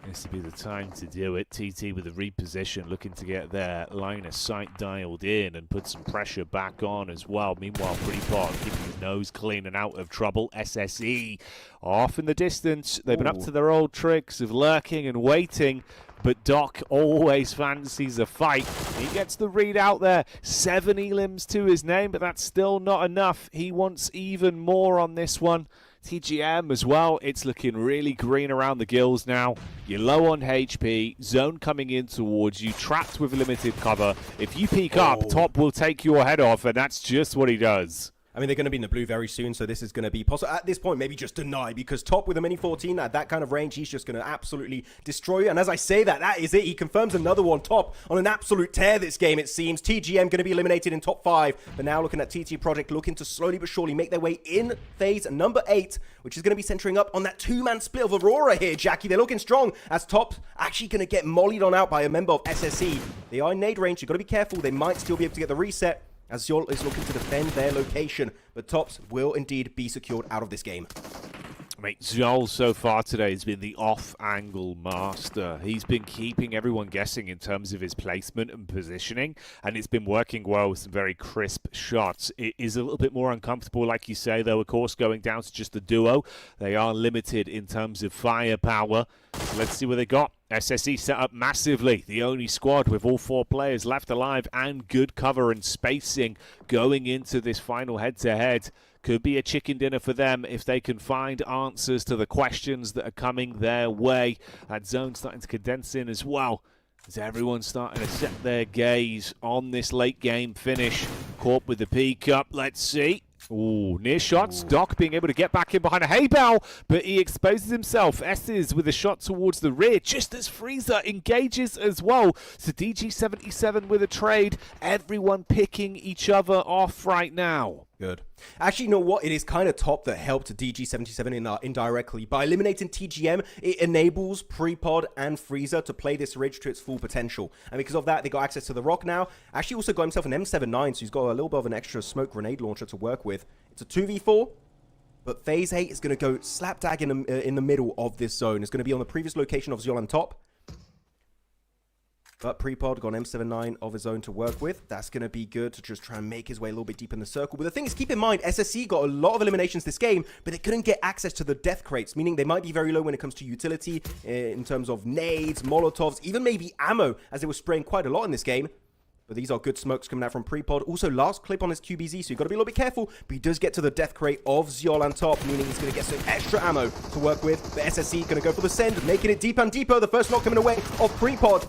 this would be the time to do it. TT with a reposition, looking to get their line of sight dialed in and put some pressure back on as well. Meanwhile, Pre-Pod keeping his nose clean and out of trouble. SSE off in the distance. They've been up to their old tricks of lurking and waiting, but Doc always fancies a fight. He gets the read out there. 7 elims to his name, but that's still not enough. He wants even more on this one. TGM as well, it's looking really green around the gills now. You're low on HP, zone coming in towards you, trapped with limited cover. If you peek up, Top will take your head off, and that's just what he does. I mean, they're going to be in the blue very soon, so this is going to be possible. At this point, maybe just deny, because Top with a Mini 14 at that kind of range, he's just going to absolutely destroy you. And as I say that, that is it. He confirms another one. Top on an absolute tear this game, it seems. TGM going to be eliminated in top 5. But now looking at TT Project, looking to slowly but surely make their way in phase number 8, which is going to be centering up on that 2-man split of Aurora here, Jackie. They're looking strong, as Top actually going to get mollied on out by a member of SSE. They are in nade range. You've got to be careful. They might still be able to get the reset, as Zol is looking to defend their location, but Tops will indeed be secured out of this game. Mate, Zol so far today has been the off-angle master. He's been keeping everyone guessing in terms of his placement and positioning, and it's been working well with some very crisp shots. It is a little bit more uncomfortable, like you say, though, of course, going down to just the duo. They are limited in terms of firepower. So let's see what they got. SSE set up massively. The only squad with all 4 players left alive and good cover and spacing going into this final head-to-head. Could be a chicken dinner for them if they can find answers to the questions that are coming their way. That zone starting to condense in as well, as everyone's starting to set their gaze on this late game finish. Caught with the P-Cup, let's see. Ooh, near shots. Doc being able to get back in behind a hay bale, but he exposes himself. S's with a shot towards the rear, just as Freezer engages as well. So DG77 with a trade. Everyone picking each other off right now. Good. Actually, you know what? It is kind of Top that helped DG77 indirectly. By eliminating TGM, it enables Prepod and Freezer to play this ridge to its full potential. And because of that, they got access to the rock now. Actually also got himself an M79, so he's got a little bit of an extra smoke grenade launcher to work with. It's a 2v4, but Phase 8 is going to go slap dag in the middle of this zone. It's going to be on the previous location of Ziolan Top. But Prepod got an M79 of his own to work with. That's going to be good to just try and make his way a little bit deep in the circle. But the thing is, keep in mind, SSE got a lot of eliminations this game, but they couldn't get access to the death crates, meaning they might be very low when it comes to utility in terms of nades, molotovs, even maybe ammo, as they were spraying quite a lot in this game. But these are good smokes coming out from Prepod. Also, last clip on his QBZ, so you've got to be a little bit careful. But he does get to the death crate of Ziolan Top, meaning he's going to get some extra ammo to work with. But SSE going to go for the send, making it deeper and deeper. The first knock coming away of Prepod.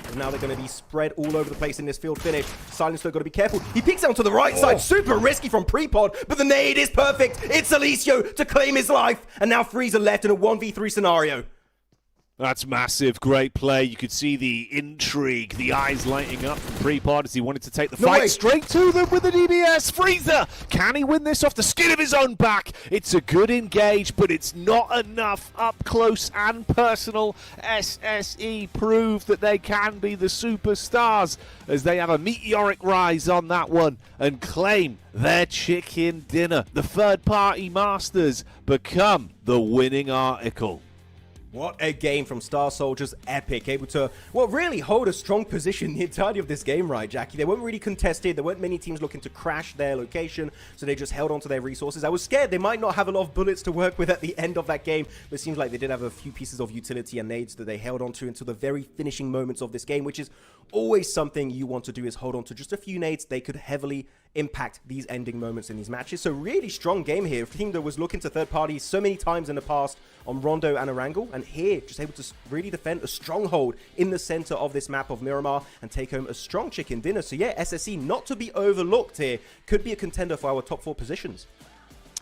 And now they're going to be spread all over the place in this field finish. Silencer got to be careful. He peeks out to the right side. Super risky from Prepod, but the nade is perfect. It's Alicio to claim his life. And now Freezer left in a 1v3 scenario. That's massive. Great play. You could see the intrigue, the eyes lighting up from Prepod as he wanted to take the fight straight to them with the DBS. Freezer! Can he win this off the skin of his own back? It's a good engage, but it's not enough. Up close and personal, SSE prove that they can be the superstars as they have a meteoric rise on that one and claim their chicken dinner. The third-party masters become the winning article. What a game from Star Soldiers. Epic. Able to, well, really hold a strong position the entirety of this game, right, Jackie? They weren't really contested. There weren't many teams looking to crash their location, so they just held on to their resources. I was scared they might not have a lot of bullets to work with at the end of that game, but it seems like they did have a few pieces of utility and nades that they held on to until the very finishing moments of this game, which is always something you want to do, is hold on to just a few nades. They could heavily impact these ending moments in these matches. So really strong game here. A team that was looking to third parties so many times in the past on Rondo and Erangel, and here just able to really defend a stronghold in the center of this map of Miramar and take home a strong chicken dinner. So yeah, SSE not to be overlooked here. Could be a contender for our top 4 positions.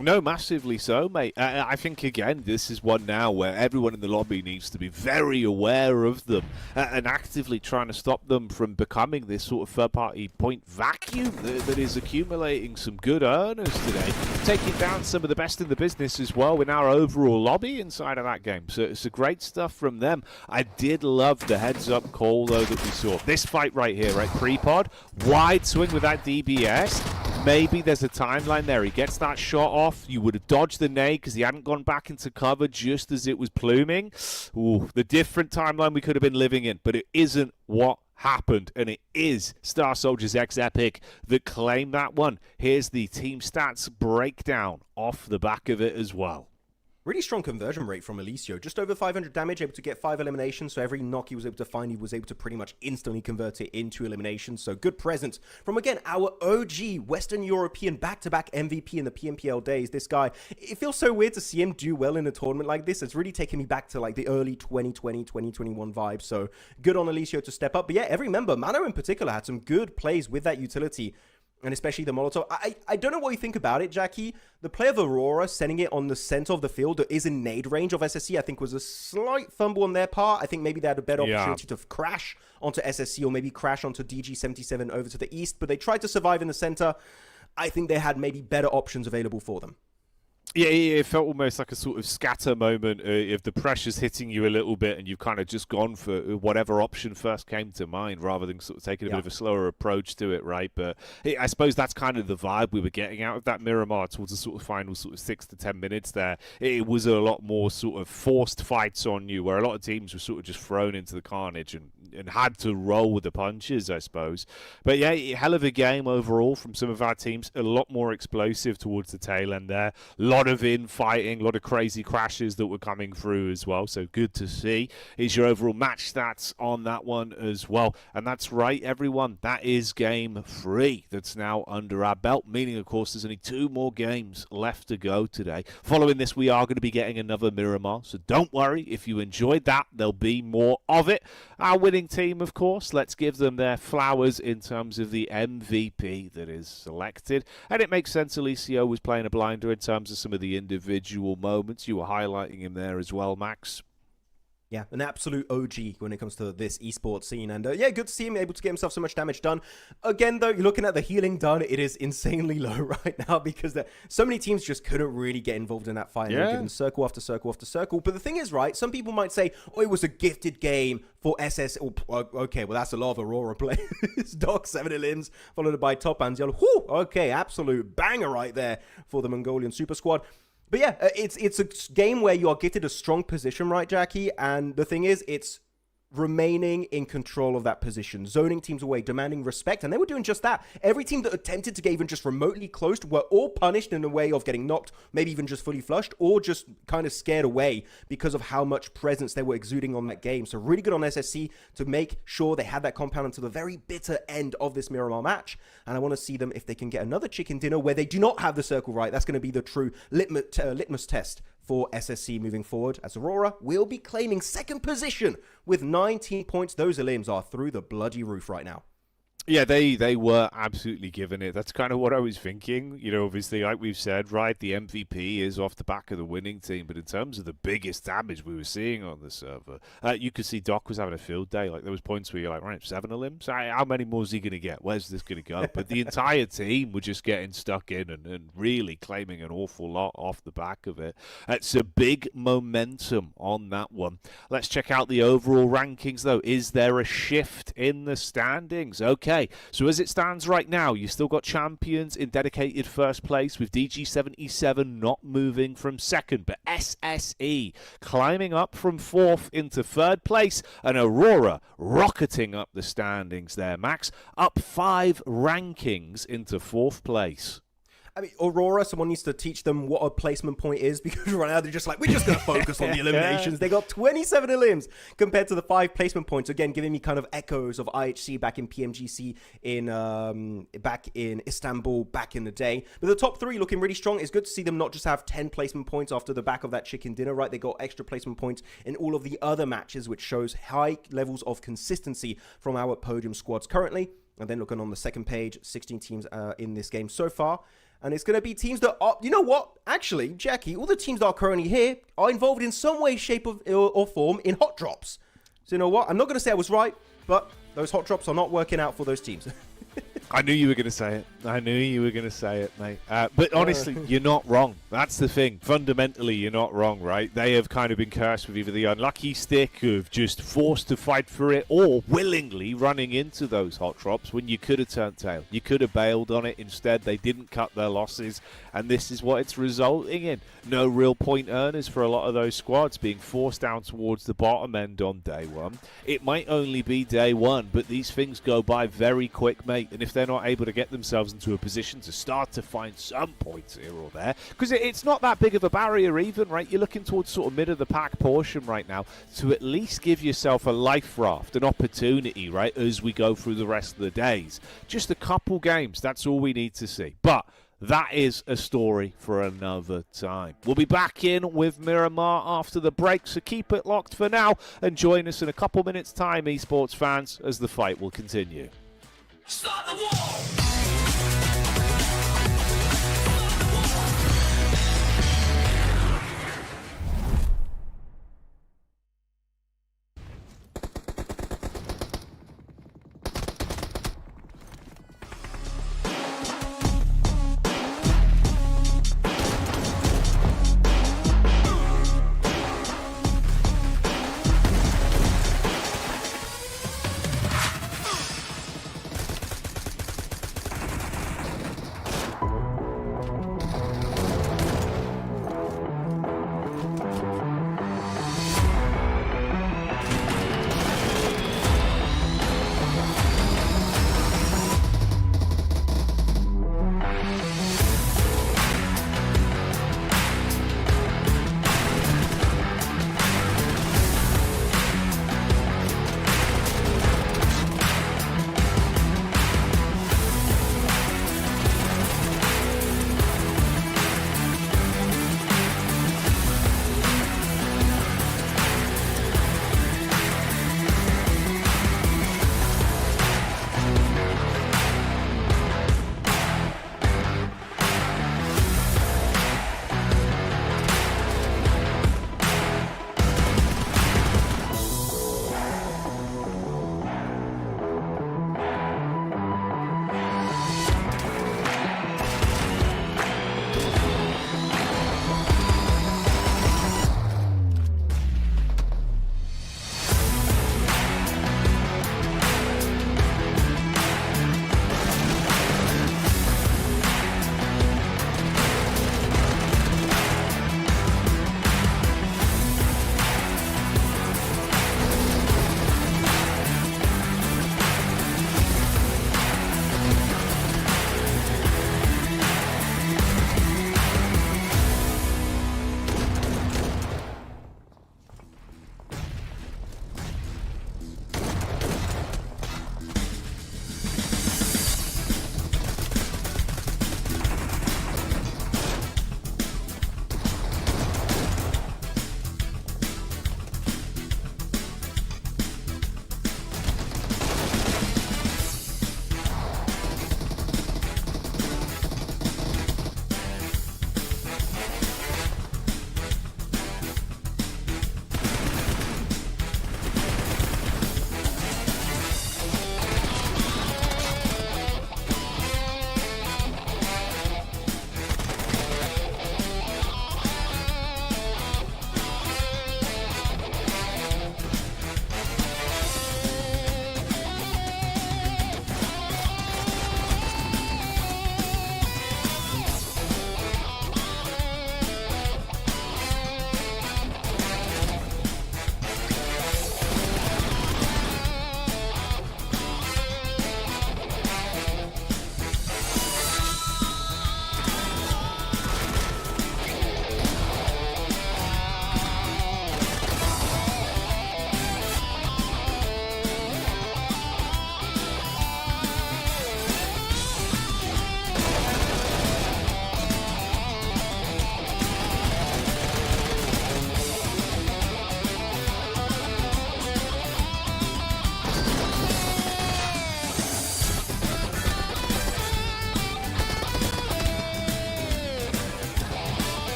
No, massively so, mate. I think, again, this is one now where everyone in the lobby needs to be very aware of them and actively trying to stop them from becoming this sort of third-party point vacuum that is accumulating some good earners today, taking down some of the best in the business as well in our overall lobby inside of that game. So it's a great stuff from them. I did love the heads-up call, though, that we saw. This fight right here, right? Prepod, wide swing with that DBS. Maybe there's a timeline there. He gets that shot off. You would have dodged the nade because he hadn't gone back into cover just as it was pluming. Ooh, the different timeline we could have been living in, but it isn't what happened, and it is Star Soldiers X Epic that claim that one. Here's the team stats breakdown off the back of it as well. Really strong conversion rate from Alicio. Just over 500 damage, able to get 5 eliminations. So every knock he was able to find, he was able to pretty much instantly convert it into elimination. So good presence from, again, our OG Western European back-to-back MVP in the PMPL days. This guy, it feels so weird to see him do well in a tournament like this. It's really taken me back to like the early 2020, 2021 vibes. So good on Alicio to step up. But yeah, every member, Mano in particular, had some good plays with that utility. And especially the Molotov. I don't know what you think about it, Jackie. The play of Aurora sending it on the center of the field that is in nade range of SSE, I think was a slight fumble on their part. I think maybe they had a better opportunity to crash onto SSE or maybe crash onto DG77 over to the east. But they tried to survive in the center. I think they had maybe better options available for them. Yeah, it felt almost like a sort of scatter moment if the pressure's hitting you a little bit and you've kind of just gone for whatever option first came to mind rather than sort of taking a bit of a slower approach to it, right? But I suppose that's kind of the vibe we were getting out of that Miramar towards the sort of final sort of 6 to 10 minutes there. It was a lot more sort of forced fights on you where a lot of teams were sort of just thrown into the carnage and had to roll with the punches, I suppose. But yeah, hell of a game overall from some of our teams. A lot more explosive towards the tail end there. A lot of infighting, a lot of crazy crashes that were coming through as well. So good to see. Is your overall match stats on that one as well? And that's right, everyone. That is game 3 that's now under our belt, meaning, of course, there's only 2 more games left to go today. Following this, we are going to be getting another Miramar. So don't worry. If you enjoyed that, there'll be more of it. Our winning team, of course, let's give them their flowers in terms of the MVP that is selected. And it makes sense Alicio was playing a blinder in terms of some of the individual moments. You were highlighting him there as well, Max. Yeah, an absolute OG when it comes to this esports scene. And yeah, good to see him able to get himself so much damage done. Again, though, you're looking at the healing done. It is insanely low right now because so many teams just couldn't really get involved in that fight. They're given circle after circle after circle. But the thing is, right, some people might say, oh, it was a gifted game for SS. Oh, okay, well, that's a lot of Aurora players. Doc, 7 elims, followed by Top Hands. Whew, okay, absolute banger right there for the Mongolian Super Squad. But yeah, it's a game where you are gifted a strong position, right, Jackie? And the thing is, it's remaining in control of that position, zoning teams away, demanding respect, and they were doing just that. Every team that attempted to get even just remotely close were all punished in a way of getting knocked, maybe even just fully flushed, or just kind of scared away because of how much presence they were exuding on that game. So really good on SSC to make sure they had that compound until the very bitter end of this Miramar match, and I want to see them if they can get another chicken dinner where they do not have the circle right. That's going to be the true litmus test for SSC moving forward, as Aurora will be claiming 2nd position with 19 points. Those elims are through the bloody roof right now. Yeah, they were absolutely giving it. That's kind of what I was thinking. You know, obviously, like we've said, right, the MVP is off the back of the winning team. But in terms of the biggest damage we were seeing on the server, you could see Doc was having a field day. Like, there was points where you're like, right, 7 elims? How many more is he going to get? Where's this going to go? But the entire team were just getting stuck in and really claiming an awful lot off the back of it. It's a big momentum on that one. Let's check out the overall rankings, though. Is there a shift in the standings? Okay. So as it stands right now, you've still got champions in dedicated 1st place with DG77 not moving from 2nd, but SSE climbing up from 4th into 3rd place, and Aurora rocketing up the standings there, Max, up 5 rankings into 4th place. I mean, Aurora, someone needs to teach them what a placement point is, because right now they're just like, we're just going to focus on the eliminations. They got 27 elims compared to the 5 placement points. Again, giving me kind of echoes of IHC back in PMGC back in Istanbul back in the day. But the top 3 looking really strong. It's good to see them not just have 10 placement points after the back of that chicken dinner, right? They got extra placement points in all of the other matches, which shows high levels of consistency from our podium squads currently. And then looking on the 2nd page, 16 teams in this game so far. And it's going to be teams that are, you know what? Actually, Jackie, all the teams that are currently here are involved in some way, shape, or form in hot drops. So you know what? I'm not going to say I was right, but those hot drops are not working out for those teams. I knew you were going to say it. I knew you were going to say it, mate. But honestly, you're not wrong. That's the thing. Fundamentally, you're not wrong, right? They have kind of been cursed with either the unlucky stick of just forced to fight for it or willingly running into those hot drops when you could have turned tail. You could have bailed on it. Instead, they didn't cut their losses, and this is what it's resulting in. No real point earners for a lot of those squads being forced down towards the bottom end on day 1. It might only be day 1, but these things go by very quick, mate, and if they're not able to get themselves into a position to start to find some points here or there, because it's not that big of a barrier even, right? You're looking towards sort of mid of the pack portion right now to at least give yourself a life raft, an opportunity, right, as we go through the rest of the days. Just a couple games, that's all we need to see. But that is a story for another time. We'll be back in with Miramar after the break, so keep it locked for now and join us in a couple minutes' time, esports fans, as the fight will continue. Start the war!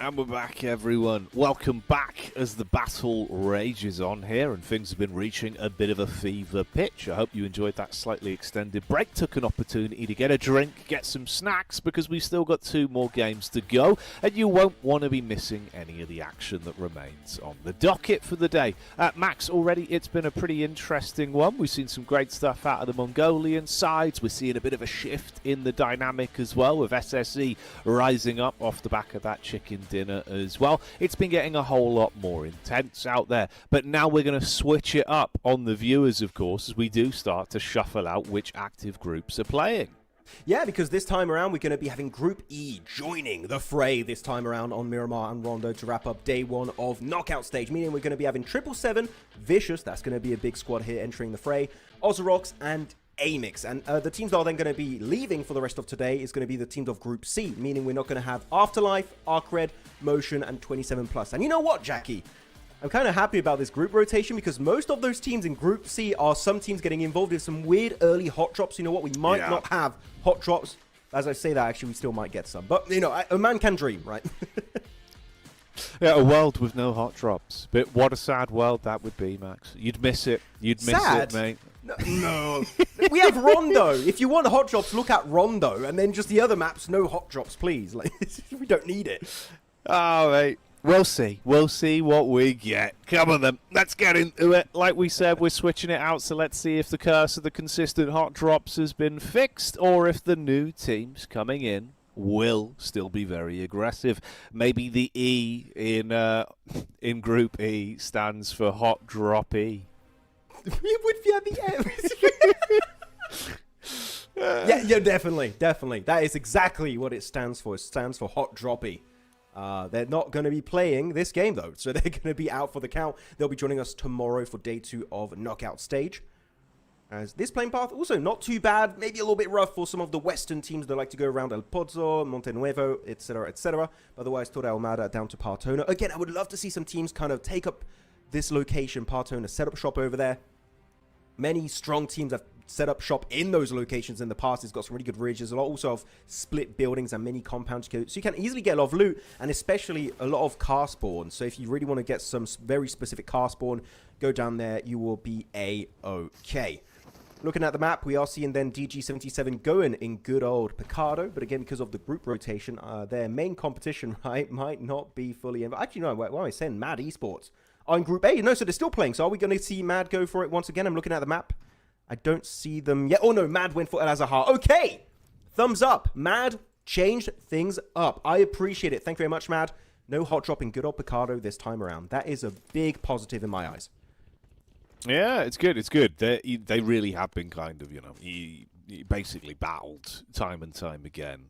And we're back, everyone. Welcome back as the battle rages on here and things have been reaching a bit of a fever pitch. I hope you enjoyed that slightly extended break. Took an opportunity to get a drink, get some snacks, because we've still got 2 more games to go, and you won't want to be missing any of the action that remains on the docket for the day. Max, already it's been a pretty interesting one. We've seen some great stuff out of the Mongolian sides. We're seeing a bit of a shift in the dynamic as well, with SSE rising up off the back of that chicken dinner as well. It's been getting a whole lot more intense out there, but now we're going to switch it up on the viewers, of course, as we do start to shuffle out which active groups are playing. Yeah, because this time around we're going to be having Group E joining the fray this time around on Miramar and Rondo to wrap up day 1 of knockout stage, meaning we're going to be having 777, Vicious, that's going to be a big squad here entering the fray, Ozorox and Amix, and the teams that are then going to be leaving for the rest of today is going to be the teams of Group C, meaning we're not going to have Afterlife, ARCRED, Motion, and 27+. And you know what, Jackie? I'm kind of happy about this group rotation because most of those teams in Group C are some teams getting involved in some weird early hot drops. You know what? We might not have hot drops. As I say that, actually, we still might get some. But, you know, a man can dream, right? Yeah, a world with no hot drops. But what a sad world that would be, Max. You'd miss it. You'd miss it, mate. No. We have Rondo. If you want hot drops, look at Rondo. And then just the other maps, no hot drops, please. Like, we don't need it. Oh, mate. We'll see. We'll see what we get. Come on, then. Let's get into it. Like we said, we're switching it out, so let's see if the curse of the consistent hot drops has been fixed or if the new teams coming in will still be very aggressive. Maybe the E in Group E stands for Hot Drop E. It would be at the end. Yeah, definitely. That is exactly what it stands for. It stands for Hot Droppy. They're not going to be playing this game, though, so they're going to be out for the count. They'll be joining us tomorrow for day 2 of knockout stage. As this playing path, also not too bad, maybe a little bit rough for some of the Western teams that like to go around El Pozo, Montenuevo, etc., etc. Otherwise, Torre Almada down to Partona. Again, I would love to see some teams kind of take up this location, Partona, set up shop over there. Many strong teams have set up shop in those locations in the past. It's got some really good ridges, a lot also of split buildings and mini compounds, so you can easily get a lot of loot, and especially a lot of car spawn. So if you really want to get some very specific car spawn, go down there, you will be A-OK. Looking at the map, we are seeing then DG77 going in good old Picardo, but again, because of the group rotation, their main competition, right, might not be fully in. Actually, no, what am I saying? Mad Esports are in Group A. No, so they're still playing. So are we going to see Mad go for it once again? I'm looking at the map. I don't see them yet. Oh, no, Mad went for El Azahar. Okay, thumbs up. Mad changed things up. I appreciate it. Thank you very much, Mad. No hot drop in good old Picardo this time around. That is a big positive in my eyes. Yeah, it's good. It's good. They really have been kind of, he basically battled time and time again,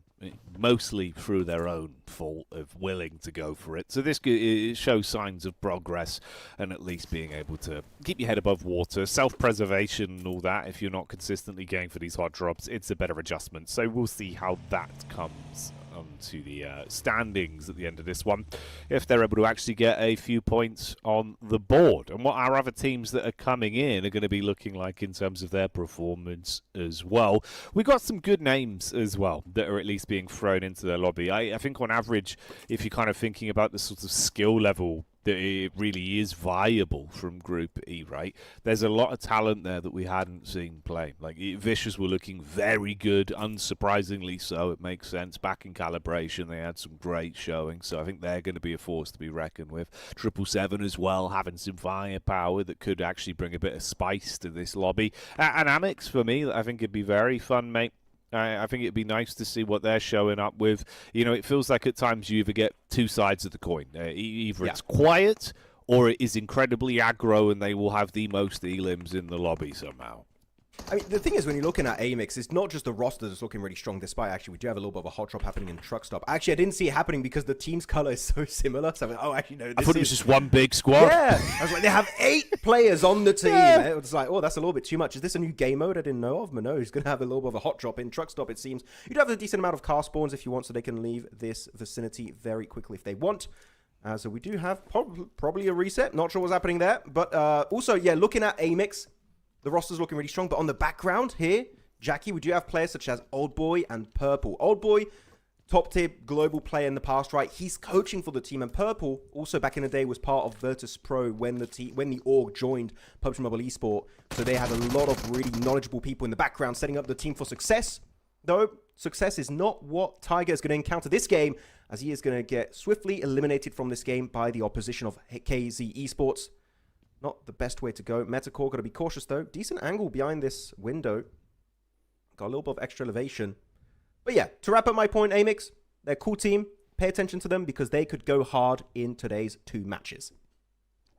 mostly through their own fault of willing to go for it. So this it shows signs of progress and at least being able to keep your head above water, self-preservation and all that. If you're not consistently going for these hot drops, it's a better adjustment. So we'll see how that comes onto the standings at the end of this one, if they're able to actually get a few points on the board, and what our other teams that are coming in are going to be looking like in terms of their performance as well. We got some good names as well that are at least being thrown into their lobby. I think on average, if you're kind of thinking about the sort of skill level that it really is viable from Group E, right? There's a lot of talent there that we hadn't seen play. Like, Vicious were looking very good, unsurprisingly so. It makes sense. Back in Calibration, they had some great showing, so I think they're going to be a force to be reckoned with. 777 as well, having some firepower that could actually bring a bit of spice to this lobby. And Amix, for me, I think it'd be very fun, mate. I think it'd be nice to see what they're showing up with. It feels like at times you either get two sides of the coin. Either it's quiet or it is incredibly aggro and they will have the most elims in the lobby somehow. I mean, the thing is, when you're looking at Amix, it's not just the roster that's looking really strong, despite actually we do have a little bit of a hot drop happening in Truck Stop. Actually, I didn't see it happening because the team's color is so similar. So I went, oh, actually, no. I thought it was just one big squad. Yeah. I was like, they have 8 players on the team. Yeah. It was like, oh, that's a little bit too much. Is this a new game mode I didn't know of? No, he's going to have a little bit of a hot drop in Truck Stop, it seems. You do have a decent amount of car spawns if you want, so they can leave this vicinity very quickly if they want. So we do have probably a reset. Not sure what's happening there. But also, yeah, looking at Amix, the roster's looking really strong, but on the background here, Jackie, we do have players such as Old Boy and Purple. Old Boy, top tier global player in the past, right? He's coaching for the team, and Purple also back in the day was part of Virtus Pro when the org joined PUBG Mobile Esport. So they had a lot of really knowledgeable people in the background setting up the team for success. Though success is not what Tiger is going to encounter this game, as he is going to get swiftly eliminated from this game by the opposition of KZ Esports. Not the best way to go. Metacore got to be cautious though. Decent angle behind this window. Got a little bit of extra elevation. But yeah, to wrap up my point, Amix, they're a cool team. Pay attention to them because they could go hard in today's 2 matches.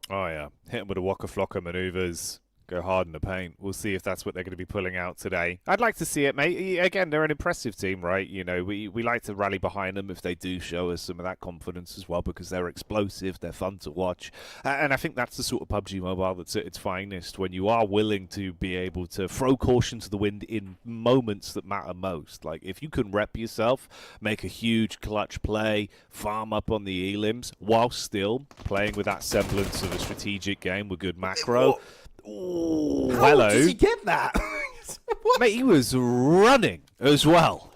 Oh, yeah. Hit them with the Waka Flocka maneuvers. Go hard in the paint. We'll see if that's what they're going to be pulling out today. I'd like to see it, mate. Again, they're an impressive team, right? You know, we like to rally behind them if they do show us some of that confidence as well, because they're explosive, they're fun to watch. And I think that's the sort of PUBG Mobile that's at its finest, when you are willing to be able to throw caution to the wind in moments that matter most. Like, if you can rep yourself, make a huge clutch play, farm up on the elims, while still playing with that semblance of a strategic game with good macro. Ooh, hello. How did he get that? Mate, he was running as well.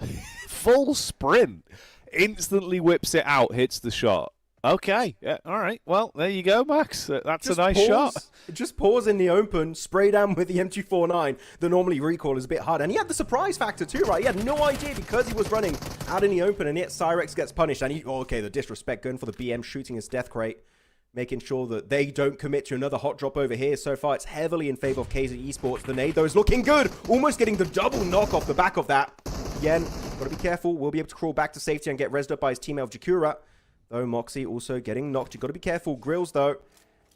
Full sprint. Instantly whips it out, hits the shot. Okay, yeah, all right. Well, there you go, Max. That's a nice shot. Just pause in the open, spray down with the M249. The normally recoil is a bit hard. And he had the surprise factor too, right? He had no idea because he was running out in the open, and yet Cyrex gets punished. And okay, the disrespect going for the BM, shooting his death crate, making sure that they don't commit to another hot drop over here. So far, it's heavily in favor of KZ Esports. The nade, though, is looking good. Almost getting the double knock off the back of that. Again, got to be careful. We'll be able to crawl back to safety and get rezzed up by his teammate of Jakura. Though Moxie also getting knocked. You've got to be careful. Grills, though,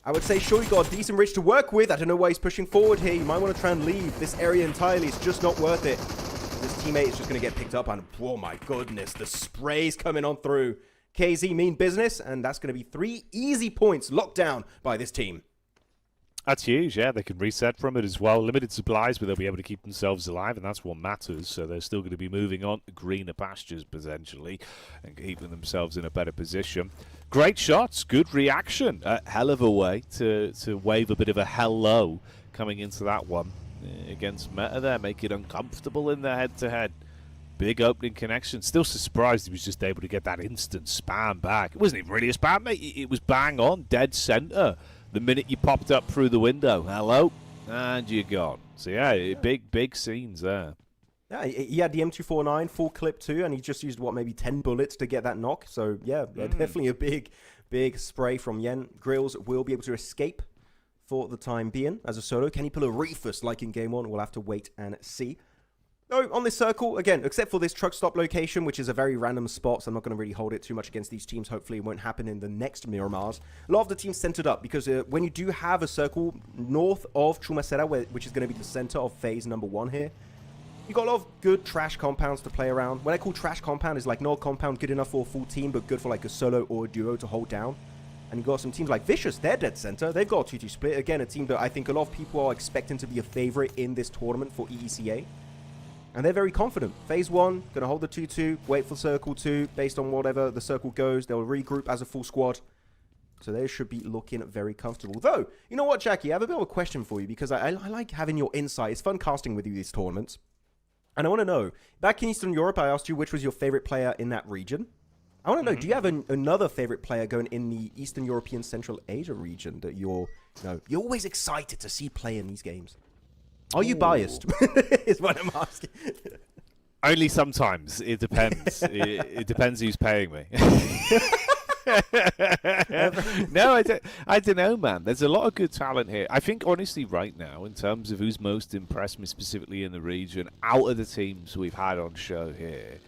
I would say, sure, you got a decent reach to work with. I don't know why he's pushing forward here. You might want to try and leave this area entirely. It's just not worth it. This teammate is just going to get picked up. And, oh, my goodness, the spray's coming on through. KZ mean business, and that's going to be 3 easy points locked down by this team. That's huge, yeah. They can reset from it as well. Limited supplies, but they'll be able to keep themselves alive, and that's what matters. So they're still going to be moving on to greener pastures, potentially, and keeping themselves in a better position. Great shots, good reaction. Hell of a way to wave a bit of a hello coming into that one against Meta there, make it uncomfortable in the head-to-head. Big opening connection. Still surprised he was just able to get that instant spam back. It wasn't even really a spam, mate. It was bang on, dead center. The minute you popped up through the window, hello, and you're gone. So yeah, big scenes there. Yeah, he had the M249 full clip too, and he just used, what, maybe 10 bullets to get that knock. So yeah, definitely a big spray from Yen. Grills will be able to escape for the time being as a solo. Can he pull a Reefus like in game 1? We'll have to wait and see. No, on this circle, again, except for this truck stop location, which is a very random spot, so I'm not going to really hold it too much against these teams. Hopefully it won't happen in the next Miramars. A lot of the teams centered up, because when you do have a circle north of Chumacera, which is going to be the center of phase number 1 here, you got a lot of good trash compounds to play around. What I call trash compound is like no compound good enough for a full team, but good for like a solo or a duo to hold down. And you got some teams like Vicious, they're dead center. They've got a 2-2 split. Again, a team that I think a lot of people are expecting to be a favorite in this tournament for EECA. And they're very confident. Phase 1, going to hold the 2-2, wait for Circle 2. Based on whatever the Circle goes, they'll regroup as a full squad. So they should be looking very comfortable. Though, you know what, Jackie? I have a bit of a question for you, because I like having your insight. It's fun casting with you these tournaments. And I want to know, back in Eastern Europe, I asked you which was your favorite player in that region. I want to know, do you have another favorite player going in the Eastern European Central Asia region that you're always excited to see play in these games? Are you biased? Is what I'm asking. Only sometimes. It depends. it depends who's paying me. No, I don't know, man. There's a lot of good talent here. I think, honestly, right now, in terms of who's most impressed me specifically in the region, out of the teams we've had on show here,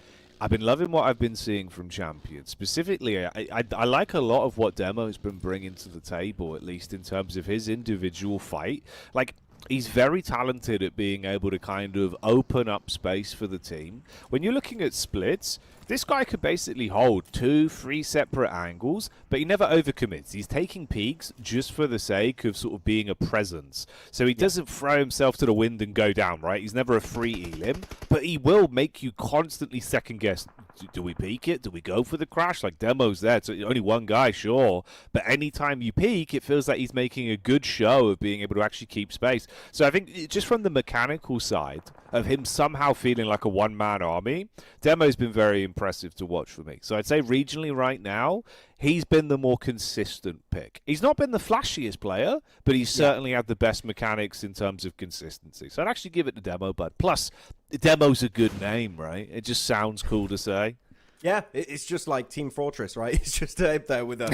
I've been loving what I've been seeing from Champion. Specifically, I like a lot of what Demo's been bringing to the table, at least in terms of his individual fight. Like, he's very talented at being able to kind of open up space for the team. When you're looking at splits, this guy could basically hold 2-3 separate angles, but he never overcommits. He's taking peaks just for the sake of sort of being a presence. So he doesn't throw himself to the wind and go down, right? He's never a free elim, but he will make you constantly second guess. Do we peek it? Do we go for the crash? Like, Demo's there. It's only one guy, sure. But anytime you peek, it feels like he's making a good show of being able to actually keep space. So I think just from the mechanical side of him somehow feeling like a one-man army, Demo's been very impressive. impressive to watch for me. So I'd say regionally right now, he's been the more consistent pick. He's not been the flashiest player, but he's certainly had the best mechanics in terms of consistency. So I'd actually give it to Demo, but plus, Demo's a good name, right? It just sounds cool to say. Yeah, it's just like Team Fortress, right? It's just up there with a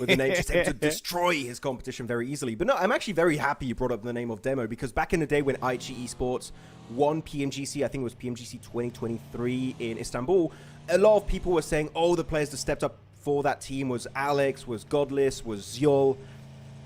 name just to destroy his competition very easily. But no, I'm actually very happy you brought up the name of Demo, because back in the day when Aichi Esports won PMGC, I think it was PMGC 2023 in Istanbul, a lot of people were saying, oh, the players that stepped up for that team was Alex, was Godless, was Zyol.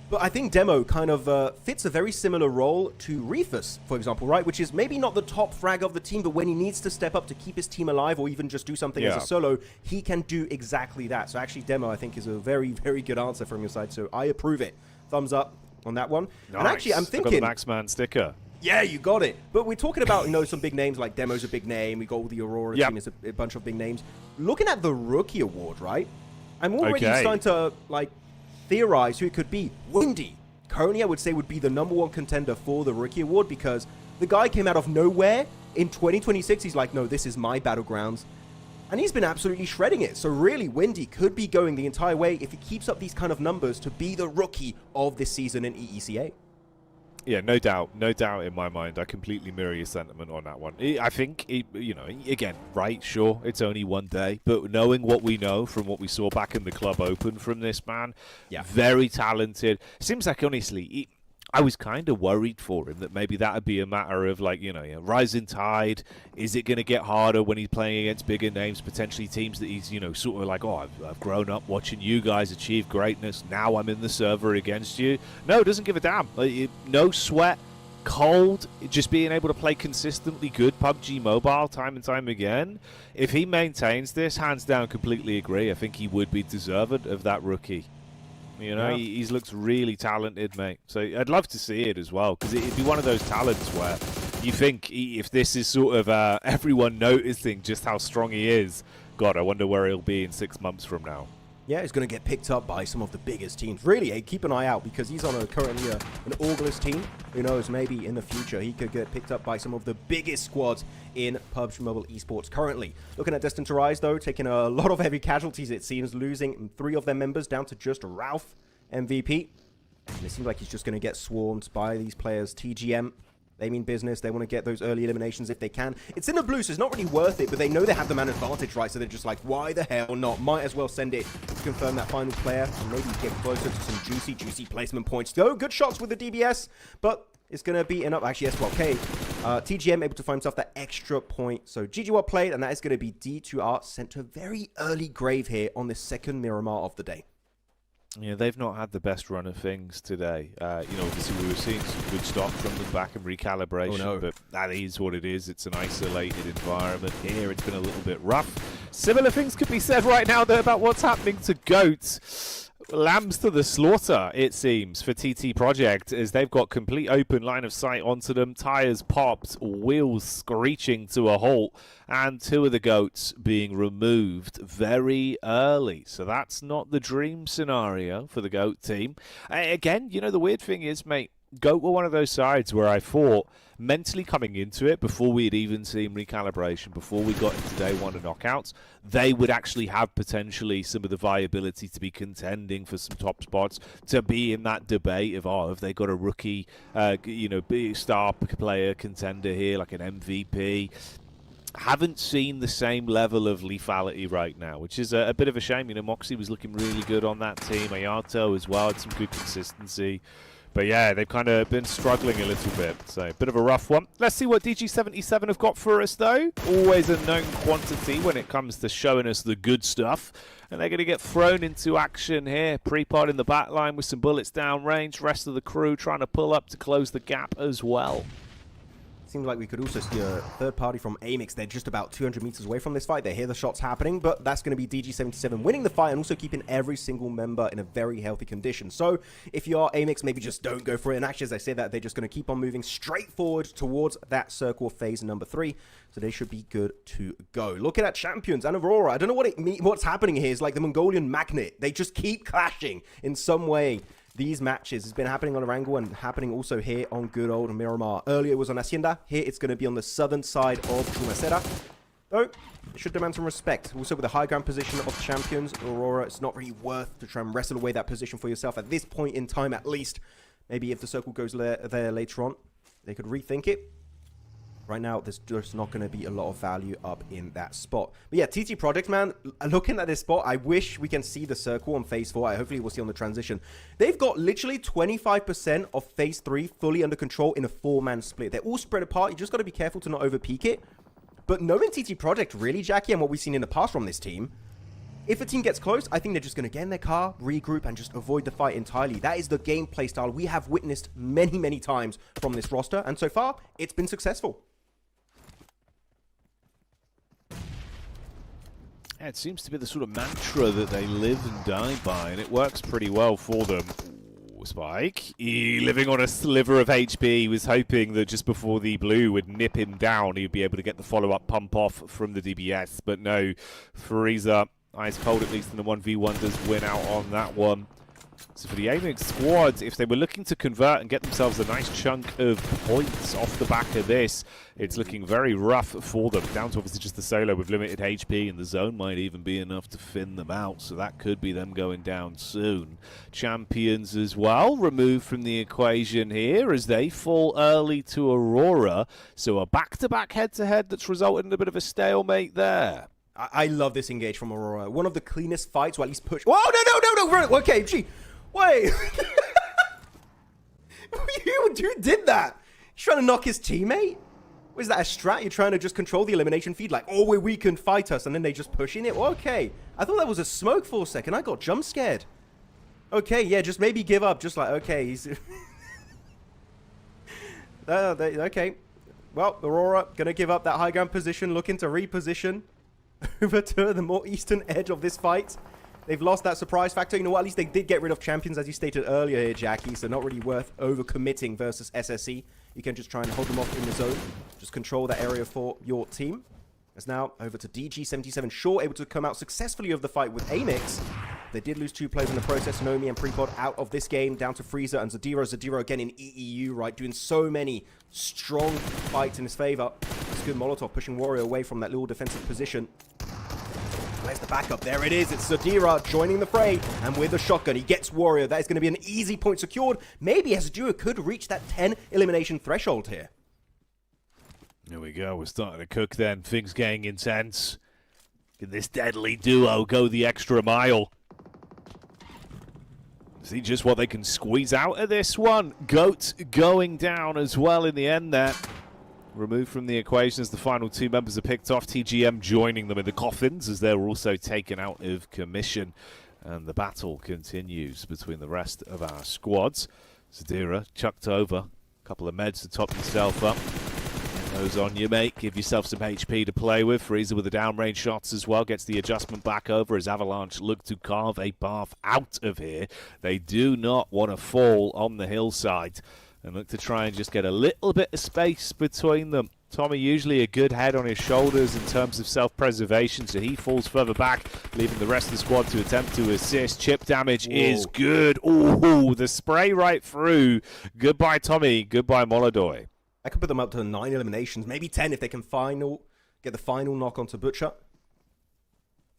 But I think Demo kind of fits a very similar role to Refus, for example, right? Which is maybe not the top frag of the team, but when he needs to step up to keep his team alive or even just do something as a solo, he can do exactly that. So actually, Demo, I think, is a very, very good answer from your side. So I approve it. Thumbs up on that one. Nice. And actually, I'm thinking... I've got the Maxman sticker. Yeah, you got it. But we're talking about, some big names, like Demo's a big name. We got all the Aurora team is a bunch of big names. Looking at the Rookie Award, right? I'm already starting to, theorize who it could be. Windy, currently I would say would be the #1 contender for the Rookie Award, because the guy came out of nowhere in 2026. He's like, no, this is my battlegrounds. And he's been absolutely shredding it. So really, Windy could be going the entire way if he keeps up these kind of numbers to be the rookie of this season in EECA. Yeah, no doubt in my mind. I completely mirror your sentiment on that one. I think, again, right, sure, it's only one day, but knowing what we know from what we saw back in the Club Open from this man, very talented. Seems like, honestly, I was kind of worried for him that maybe that would be a matter of, rising tide. Is it going to get harder when he's playing against bigger names, potentially teams that he's, sort of like, oh, I've grown up watching you guys achieve greatness. Now I'm in the server against you. No, doesn't give a damn. No sweat, cold, just being able to play consistently good PUBG Mobile time and time again. If he maintains this, hands down, completely agree. I think he would be deserving of that rookie. He's looks really talented, mate. So I'd love to see it as well, because it'd be one of those talents where you think if this is sort of everyone noticing just how strong he is, God, I wonder where he'll be in 6 months from now. Yeah, he's going to get picked up by some of the biggest teams. Really, keep an eye out, because he's on currently an August team. Who knows, maybe in the future he could get picked up by some of the biggest squads in PUBG Mobile Esports currently. Looking at Destine to Rise, though, taking a lot of heavy casualties, it seems, losing 3 of their members down to just Ralph, MVP. And it seems like he's just going to get swarmed by these players. TGM, they mean business. They want to get those early eliminations if they can. It's in the blue, so it's not really worth it, but they know they have the man advantage, right? So they're just like, why the hell not? Might as well send it to confirm that final player and maybe get closer to some juicy placement points. Though, good shots with the DBS, but it's going to be enough. Actually, S12K. TGM able to find himself that extra point. So GG well played, and that is going to be D2R sent to a very early grave here on this second Miramar of the day. Yeah, they've not had the best run of things today. Obviously we were seeing some good stuff from them back in recalibration, but that is what it is. It's an isolated environment here. It's been a little bit rough. Similar things could be said right now, though, about what's happening to Goats. Lambs to the slaughter, it seems, for TT Project, as they've got complete open line of sight onto them. Tires popped, wheels screeching to a halt, and 2 of the Goats being removed very early. So that's not the dream scenario for the Goat team. Again, the weird thing is, mate, Goat were one of those sides where I thought, mentally coming into it, before we had even seen recalibration, before we got into day 1 of knockouts, they would actually have potentially some of the viability to be contending for some top spots, to be in that debate of, have they got a rookie, star player contender here, like an MVP. Haven't seen the same level of lethality right now, which is a bit of a shame. Moxie was looking really good on that team. Ayato as well had some good consistency. But yeah, they've kind of been struggling a little bit, so a bit of a rough one. Let's see what DG77 have got for us, though. Always a known quantity when it comes to showing us the good stuff. And they're going to get thrown into action here. Prepod in the back line with some bullets down range. Rest of the crew trying to pull up to close the gap as well. Seems like we could also see a third party from Amix. They're just about 200 meters away from this fight. They hear the shots happening, but that's going to be DG77 winning the fight and also keeping every single member in a very healthy condition. So if you are Amix, maybe just don't go for it. And actually, as I say that, they're just going to keep on moving straight forward towards that circle phase number 3. So they should be good to go. Looking at Champions and Aurora, I don't know what's happening here. It's like the Mongolian magnet. They just keep clashing in some way. These matches has been happening on Erangel and happening also here on good old Miramar. Earlier it was on Hacienda. Here it's going to be on the southern side of Chumacera. So, It should demand some respect. Also, with the high ground position of champions, Aurora, it's not really worth to try and wrestle away that position for yourself at this point in time, at least. Maybe if the circle goes there later on, they could rethink it. Right now, there's just not going to be a lot of value up in that spot. But yeah, TT Project, man, looking at this spot, I wish we can see the circle on Phase 4. Hopefully, we'll see on the transition. They've got literally 25% of Phase 3 fully under control in a 4-man split. They're all spread apart. You just got to be careful to not overpeak it. But knowing TT Project, really, Jackie, and what we've seen in the past from this team, if a team gets close, I think they're just going to get in their car, regroup, and just avoid the fight entirely. That is the gameplay style we have witnessed many, many times from this roster. And so far, it's been successful. Yeah, it seems to be the sort of mantra that they live and die by, and it works pretty well for them. Ooh, Spike, living on a sliver of HP, he was hoping that just before the blue would nip him down, he'd be able to get the follow-up pump off from the DBS, but no, Frieza, ice cold at least in the 1v1, does win out on that one. So for the Aiming squad, if they were looking to convert and get themselves a nice chunk of points off the back of this, it's looking very rough for them. Down to obviously just the solo with limited HP, and the zone might even be enough to thin them out, so that could be them going down soon. Champions as well, removed from the equation here as they fall early to Aurora, so a back-to-back head-to-head that's resulted in a bit of a stalemate there. I love this engage from Aurora. One of the cleanest fights, or at least push. Whoa, no. Okay, gee. Wait. Who did that? He's trying to knock his teammate? Was that a strat? You're trying to just control the elimination feed like, oh, we're weak and fight us, and then they just push in it? Okay. I thought that was a smoke for a second. I got jump scared. Okay, yeah, just maybe give up. Just like, okay, he's... okay. Well, Aurora going to give up that high ground position, looking to reposition over to the more eastern edge of this fight. They've lost that surprise factor. You know what? At least they did get rid of champions, as you stated earlier here, Jackie. So not really worth overcommitting versus SSE. You can just try and hold them off in the zone. Just control that area for your team. As now over to DG77 Shaw, able to come out successfully of the fight with Amix. They did lose 2 players in the process. Nomi and Precod out of this game, down to Frieza and Zadira. Zadira again in EEU, right? Doing so many strong fights in his favor. It's good Molotov pushing Warrior away from that little defensive position. Where's the backup? There it is. It's Zadira joining the fray. And with a shotgun, he gets Warrior. That is going to be an easy point secured. Maybe Zadira could reach that 10 elimination threshold here. Here we go. We're starting to cook then. Things getting intense. Can this deadly duo go the extra mile? See just what they can squeeze out of this one. Goat going down as well in the end there. Removed from the equation as the final 2 members are picked off. TGM joining them in the coffins as they're also taken out of commission. And the battle continues between the rest of our squads. Zadira chucked over. A couple of meds to top yourself up. Those on you, mate. Give yourself some HP to play with. Frieza with the downrange shots as well. Gets the adjustment back over as Avalanche look to carve a path out of here. They do not want to fall on the hillside and look to try and just get a little bit of space between them. Tommy usually a good head on his shoulders in terms of self-preservation, so he falls further back, leaving the rest of the squad to attempt to assist. Chip damage is good. Ooh, the spray right through. Goodbye, Tommy. Goodbye, Molodoy. I could put them up to 9 eliminations, maybe 10 if they can get the final knock onto Butcher.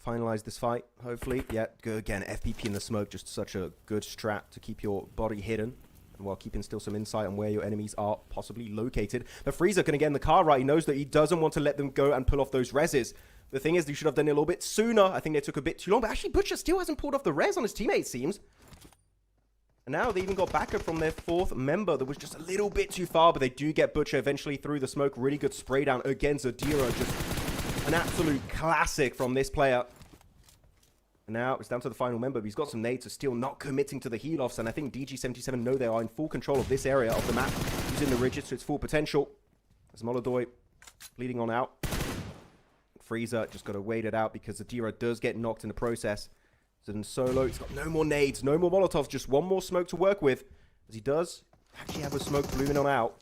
Finalize this fight, hopefully. Yeah, good again. FPP in the smoke, just such a good strat to keep your body hidden, and while keeping still some insight on where your enemies are possibly located. But Frieza can get in the car right. He knows that he doesn't want to let them go and pull off those reses. The thing is, they should have done it a little bit sooner. I think they took a bit too long, but actually Butcher still hasn't pulled off the res on his teammate, it seems. And now they even got backup from their 4th member that was just a little bit too far, but they do get Butcher eventually through the smoke. Really good spray down against Zadira. Just an absolute classic from this player. And now it's down to the final member, but he's got some nades, so still not committing to the heal-offs. And I think DG77 know they are in full control of this area of the map, using the ridges to its full potential. As Molodoy bleeding on out. Frieza just got to wait it out because Zadira does get knocked in the process. And solo, he's got no more nades, no more Molotovs, just one more smoke to work with. As he does actually have a smoke blooming on out.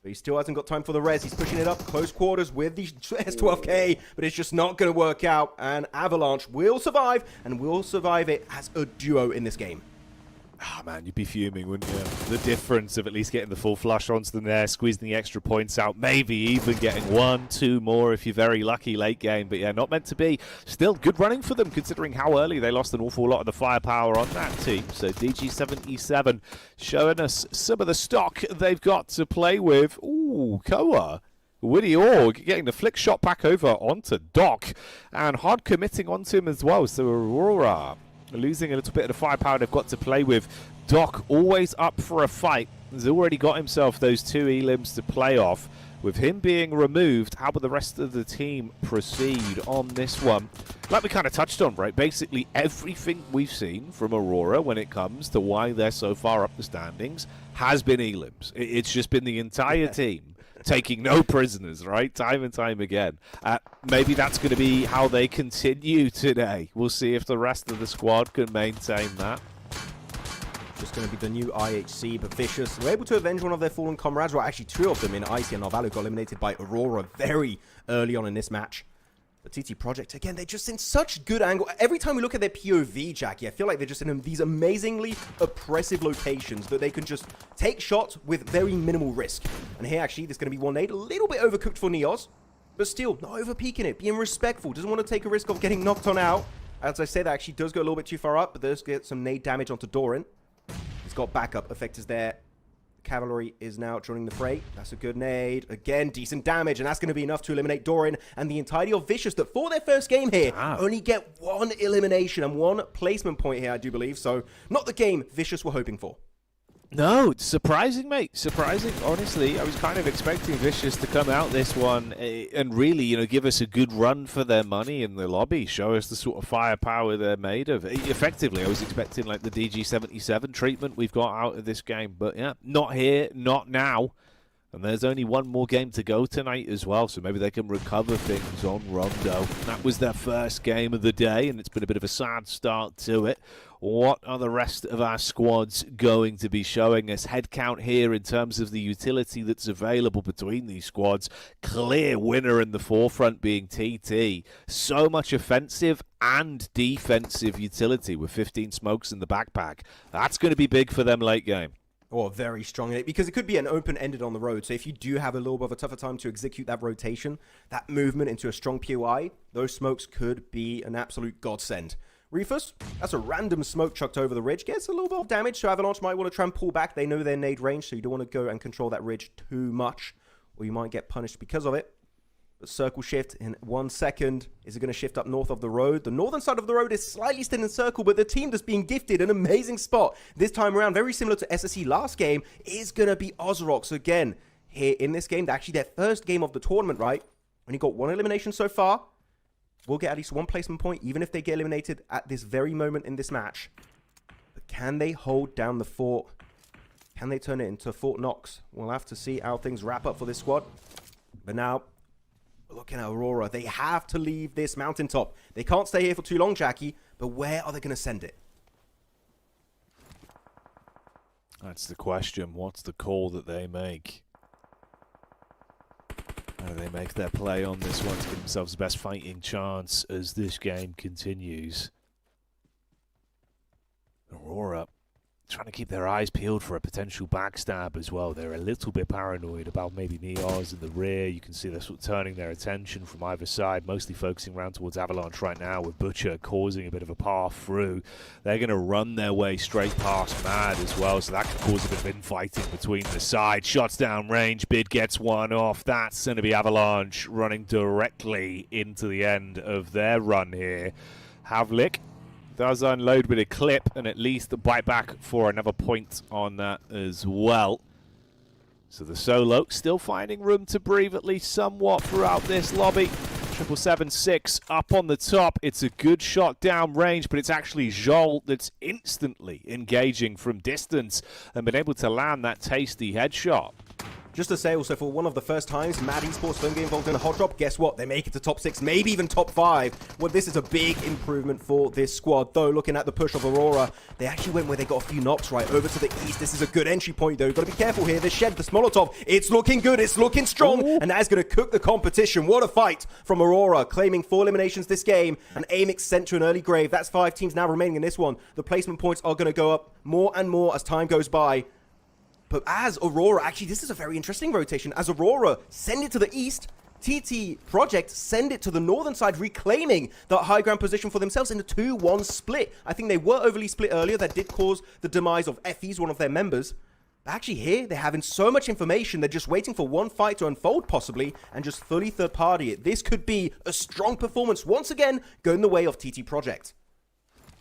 But he still hasn't got time for the res. He's pushing it up, close quarters with the S12K, but it's just not going to work out. And Avalanche will survive, and will survive it as a duo in this game. Ah, man, you'd be fuming, wouldn't you? The difference of at least getting the full flush onto the there, squeezing the extra points out, maybe even getting 1, 2 more if you're very lucky late game. But yeah, not meant to be. Still good running for them, considering how early they lost an awful lot of the firepower on that team. So DG77 showing us some of the stock they've got to play with. Ooh, Koa. Woody Org getting the flick shot back over onto Doc. And hard committing onto him as well. So Aurora losing a little bit of the firepower they've got to play with. Doc always up for a fight. He's already got himself those 2 elims to play off. With him being removed, how will the rest of the team proceed on this one? Like we kind of touched on, right? Basically everything we've seen from Aurora when it comes to why they're so far up the standings has been elims. It's just been the entire team taking no prisoners, right? Time and time again. Maybe that's going to be how they continue today. We'll see if the rest of the squad can maintain that. Just going to be the new IHC, but Vicious were able to avenge one of their fallen comrades. Well, actually 2 of them in Icy and Narvalu got eliminated by Aurora very early on in this match. But TT Project, again, they're just in such good angle. Every time we look at their POV, Jackie, I feel like they're just in these amazingly oppressive locations that they can just take shots with very minimal risk. And here, actually, there's going to be one nade, a little bit overcooked for Neos, but still, not over-peeking it, being respectful, doesn't want to take a risk of getting knocked on out. As I said, that actually does go a little bit too far up, but does get some nade damage onto Doran. He's got backup. Effect is there. Cavalry is now joining the fray. That's a good nade. Again, decent damage, and that's going to be enough to eliminate Doran and the entirety of Vicious that for their first game here only get 1 elimination and 1 placement point here, I do believe. So not the game Vicious were hoping for. No, surprising, mate. Surprising. Honestly, I was kind of expecting Vicious to come out this one and really, you know, give us a good run for their money in the lobby, show us the sort of firepower they're made of. Effectively, I was expecting like the DG77 treatment we've got out of this game, but yeah, not here, not now. And there's only 1 more game to go tonight as well, so maybe they can recover things on Rondo. That was their first game of the day, and it's been a bit of a sad start to it. What are the rest of our squads going to be showing us? Head count here in terms of the utility that's available between these squads. Clear winner in the forefront being TT. So much offensive and defensive utility with 15 smokes in the backpack. That's going to be big for them late game. Or very strong in it, because it could be an open-ended on the road. So if you do have a little bit of a tougher time to execute that rotation, that movement into a strong POI, those smokes could be an absolute godsend. Reefus, that's a random smoke chucked over the ridge. Gets a little bit of damage, so Avalanche might want to try and pull back. They know their nade range, so you don't want to go and control that ridge too much, or you might get punished because of it. But circle shift in 1 second. Is it going to shift up north of the road? The northern side of the road is slightly still in circle, but the team that's being gifted an amazing spot this time around, very similar to SSE last game, is going to be Ozrox again. Here in this game, actually their first game of the tournament, right? Only got 1 elimination so far. We'll get at least 1 placement point, even if they get eliminated at this very moment in this match. But can they hold down the fort? Can they turn it into Fort Knox? We'll have to see how things wrap up for this squad. But now, looking at Aurora, they have to leave this mountaintop. They can't stay here for too long, Jackie, but where are they going to send it? That's the question. What's the call that they make? How do they make their play on this one to give themselves the best fighting chance as this game continues? Aurora trying to keep their eyes peeled for a potential backstab as well. They're a little bit paranoid about maybe Neos in the rear. You can see they're sort of turning their attention from either side, mostly focusing around towards Avalanche right now, with Butcher causing a bit of a path through. They're going to run their way straight past Mad as well, so that could cause a bit of infighting between the sides. Shots down range, Bid gets one off. That's going to be Avalanche running directly into the end of their run here. Havlik does unload with a clip and at least bite back for another point on that as well. So the solo still finding room to breathe at least somewhat throughout this lobby. 777-6 up on the top. It's a good shot down range, but it's actually Joel that's instantly engaging from distance and been able to land that tasty headshot. Just to say also, for one of the first times Mad Esports don't get involved in a hot drop, guess what? They make it to top 6, maybe even top 5. Well, this is a big improvement for this squad. Though, looking at the push of Aurora, they actually went where they got a few knocks right over to the east. This is a good entry point, though. You've got to be careful here. The shed, the Smolotov, it's looking good. It's looking strong. Ooh. And that is going to cook the competition. What a fight from Aurora, claiming 4 eliminations this game. And Amix sent to an early grave. That's 5 teams now remaining in this one. The placement points are going to go up more and more as time goes by. But as Aurora, actually, this is a very interesting rotation. As Aurora send it to the east, TT Project send it to the northern side, reclaiming that high ground position for themselves in a 2-1 split. I think they were overly split earlier. That did cause the demise of Effie's, one of their members. But actually here, they're having so much information, they're just waiting for one fight to unfold possibly, and just fully third party it. This could be a strong performance, once again, going the way of TT Project.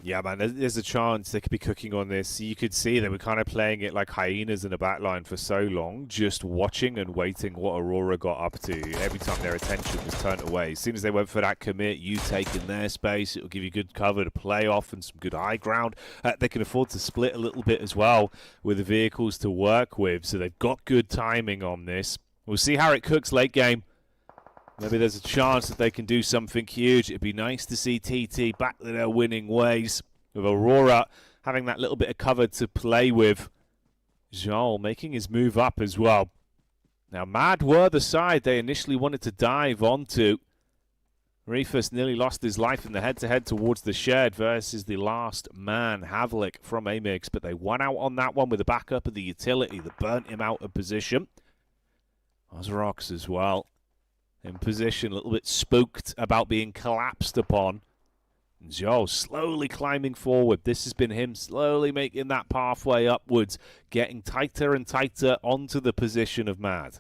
Yeah, man, there's a chance they could be cooking on this. You could see they were kind of playing it like hyenas in the backline for so long, just watching and waiting what Aurora got up to. Every time their attention was turned away. As soon as they went for that commit, you taking their space, it'll give you good cover to play off and some good high ground. They can afford to split a little bit as well with the vehicles to work with, so they've got good timing on this. We'll see how it cooks late game. Maybe there's a chance that they can do something huge. It'd be nice to see TT back to their winning ways, with Aurora having that little bit of cover to play with. Joel making his move up as well. Now, Mad were the side they initially wanted to dive onto. Reefus nearly lost his life in the head-to-head towards the shed versus the last man, Havlik from Amix, but they won out on that one with the backup of the utility that burnt him out of position. Ozrox as well. In position, a little bit spooked about being collapsed upon. And Joe slowly climbing forward. This has been him slowly making that pathway upwards, getting tighter and tighter onto the position of Mad.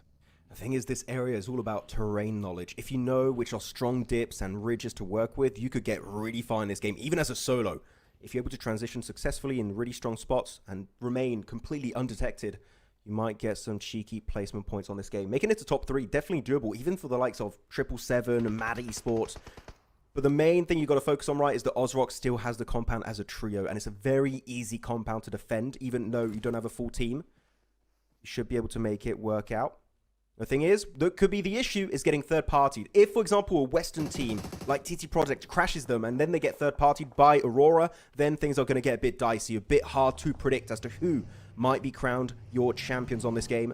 The thing is, this area is all about terrain knowledge. If you know which are strong dips and ridges to work with, you could get really far in this game, even as a solo. If you're able to transition successfully in really strong spots and remain completely undetected, you might get some cheeky placement points on this game. Making it to top 3, definitely doable, even for the likes of 777 and Mad Esports. But the main thing you've got to focus on, right, is that Ozrock still has the compound as a trio, and it's a very easy compound to defend, even though you don't have a full team. You should be able to make it work out. The thing is, that could be the issue, is getting third-partied. If, for example, a Western team like TT Project crashes them and then they get third-partied by Aurora, then things are going to get a bit dicey, a bit hard to predict as to who might be crowned your champions on this game.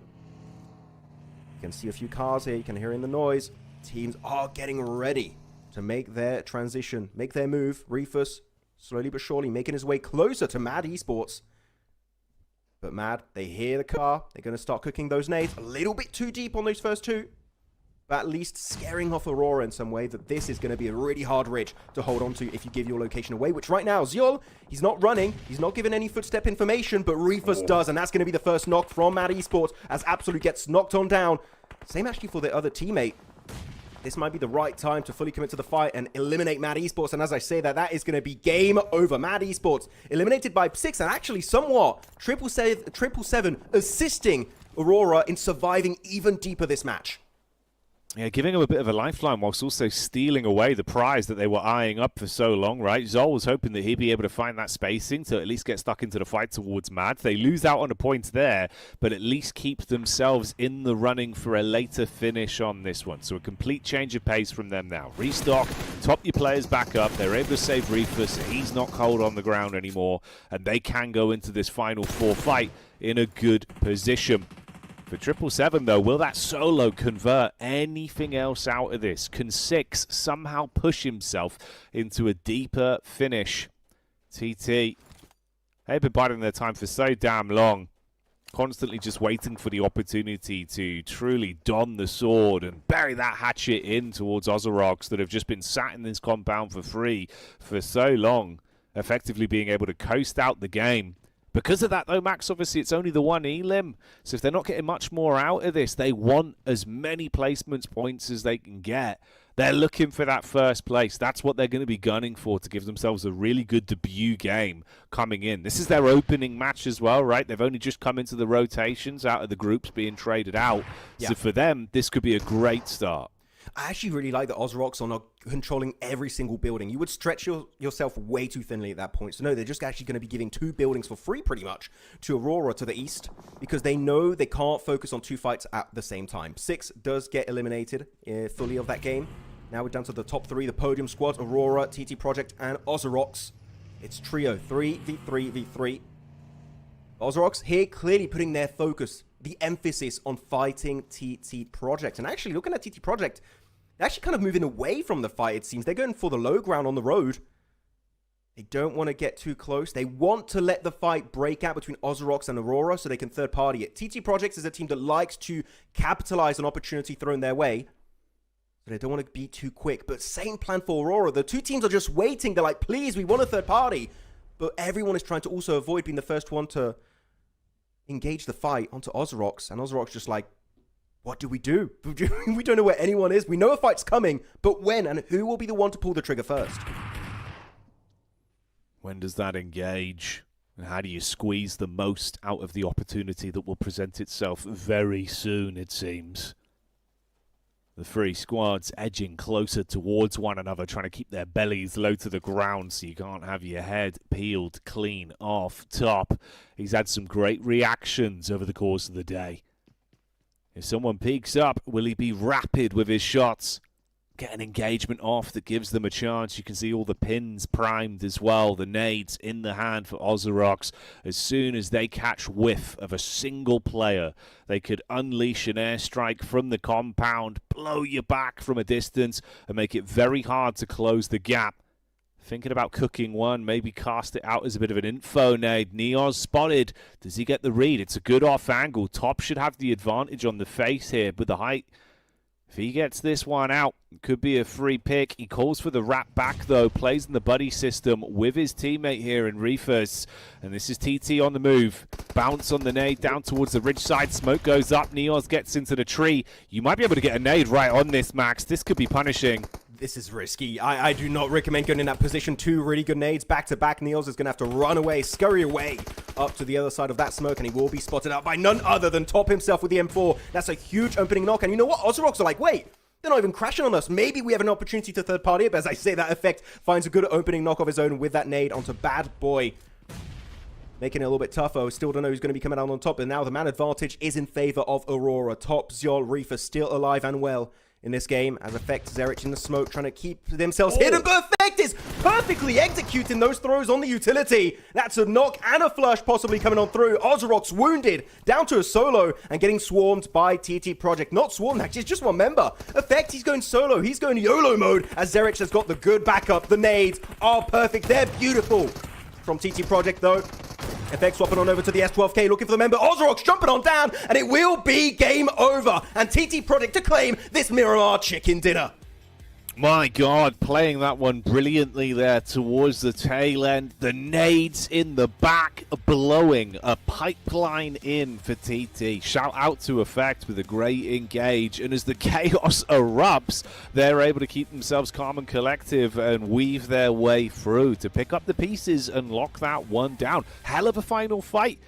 You can see a few cars here, you can hear in the noise. Teams are getting ready to make their transition, make their move. Reefus, slowly but surely, making his way closer to Mad Esports. But Mad, they hear the car, they're going to start cooking those nades. A little bit too deep on those first 2. But at least scaring off Aurora in some way that this is going to be a really hard ridge to hold on to if you give your location away, which right now, Ziol, he's not running, he's not giving any footstep information, but Reefus does, and that's going to be the first knock from Mad Esports as Absolute gets knocked on down. Same actually for their other teammate. This might be the right time to fully commit to the fight and eliminate Mad Esports, and as I say that is going to be game over. Mad Esports eliminated by 6, and actually somewhat 777 assisting Aurora in surviving even deeper this match. Yeah, giving him a bit of a lifeline whilst also stealing away the prize that they were eyeing up for so long, right? Zol was hoping that he'd be able to find that spacing to at least get stuck into the fight towards Mad. They lose out on a point there, but at least keep themselves in the running for a later finish on this one. So a complete change of pace from them now. Restock, top your players back up. They're able to save Reefus, so he's not cold on the ground anymore, and they can go into this final 4 fight in a good position. For 777, though, will that solo convert anything else out of this? Can 6 somehow push himself into a deeper finish? TT, they've been biding their time for so damn long, constantly just waiting for the opportunity to truly don the sword and bury that hatchet in towards Ozorogs that have just been sat in this compound for free for so long, effectively being able to coast out the game. Because of that, though, Max, obviously it's only the 1 elim. So if they're not getting much more out of this, they want as many placements points as they can get. They're looking for that first place. That's what they're going to be gunning for to give themselves a really good debut game coming in. This is their opening match as well, right? They've only just come into the rotations out of the groups being traded out. Yeah. So for them, this could be a great start. I actually really like that Ozrox are not controlling every single building. You would stretch yourself way too thinly at that point. So no, they're just actually going to be giving 2 buildings for free pretty much to Aurora to the east because they know they can't focus on 2 fights at the same time. 6 does get eliminated fully of that game. Now we're down to the top 3, the podium squad, Aurora, TT Project, and Ozrox. It's trio 3v3v3. Ozrox here clearly putting their focus, the emphasis on fighting TT Project. And actually, looking at TT Project, they're actually kind of moving away from the fight, it seems. They're going for the low ground on the road. They don't want to get too close. They want to let the fight break out between Ozrox and Aurora so they can third party it. TT Project is a team that likes to capitalize on opportunity thrown their way. So they don't want to be too quick. But same plan for Aurora. The 2 teams are just waiting. They're like, please, we want a third party. But everyone is trying to also avoid being the first one to engage the fight onto Ozrox, and Ozrox just like, what do? We don't know where anyone is. We know a fight's coming, but when and who will be the one to pull the trigger first? When does that engage? And how do you squeeze the most out of the opportunity that will present itself very soon, it seems? The 3 squads edging closer towards one another, trying to keep their bellies low to the ground so you can't have your head peeled clean off top. He's had some great reactions over the course of the day. If someone peeks up, will he be rapid with his shots? Get an engagement off that gives them a chance. You can see all the pins primed as well. The nades in the hand for Ozrox. As soon as they catch whiff of a single player, they could unleash an airstrike from the compound, blow you back from a distance, and make it very hard to close the gap. Thinking about cooking one, maybe cast it out as a bit of an info nade. Neos spotted. Does he get the read? It's a good off angle. Top should have the advantage on the face here, but the height, if he gets this one out, it could be a free pick. He calls for the wrap back, though. Plays in the buddy system with his teammate here in Reefers. And this is TT on the move. Bounce on the nade down towards the ridge side. Smoke goes up. Neos gets into the tree. You might be able to get a nade right on this, Max. This could be punishing. This is risky. I do not recommend going in that position. 2 really good nades back-to-back. Neos is going to have to run away, scurry away up to the other side of that smoke, and he will be spotted out by none other than Top himself with the M4. That's a huge opening knock, and you know what? Ozrox are like, wait, they're not even crashing on us. Maybe we have an opportunity to third party it, but as I say, that effect finds a good opening knock of his own with that nade onto Bad Boy. Making it a little bit tougher. Still don't know who's going to be coming out on top, but now the man advantage is in favor of Aurora. Top, Zyol, Reefer still alive and well in this game, as Effect, Zerich in the smoke, trying to keep themselves hidden, but Effect is perfectly executing those throws on the utility. That's a knock and a flush possibly coming on through. Ozrox wounded, down to a solo, and getting swarmed by TT Project. Not swarmed, actually, it's just one member. Effect, he's going solo, he's going YOLO mode, as Zerich has got the good backup. The nades are perfect, they're beautiful. From TT Project, though, FX swapping on over to the S12K, looking for the member. Ozrox jumping on down, and it will be game over. And TT Project to claim this Miramar chicken dinner. My God, playing that one brilliantly there towards the tail end. The nades in the back, blowing a pipeline in for TT. Shout out to Effect with a great engage. And as the chaos erupts, they're able to keep themselves calm and collective and weave their way through to pick up the pieces and lock that one down. Hell of a final fight.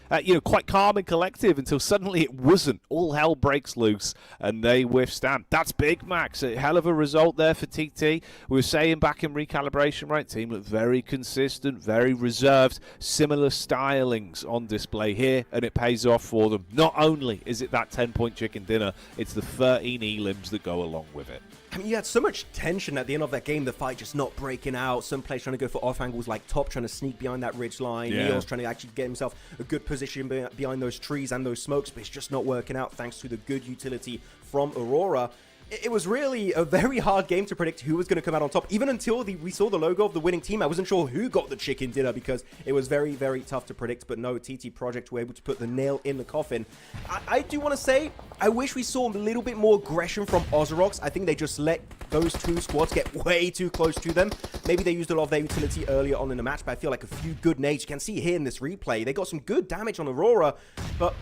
Quite calm and collective until suddenly it wasn't. All hell breaks loose and they withstand. That's big, Max. A hell of a result there for TT. We were saying back in recalibration, right? Team looked very consistent, very reserved, similar stylings on display here, and it pays off for them. Not only is it that 10-point chicken dinner, it's the 13 elims that go along with it. I mean, you had so much tension at the end of that game, the fight just not breaking out. Some players trying to go for off angles like Top, trying to sneak behind that ridge line. Yeah. Neil's trying to actually get himself a good position behind those trees and those smokes, but it's just not working out thanks to the good utility from Aurora. It was really a very hard game to predict who was going to come out on top. Even until we saw the logo of the winning team, I wasn't sure who got the chicken dinner because it was very, very tough to predict. But no, TT Project were able to put the nail in the coffin. I do want to say, I wish we saw a little bit more aggression from Ozrox. I think they just let those 2 squads get way too close to them. Maybe they used a lot of their utility earlier on in the match, but I feel like a few good nades. You can see here in this replay, they got some good damage on Aurora, but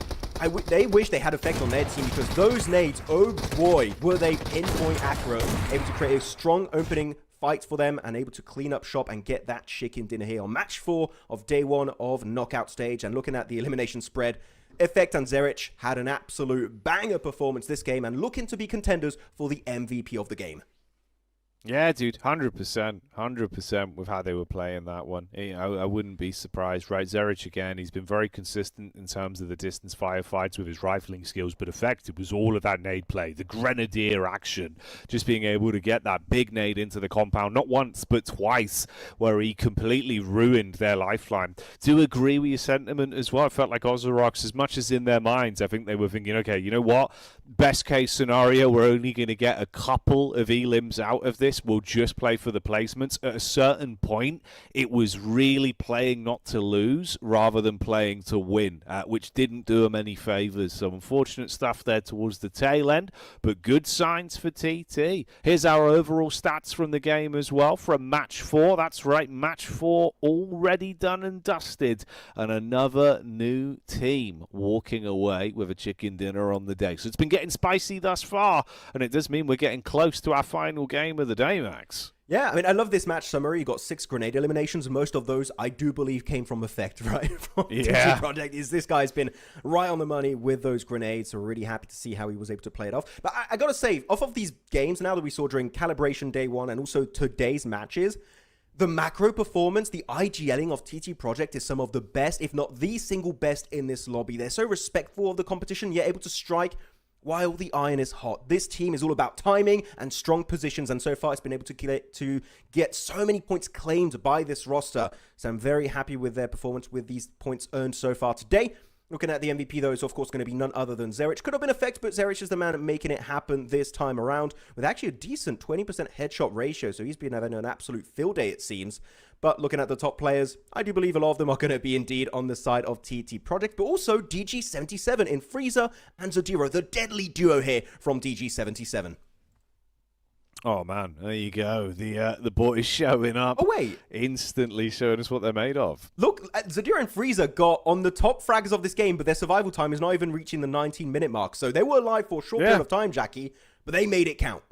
they wish they had effect on their team because those nades, oh boy, were they pinpoint accurate, able to create a strong opening fight for them and able to clean up shop and get that chicken dinner here on match 4 of day 1 of knockout stage. And looking at the elimination spread, Effect and Zerich had an absolute banger performance this game and looking to be contenders for the MVP of the game. Yeah, dude, 100% with how they were playing that one. I wouldn't be surprised, right? Zerich, again, he's been very consistent in terms of the distance firefights with his rifling skills, but Effect, it was all of that nade play, the grenadier action, just being able to get that big nade into the compound, not once, but twice, where he completely ruined their lifeline. Do agree with your sentiment as well. I felt like Ozorox, as much as in their minds, I think they were thinking, okay, you know what? Best case scenario, we're only going to get a couple of elims out of this. We'll just play for the placements. At a certain point, it was really playing not to lose rather than playing to win, which didn't do them any favours. So unfortunate stuff there towards the tail end, but good signs for TT. Here's our overall stats from the game as well from match 4. That's right, match 4 already done and dusted, and another new team walking away with a chicken dinner on the day. So it's been getting spicy thus far, and it does mean we're getting close to our final game of the day, Max. Yeah, I mean, I love this match summary. You got 6 grenade eliminations. Most of those, I do believe, came from Effect, right? From TT Project. This guy's been right on the money with those grenades, so we're really happy to see how he was able to play it off. But I gotta say, off of these games now that we saw during Calibration Day 1 and also today's matches, the macro performance, the IGLing of TT Project is some of the best, if not the single best in this lobby. They're so respectful of the competition, yet able to strike while the iron is hot. This team is all about timing and strong positions, and so far it's been able to get so many points claimed by this roster. So I'm very happy with their performance with these points earned so far today. Looking at the MVP, though, is of course going to be none other than Zerich. Could have been Effect, but Zerich is the man at making it happen this time around with actually a decent 20% headshot ratio. So he's been having an absolute field day, it seems. But looking at the top players, I do believe a lot of them are going to be indeed on the side of TT Project, but also DG77 in Freezer and Zadiro, the deadly duo here from DG77. Oh man, there you go. The boys showing up. Oh wait, instantly showing us what they're made of. Look, Zadira and Freezer got on the top frags of this game, but their survival time is not even reaching the 19-minute mark. So they were alive for a short period of time, Jackie, but they made it count.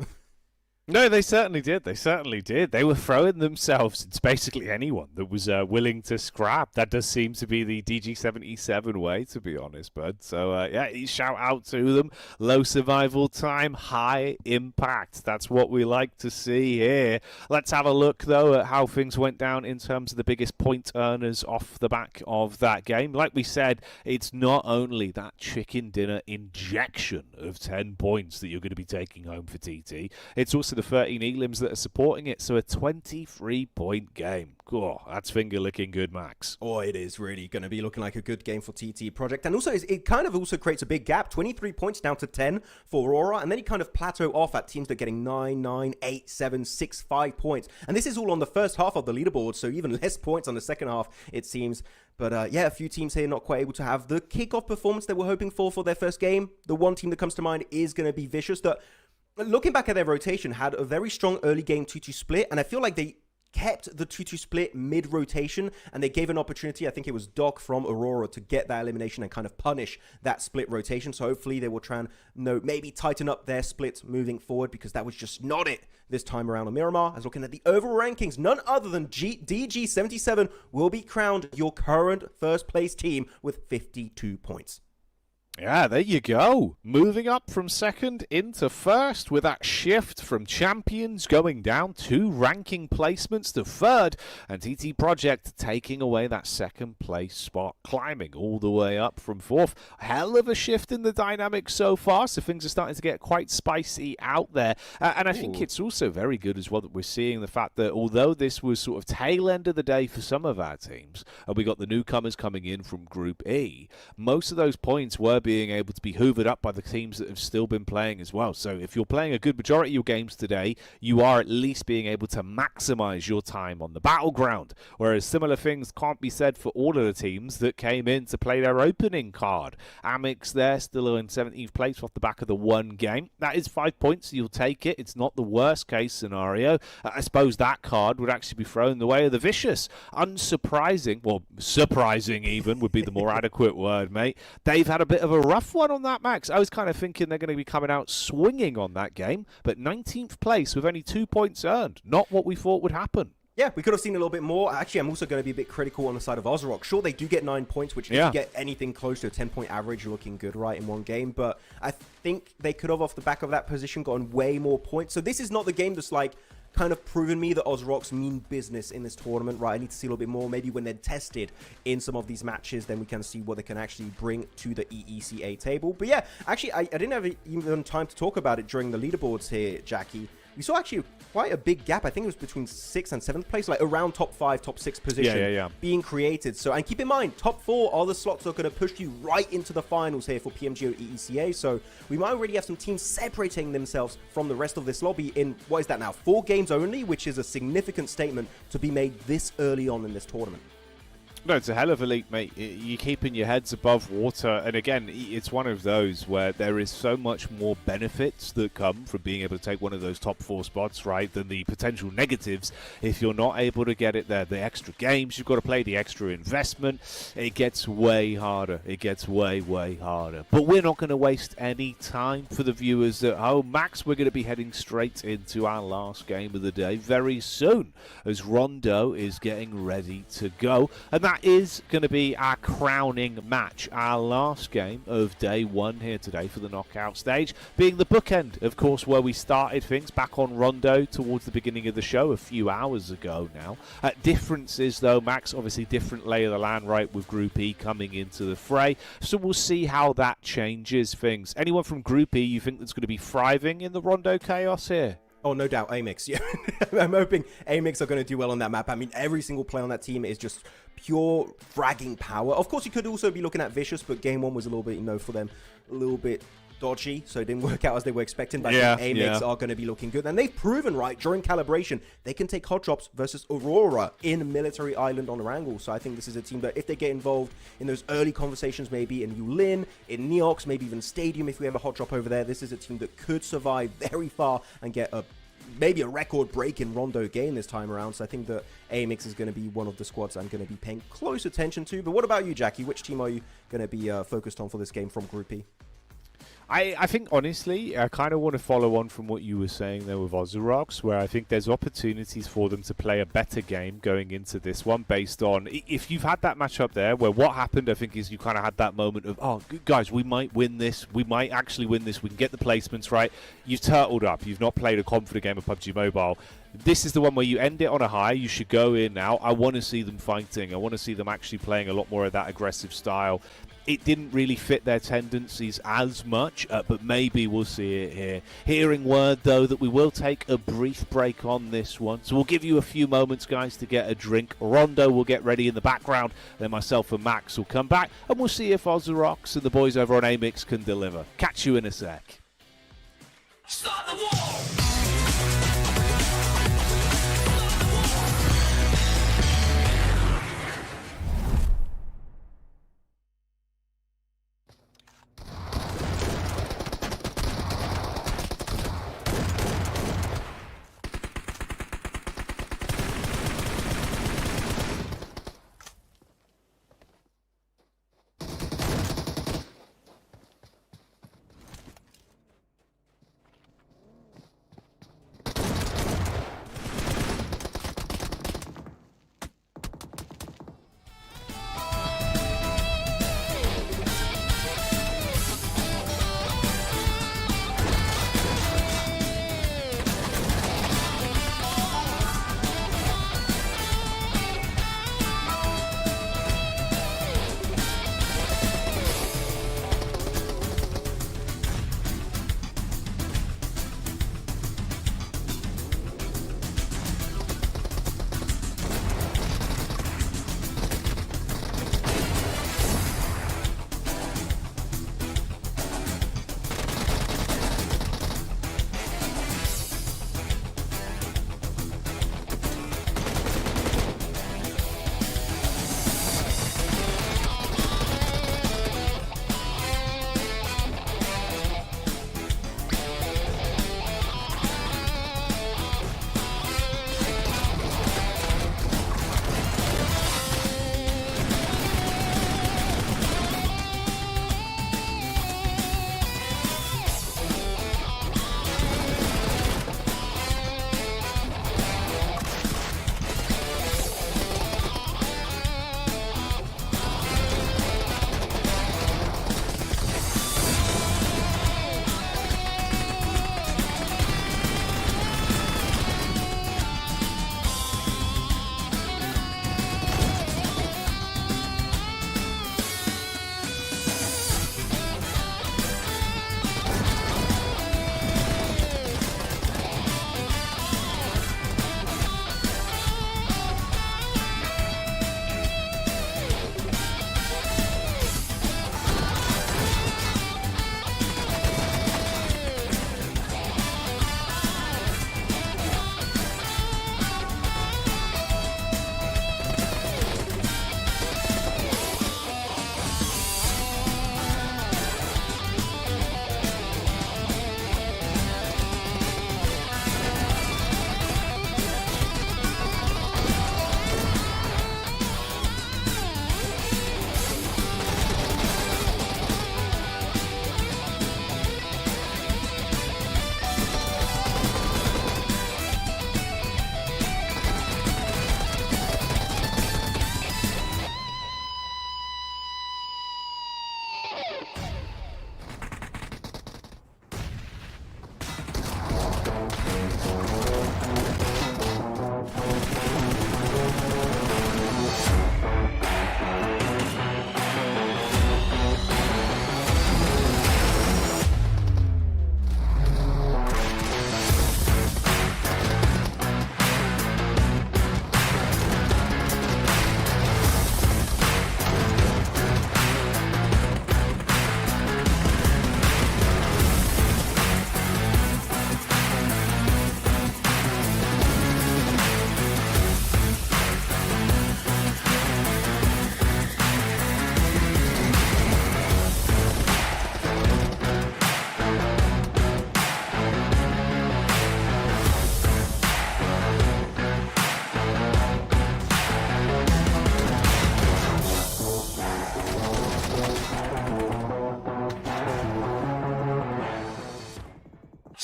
No, they certainly did. They certainly did. They were throwing themselves. It's basically anyone that was willing to scrap. That does seem to be the DG77 way, to be honest, bud. So, yeah, shout out to them. Low survival time, high impact. That's what we like to see here. Let's have a look, though, at how things went down in terms of the biggest point earners off the back of that game. Like we said, it's not only that chicken dinner injection of 10 points that you're going to be taking home for TT. It's also the 13 elims that are supporting it, so a 23-point game. Oh, that's finger licking good, Max. Oh, it is really going to be looking like a good game for TT Project. And also, it kind of also creates a big gap. 23 points down to 10 for Aurora, and then you kind of plateau off at teams that are getting 9, 9, 8, 7, 6, 5 points. And this is all on the first half of the leaderboard, so even less points on the second half, it seems. But yeah, a few teams here not quite able to have the kickoff performance they were hoping for their first game. The one team that comes to mind is going to be Vicious, that looking back at their rotation, had a very strong early game 2-2 split, and I feel like they kept the 2-2 split mid-rotation, and they gave an opportunity, I think it was Doc from Aurora, to get that elimination and kind of punish that split rotation. So hopefully they will try and maybe tighten up their split moving forward, because that was just not it this time around on Miramar. As looking at the overall rankings, none other than DG77 will be crowned your current first place team with 52 points. Yeah, there you go. Moving up from second into first with that shift from champions going down 2 ranking placements to third, and TT Project taking away that second place spot, climbing all the way up from fourth. Hell of a shift in the dynamics so far, so things are starting to get quite spicy out there. And I think it's also very good as well that we're seeing the fact that although this was sort of tail end of the day for some of our teams, and we got the newcomers coming in from Group E, most of those points were being able to be hoovered up by the teams that have still been playing as well. So if you're playing a good majority of your games today, you are at least being able to maximize your time on the battleground, whereas similar things can't be said for all of the teams that came in to play their opening card. Amix there still in 17th place off the back of the one game. That is 5 points. You'll take it. It's not the worst case scenario. I suppose that card would actually be thrown the way of the Vicious. Unsurprising, well, surprising even would be the more adequate word, mate. They've had a bit of a rough one on that, Max. I was kind of thinking they're going to be coming out swinging on that game, but 19th place with only 2 points earned. Not what we thought would happen. Yeah, we could have seen a little bit more. Actually, I'm also going to be a bit critical on the side of Ozrock. Sure, they do get 9 points, which if you get anything close to a 10-point average, you're looking good, right, in one game. But I think they could have, off the back of that position, gotten way more points. So this is not the game that's like kind of proven me that Ozrock's mean business in this tournament, right? I need to see a little bit more. Maybe when they're tested in some of these matches, then we can see what they can actually bring to the EECA table. But yeah, actually, I didn't have even time to talk about it during the leaderboards here, Jackie. We saw actually quite a big gap. I think it was between 6th and 7th place, like around top 5, top 6 position being created. So, and keep in mind, top 4 are the slots that are going to push you right into the finals here for PMGO EECA. So we might already have some teams separating themselves from the rest of this lobby in, what is that now, 4 games only, which is a significant statement to be made this early on in this tournament. No, it's a hell of a leap, mate. You're keeping your heads above water. And again, it's one of those where there is so much more benefits that come from being able to take one of those top 4 spots, right, than the potential negatives if you're not able to get it there. The extra games you've got to play, the extra investment, it gets way harder. It gets way, way harder. But we're not going to waste any time for the viewers at home. Max, we're going to be heading straight into our last game of the day very soon as Rondo is getting ready to go. And that is going to be our crowning match, our last game of day 1 here today for the knockout stage, being the bookend, of course, where we started things back on Rondo towards the beginning of the show a few hours ago now. Differences, though, Max, obviously different lay of the land, right, with Group E coming into the fray, so we'll see how that changes things. Anyone from Group E you think that's going to be thriving in the Rondo chaos here? Oh, no doubt, Amix. Yeah, I'm hoping Amix are going to do well on that map. I mean, every single player on that team is just pure fragging power. Of course, you could also be looking at Vicious, but game 1 was a little bit, for them, a little bit dodgy, so it didn't work out as they were expecting. But I think Amix are going to be looking good. And they've proven, right, during calibration, they can take hot drops versus Aurora in Military Island on Erangel. So I think this is a team that if they get involved in those early conversations, maybe in Yulin, in Neox, maybe even Stadium, if we have a hot drop over there, this is a team that could survive very far and get maybe a record break in Rondo game this time around. So I think that AMX is going to be one of the squads I'm going to be paying close attention to. But what about you, Jackie? Which team are you going to be focused on for this game from Group E? I think, honestly, I kind of want to follow on from what you were saying there with Ozorox, where I think there's opportunities for them to play a better game going into this one based on, if you've had that matchup there, where what happened, I think, is you kind of had that moment of, oh, guys, we might win this, we might actually win this, we can get the placements right. You've turtled up, you've not played a confident game of PUBG Mobile. This is the one where you end it on a high. You should go in now. I want to see them fighting. I want to see them actually playing a lot more of that aggressive style. It didn't really fit their tendencies as much, but maybe we'll see it here. Hearing word, though, that we will take a brief break on this one. So we'll give you a few moments, guys, to get a drink. Rondo will get ready in the background. Then myself and Max will come back, and we'll see if Ozorox and the boys over on Amix can deliver. Catch you in a sec. Start the war!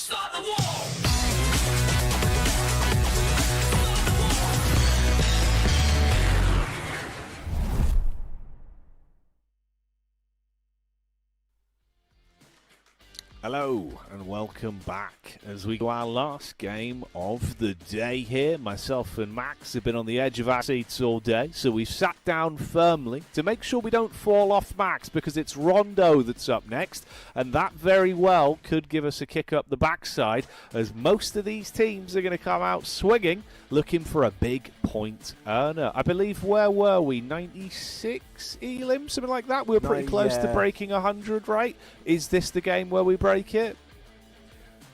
Start the war! Hello and welcome back as we go our last game of the day here. Myself and Max have been on the edge of our seats all day, so we've sat down firmly to make sure we don't fall off Max, because it's Rondo that's up next, and that very well could give us a kick up the backside, as most of these teams are going to come out swinging, looking for a big point earner. I believe, where were we? 96 elim, something like that. We were pretty close to breaking 100, right? Is this the game where we break it?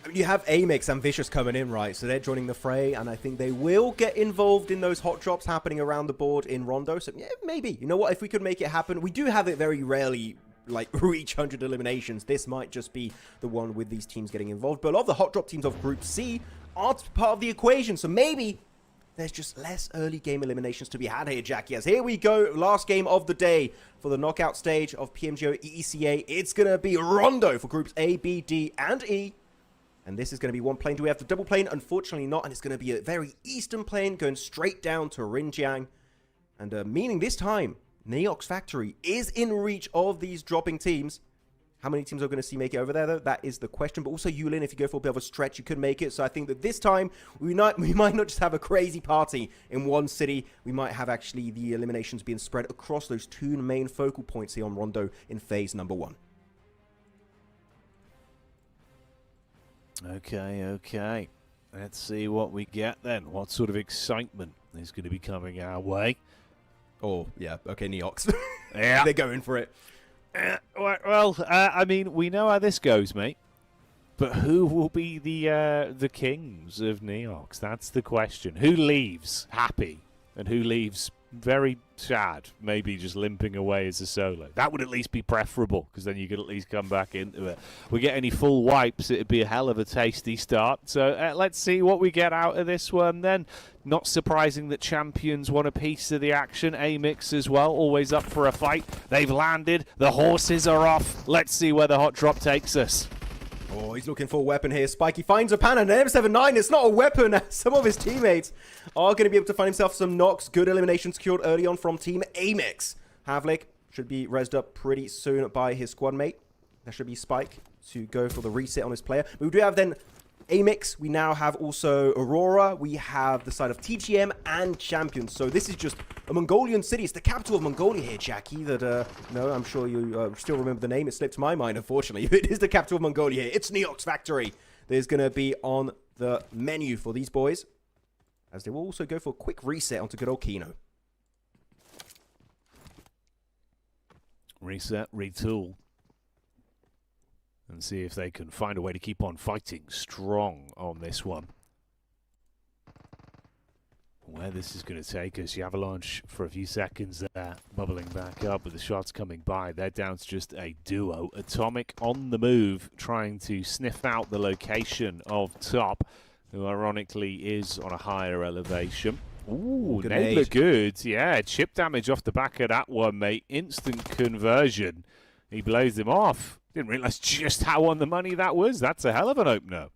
I mean, you have Amix and Vicious coming in, right? So they're joining the fray, and I think they will get involved in those hot drops happening around the board in Rondo. So yeah, maybe. You know what? If we could make it happen, we do have it very rarely like reach 100 eliminations. This might just be the one with these teams getting involved. But a lot of the hot drop teams of Group C aren't part of the equation. So maybe there's just less early game eliminations to be had here, Jackie. As here we go, last game of the day for the knockout stage of PMGO EECA. It's going to be Rondo for groups A, B, D, and E. And this is going to be one plane. Do we have the double plane? Unfortunately not. And it's going to be a very eastern plane going straight down to Rinjiang. And meaning this time, Neox Factory is in reach of these dropping teams. How many teams are going to see make it over there, though? That is the question. But also, Yulin, if you go for a bit of a stretch, you could make it. So I think that this time, we might not just have a crazy party in one city. We might have actually the eliminations being spread across those two main focal points here on Rondo in phase number 1. Okay. Let's see what we get then. What sort of excitement is going to be coming our way? Oh, yeah. Okay, Neox. Yeah. They're going for it. I mean, we know how this goes, mate. But who will be the kings of Neox? That's the question. Who leaves happy and who leaves very sad, maybe just limping away as a solo? That would at least be preferable, because then you could at least come back into it. We get any full wipes, it'd be a hell of a tasty start. So let's see what we get out of this one then. Not surprising that Champions want a piece of the action. Amix as well, always up for a fight. They've landed, the horses are off. Let's see where the hot drop takes us. Oh, he's looking for a weapon here. Spiky finds a pan, and an M79. It's not a weapon. Some of his teammates are going to be able to find himself some knocks. Good elimination secured early on from Team Amix. Havlik should be rezzed up pretty soon by his squad mate. There should be Spike to go for the reset on his player. We do have then Amix. We now have also Aurora. We have the side of TGM and Champions. So this is just a Mongolian city. It's the capital of Mongolia here, Jackie. That, no, I'm sure you still remember the name. It slipped my mind, unfortunately. It is the capital of Mongolia here. It's Neox Factory. There's going to be on the menu for these boys, as they will also go for a quick reset onto good old Kino. Reset, retool. And see if they can find a way to keep on fighting strong on this one. Where this is going to take us, the Avalanche for a few seconds there, bubbling back up, but the shots coming by. They're down to just a duo. Atomic on the move, trying to sniff out the location of Top, who ironically is on a higher elevation. Ooh, Naylor good. Yeah, chip damage off the back of that one, mate. Instant conversion. He blows him off. Didn't realize just how on the money that was. That's a hell of an opener.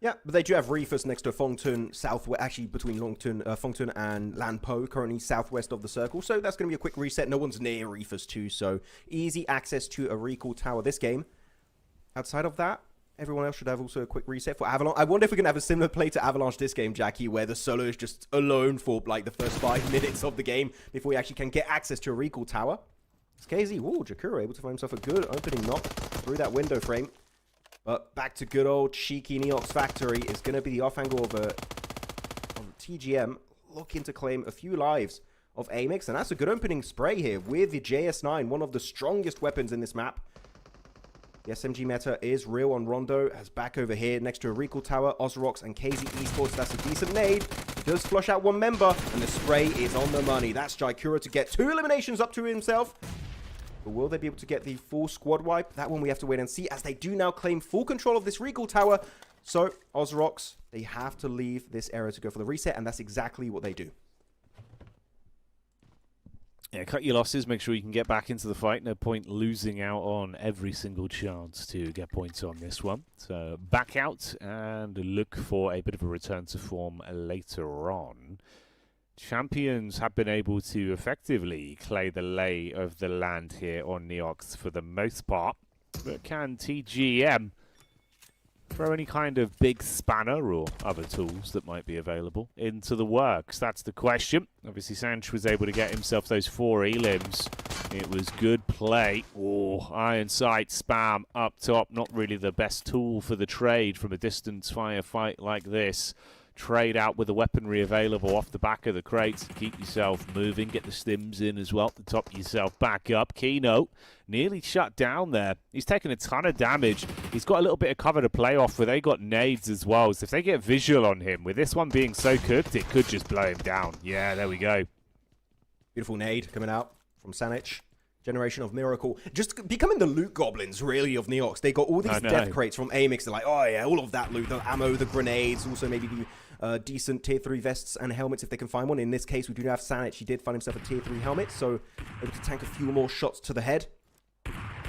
Yeah, but they do have Reefers next to Fongtun, southwest, actually between Fongtun and Lanpo, currently southwest of the circle. So that's going to be a quick reset. No one's near Reefers too, so easy access to a recall tower this game. Outside of that, everyone else should have also a quick reset for Avalanche. I wonder if we're going to have a similar play to Avalanche this game, Jackie, where the solo is just alone for like the first 5 minutes of the game before we actually can get access to a recall tower. It's KZ. Ooh, Jakura able to find himself a good opening knock through that window frame. But back to good old cheeky Neox Factory is going to be the off angle of TGM looking to claim a few lives of Amix. And that's a good opening spray here with the JS9, one of the strongest weapons in this map. The SMG meta is real on Rondo, as back over here next to a recall tower, Ozrox and KZ Esports. That's a decent nade. It does flush out one member, and the spray is on the money. That's Jakura to get 2 eliminations up to himself. But will they be able to get the full squad wipe? That one we have to wait and see, as they do now claim full control of this recall tower. So, Ozrox, they have to leave this area to go for the reset, and that's exactly what they do. Yeah, cut your losses, make sure you can get back into the fight. No point losing out on every single chance to get points on this one. So back out and look for a bit of a return to form later on. Champions have been able to effectively play the lay of the land here on Neox for the most part. But can TGM throw any kind of big spanner or other tools that might be available into the works? That's the question. Obviously, Sanch was able to get himself those 4 elims. It was good play. Oh, iron sight spam up top. Not really the best tool for the trade from a distance firefight like this. Trade out with the weaponry available off the back of the crates. Keep yourself moving. Get the stims in as well to top yourself back up. Keno nearly shut down there. He's taken a ton of damage. He's got a little bit of cover to play off where they got nades as well. So if they get visual on him, with this one being so cooked, it could just blow him down. Yeah, there we go. Beautiful nade coming out from Sanich. Generation of MIRACL. Just becoming the loot goblins, really, of Neox. They got all these death crates from Amix. They're like, oh yeah, all of that loot. The ammo, the grenades, also maybe the decent tier 3 vests and helmets if they can find one. In this case, we do have Sanich. He did find himself a tier 3 helmet, so able to tank a few more shots to the head.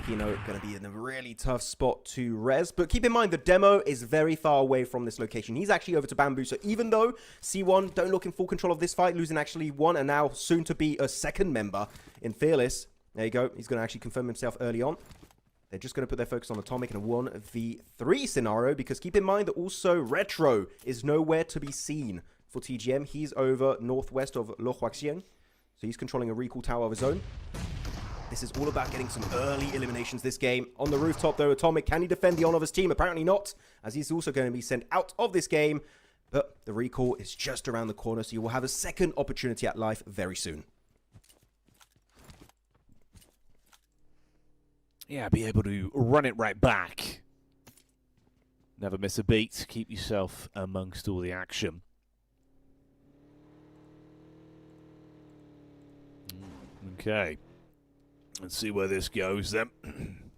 Keno going to be in a really tough spot to res. But keep in mind, the demo is very far away from this location. He's actually over to Bamboo. So even though C1 don't look in full control of this fight, losing actually 1 and now soon to be a 2nd member in Fearless. There you go. He's going to actually confirm himself early on. They're just going to put their focus on Atomic in a 1v3 scenario, because keep in mind that also Retro is nowhere to be seen for TGM. He's over northwest of Lohuaxien, so he's controlling a recall tower of his own. This is all about getting some early eliminations this game. On the rooftop, though, Atomic, can he defend the honor of his team? Apparently not, as he's also going to be sent out of this game. But the recall is just around the corner, so you will have a 2nd opportunity at life very soon. Yeah, be able to run it right back. Never miss a beat. Keep yourself amongst all the action. Okay. Let's see where this goes then.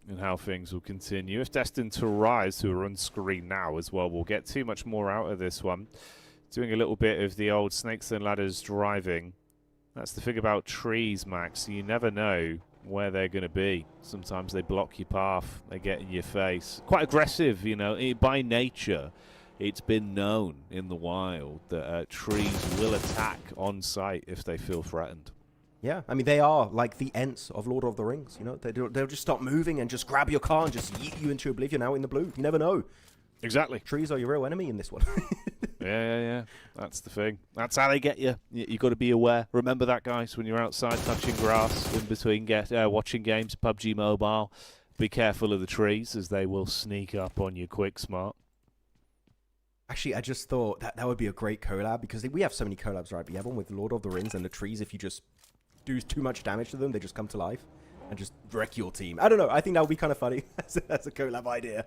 And how things will continue. If destined to rise, who are on screen now as well, we'll get too much more out of this one. Doing a little bit of the old snakes and ladders driving. That's the thing about trees, Max. You never know where they're going to be. Sometimes they block your path, they get in your face. Quite aggressive, you know. By nature, it's been known in the wild that trees will attack on sight if they feel threatened. Yeah, I mean, they are like the Ents of Lord of the Rings, you know. They'll just stop moving and just grab your car and just yeet you into oblivion out in the blue. You never know. Exactly. Trees are your real enemy in this one. Yeah. That's the thing. That's how they get you. You got to be aware. Remember that, guys, when you're outside touching grass in between watching games, PUBG Mobile. Be careful of the trees, as they will sneak up on you quick, smart. Actually, I just thought that would be a great collab, because we have so many collabs, right? We have one with Lord of the Rings and the trees. If you just do too much damage to them, they just come to life and just wreck your team. I don't know. I think that would be kind of funny. That's a collab idea.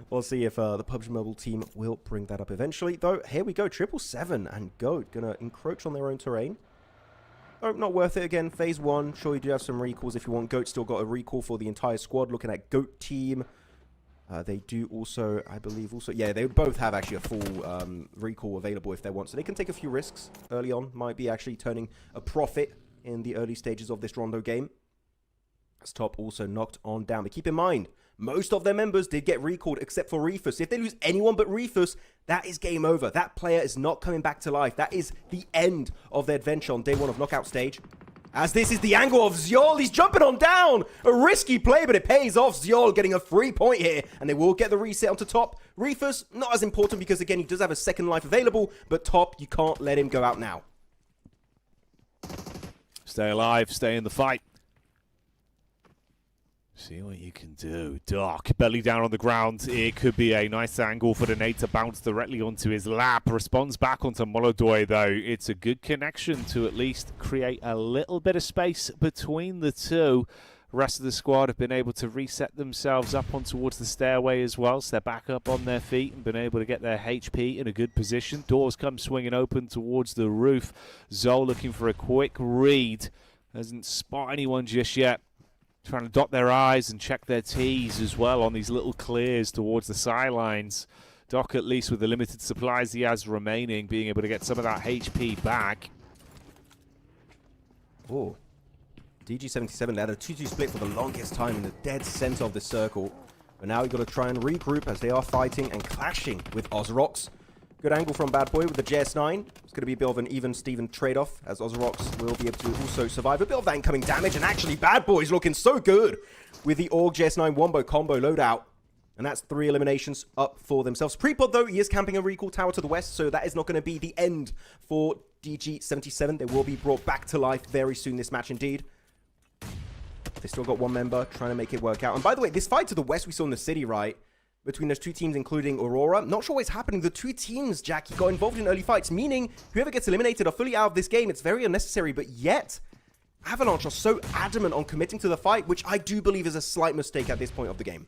We'll see if the PUBG Mobile team will bring that up eventually. Though, here we go. 777 and Goat going to encroach on their own terrain. Oh, not worth it again. Phase 1. Sure, you do have some recalls if you want. Goat still got a recall for the entire squad. Looking at Goat team. They do also, I believe, yeah, they both have actually a full recall available if they want. So they can take a few risks early on. Might be actually turning a profit in the early stages of this Rondo game. Top also knocked on down. But keep in mind, most of their members did get recalled except for Refus. If they lose anyone but Refus, that is game over. That player is not coming back to life. That is the end of their adventure on day 1 of knockout stage. As this is the angle of Zyol. He's jumping on down. A risky play, but it pays off. Zyol getting a free point here. And they will get the reset onto top. Refus, not as important because, again, he does have a 2nd life available. But top, you can't let him go out now. Stay alive. Stay in the fight. See what you can do. Dark, belly down on the ground. It could be a nice angle for the nade to bounce directly onto his lap. Responds back onto Molodoi, though. It's a good connection to at least create a little bit of space between the two. The rest of the squad have been able to reset themselves up on towards the stairway as well. So they're back up on their feet and been able to get their HP in a good position. Doors come swinging open towards the roof. Zol looking for a quick read. Doesn't spot anyone just yet. Trying to dot their I's and check their T's as well on these little clears towards the sidelines. Doc, at least with the limited supplies he has remaining, being able to get some of that HP back. Oh. DG77, they had a 2-2 split for the longest time in the dead center of the circle. But now you've got to try and regroup as they are fighting and clashing with Ozrox. Good angle from Bad Boy with the JS9. It's going to be a bit of an even-Steven trade-off, as Ozrox will be able to also survive a bit of that incoming damage. And actually, Bad Boy's looking so good with the AUG JS9 Wombo combo loadout. And that's 3 eliminations up for themselves. Prepod, though, he is camping a recall tower to the west, so that is not going to be the end for DG77. They will be brought back to life very soon this match, indeed. They still got one member trying to make it work out. And by the way, this fight to the west we saw in the city, right? Between those two teams, including Aurora. Not sure what's happening. The two teams, Jackie, got involved in early fights, meaning whoever gets eliminated are fully out of this game. It's very unnecessary, but yet Avalanche are so adamant on committing to the fight, which I do believe is a slight mistake at this point of the game.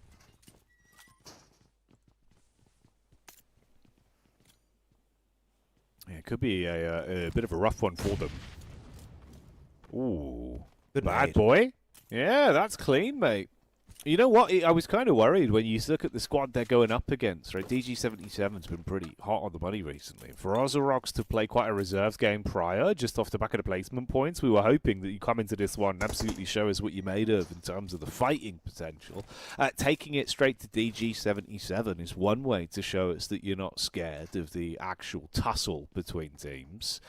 Yeah, it could be a bit of a rough one for them. Ooh. Good Bad made. Boy. Yeah, that's clean, mate. You know what? I was kind of worried when you look at the squad they're going up against, right? DG77's been pretty hot on the money recently. For Ozrox to play quite a reserves game prior, just off the back of the placement points, we were hoping that you come into this one and absolutely show us what you're made of in terms of the fighting potential. Taking it straight to DG77 is one way to show us that you're not scared of the actual tussle between teams.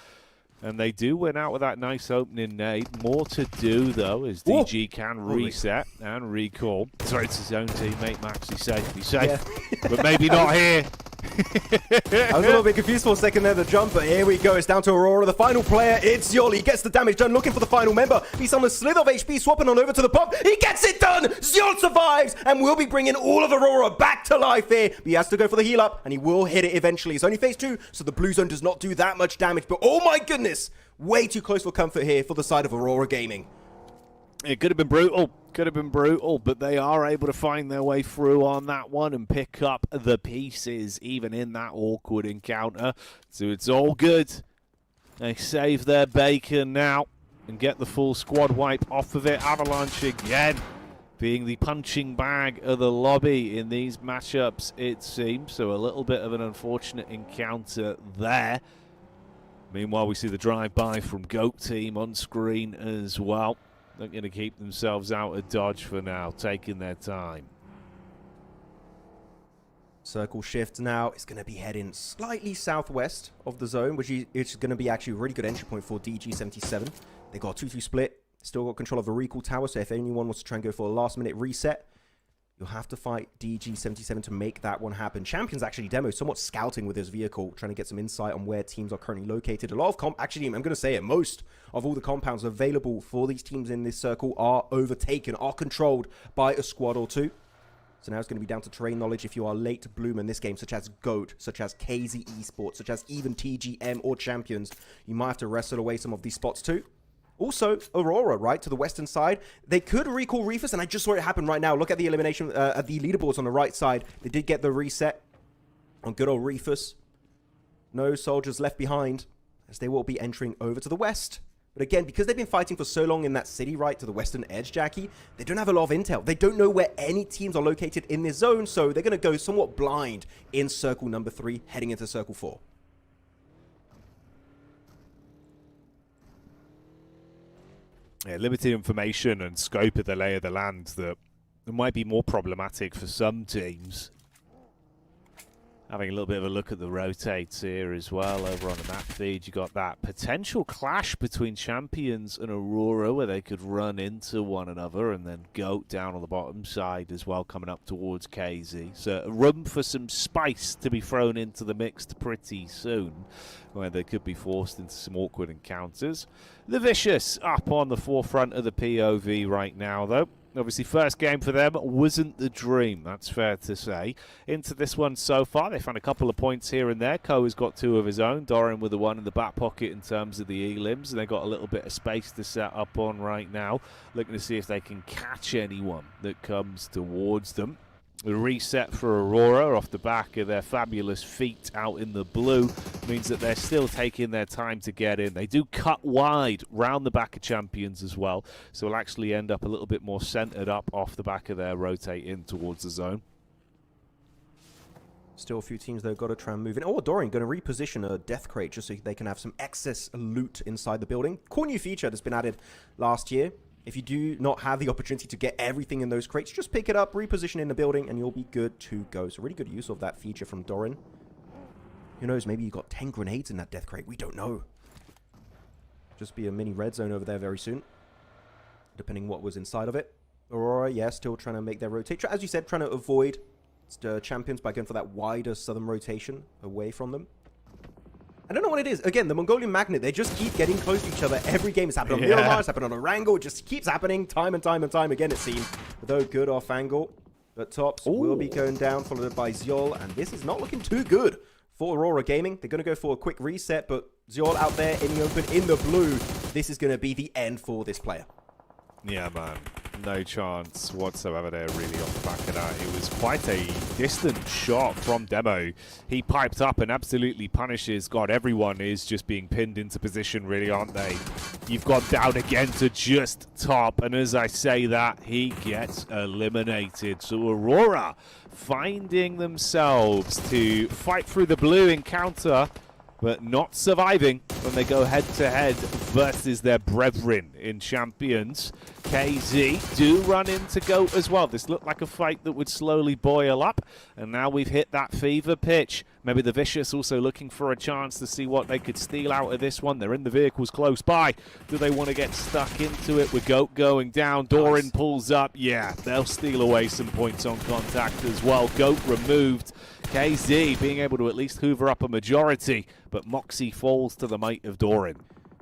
And they do win out with that nice opening nade. More to do, though, as DG can reset and recall. Sorry, it's his own teammate, Max. He's safe. He's safe. Yeah. But maybe not here. I was a little bit confused for a second there, the jump, but here we go. It's down to Aurora, the final player. It's Yoli. Gets the damage done, looking for the final member. He's on a slither of HP, swapping on over to the pop. He gets it done! Zyol survives, and will be bringing all of Aurora back to life here. But he has to go for the heal up, and he will hit it eventually. It's only phase 2, so the blue zone does not do that much damage. But oh my goodness, way too close for comfort here for the side of Aurora Gaming. It could have been brutal, but they are able to find their way through on that one and pick up the pieces, even in that awkward encounter. So it's all good. They save their bacon now and get the full squad wipe off of it. Avalanche again being the punching bag of the lobby in these matchups, it seems. So a little bit of an unfortunate encounter there. Meanwhile, we see the drive-by from GOAT team on screen as well. They're going to keep themselves out of dodge for now, taking their time. Circle shift now. It's going to be heading slightly southwest of the zone, which is going to be actually a really good entry point for DG77. They got a 2-2 split. Still got control of the recall tower, so if anyone wants to try and go for a last-minute reset, you'll have to fight DG77 to make that one happen. Champion's actually demoed somewhat scouting with his vehicle, trying to get some insight on where teams are currently located. A lot of actually, I'm going to say it, most of all the compounds available for these teams in this circle are overtaken, are controlled by a squad or two. So now it's going to be down to terrain knowledge if you are late to bloom in this game, such as GOAT, such as KZ Esports, such as even TGM or Champions. You might have to wrestle away some of these spots too. Also, Aurora, right, to the western side. They could recall Reefus, and I just saw it happen right now. Look at the elimination, at the leaderboards on the right side. They did get the reset on good old Reefus. No soldiers left behind, as they will be entering over to the west. But again, because they've been fighting for so long in that city, right, to the western edge, Jackie, they don't have a lot of intel. They don't know where any teams are located in this zone, so they're going to go somewhat blind in circle number 3, heading into circle 4. Yeah, limited information and scope of the lay of the land that might be more problematic for some teams. Having a little bit of a look at the rotates here as well over on the map feed. You got that potential clash between Champions and Aurora where they could run into one another, and then GOAT down on the bottom side as well coming up towards KZ. So room for some spice to be thrown into the mix pretty soon, where they could be forced into some awkward encounters. The Vicious up on the forefront of the POV right now, though. Obviously, first game for them wasn't the dream, that's fair to say. Into this one so far, they found a couple of points here and there. Ko has got 2 of his own. Doran with the one in the back pocket in terms of the elims. And they got a little bit of space to set up on right now. Looking to see if they can catch anyone that comes towards them. The reset for Aurora off the back of their fabulous feet out in the blue means that they're still taking their time to get in. They do cut wide round the back of Champions as well, so it'll actually end up a little bit more centered up off the back of their rotate in towards the zone. Still a few teams, though, got to try and move in. Oh, Dorian going to reposition a death crate just so they can have some excess loot inside the building. Cool new feature that's been added last year If you do not have the opportunity to get everything in those crates, just pick it up, reposition in the building, and you'll be good to go. So really good use of that feature from Doran. Who knows, maybe you got 10 grenades in that death crate. We don't know. Just be a mini red zone over there very soon, depending what was inside of it. Aurora, yeah, still trying to make their rotation. As you said, trying to avoid the champions by going for that wider southern rotation away from them. I don't know what it is. Again, the Mongolian Magnet, they just keep getting close to each other every game. It's happened on Miramar, it's happened on Erangel. It just keeps happening time and time and time again, it seems. Though good off angle. The tops will be going down, followed by Zyol. And this is not looking too good for Aurora Gaming. They're going to go for a quick reset, but Zyol out there in the open, in the blue. This is going to be the end for this player. Yeah, man. No chance whatsoever there, really, off the back of that. It was quite a distant shot from Demo. He piped up and absolutely punishes. God, everyone is just being pinned into position, really, aren't they? You've gone down again to just top, and as I say that, he gets eliminated. So Aurora finding themselves to fight through the blue encounter, but not surviving when they go head-to-head versus their brethren in Champions. KZ do run into GOAT as well. This looked like a fight that would slowly boil up, and now we've hit that fever pitch. Maybe the Vicious also looking for a chance to see what they could steal out of this one. They're in the vehicles close by. Do they want to get stuck into it with GOAT going down? Doran pulls up. Yeah, they'll steal away some points on contact as well. GOAT removed. KZ being able to at least hoover up a majority, but Moxie falls to the might of Doran.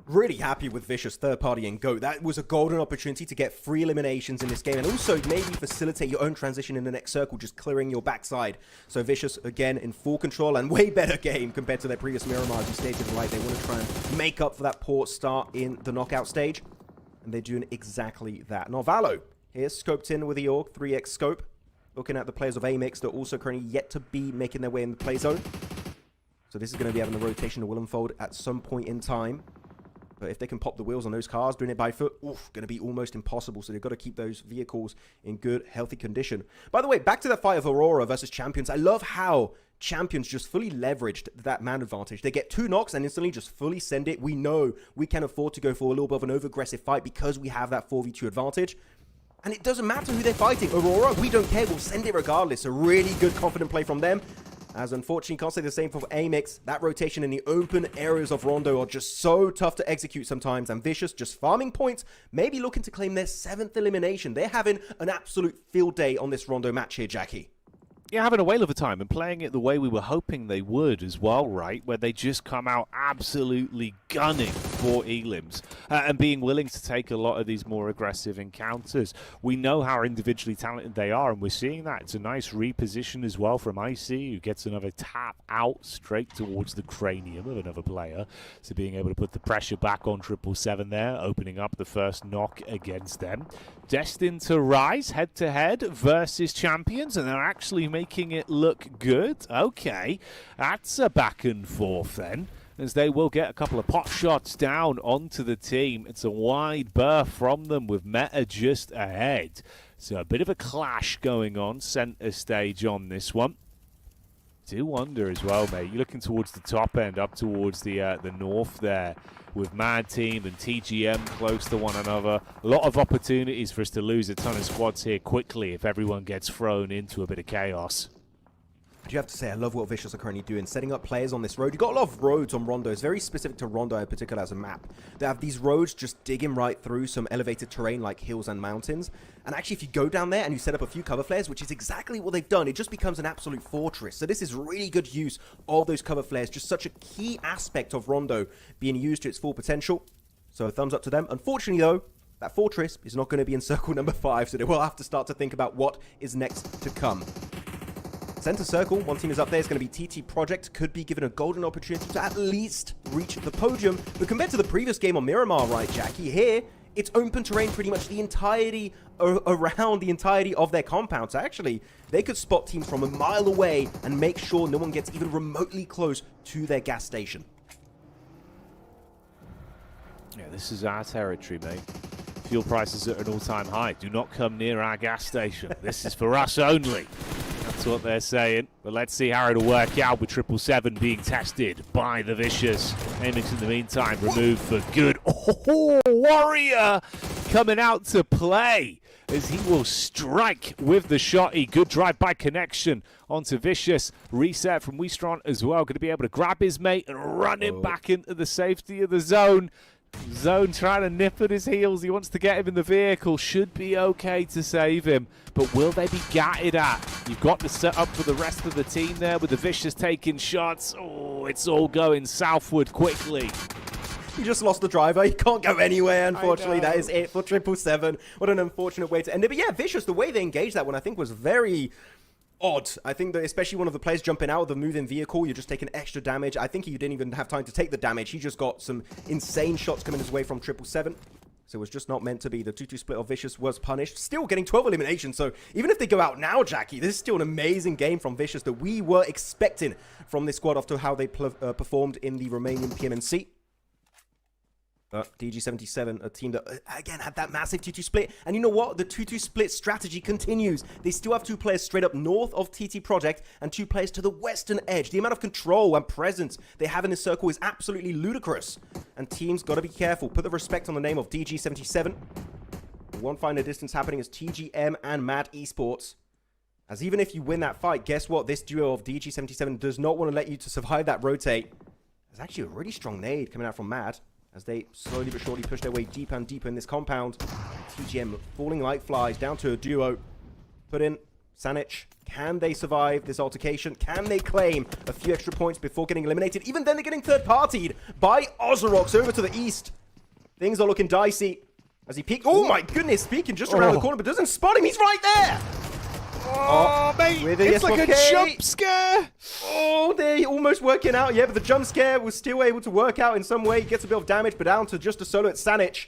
Really happy with Vicious third party and GOAT. That was a golden opportunity to get 3 eliminations in this game, and also maybe facilitate your own transition in the next circle, just clearing your backside. So Vicious, again, in full control and way better game compared to their previous Miramar. As you stated, right, they want to try and make up for that poor start in the knockout stage, and they're doing exactly that. Narvalo here, scoped in with the AUG 3x scope. Looking at the players of AMX, they're also currently yet to be making their way in the play zone. So this is going to be having the rotation that will unfold at some point in time. But if they can pop the wheels on those cars, doing it by foot, oof, going to be almost impossible. So they've got to keep those vehicles in good, healthy condition. By the way, back to the fight of Aurora versus Champions. I love how Champions just fully leveraged that man advantage. They get 2 knocks and instantly just fully send it. We know we can afford to go for a little bit of an over-aggressive fight because we have that 4v2 advantage. And it doesn't matter who they're fighting. Aurora, we don't care. We'll send it regardless. A really good, confident play from them. As unfortunately, can't say the same for AMX. That rotation in the open areas of Rondo are just so tough to execute sometimes. And Vicious just farming points, maybe looking to claim their 7th elimination. They're having an absolute field day on this Rondo match here, Jackie. Yeah, having a whale of a time and playing it the way we were hoping they would as well, right? Where they just come out absolutely gunning for elims and being willing to take a lot of these more aggressive encounters. We know how individually talented they are, and we're seeing that. It's a nice reposition as well from IC, who gets another tap out straight towards the cranium of another player. So being able to put the pressure back on 777 there, opening up the first knock against them. Destined to rise head-to-head versus Champions, and they're actually making it look good. Okay, that's a back and forth then, as they will get a couple of pot shots down onto the team. It's a wide berth from them with Meta just ahead. So a bit of a clash going on center stage on this one. Do wonder as well, mate. You're looking towards the top end, up towards the north there, with Mad Team and TGM close to one another. A lot of opportunities for us to lose a ton of squads here quickly if everyone gets thrown into a bit of chaos. I do have to say, I love what Vicious are currently doing, setting up players on this road. You've got a lot of roads on Rondo. It's very specific to Rondo in particular as a map. They have these roads just digging right through some elevated terrain like hills and mountains. And actually, if you go down there and you set up a few cover flares, which is exactly what they've done, it just becomes an absolute fortress. So this is really good use of those cover flares. Just such a key aspect of Rondo being used to its full potential. So a thumbs up to them. Unfortunately, though, that fortress is not going to be in circle number 5. So they will have to start to think about what is next to come. Center circle, one team is up there. It's going to be TT Project. Could be given a golden opportunity to at least reach the podium. But compared to the previous game on Miramar, right, Jackie, here, it's open terrain pretty much the entirety, around the entirety of their compound. So actually, they could spot teams from a mile away and make sure no one gets even remotely close to their gas station. Yeah, this is our territory, mate. Fuel prices are at an all-time high. Do not come near our gas station. This is for us only. That's what they're saying. But let's see how it'll work out with 777 being tested by the Vicious. Amix in the meantime removed for good. Oh, Warrior coming out to play as he will strike with the shotty. Good drive-by connection onto Vicious. Reset from Westrant as well. Going to be able to grab his mate and run him back into the safety of the zone. Zone trying to nip at his heels. He wants to get him in the vehicle. Should be okay to save him. But will they be gatted at? You've got to set up for the rest of the team there with the Vicious taking shots. Oh, it's all going southward quickly. He just lost the driver. He can't go anywhere, unfortunately. That is it for 777. What an unfortunate way to end it. But yeah, Vicious, the way they engaged that one, I think was very odd. I think that especially one of the players jumping out of the moving vehicle, you're just taking extra damage. I think he didn't even have time to take the damage. He just got some insane shots coming his way from 777. So it was just not meant to be. The 2-2 split of Vicious was punished. Still getting 12 eliminations. So even if they go out now, Jackie, this is still an amazing game from Vicious that we were expecting from this squad after how they performed in the Romanian PMNC. DG77, a team that, again, had that massive 2-2 split. And you know what? The 2-2 split strategy continues. They still have 2 players straight up north of TT Project and 2 players to the western edge. The amount of control and presence they have in this circle is absolutely ludicrous. And teams got to be careful. Put the respect on the name of DG77. One final distance happening is TGM and Mad Esports. As even if you win that fight, guess what? This duo of DG77 does not want to let you to survive that rotate. There's actually a really strong nade coming out from Mad, as they slowly but surely push their way deeper and deeper in this compound. TGM falling like flies down to a duo. Put in Sanic. Can they survive this altercation? Can they claim a few extra points before getting eliminated? Even then, they're getting third-partied by Ozorox over to the east. Things are looking dicey as he peeks. Oh my goodness, peeking just around the corner, but doesn't spot him. He's right there. Oh, mate, it's like a jump scare. Oh, they're almost working out. Yeah, but the jump scare was still able to work out in some way. Gets a bit of damage, but down to just a solo at Sanic.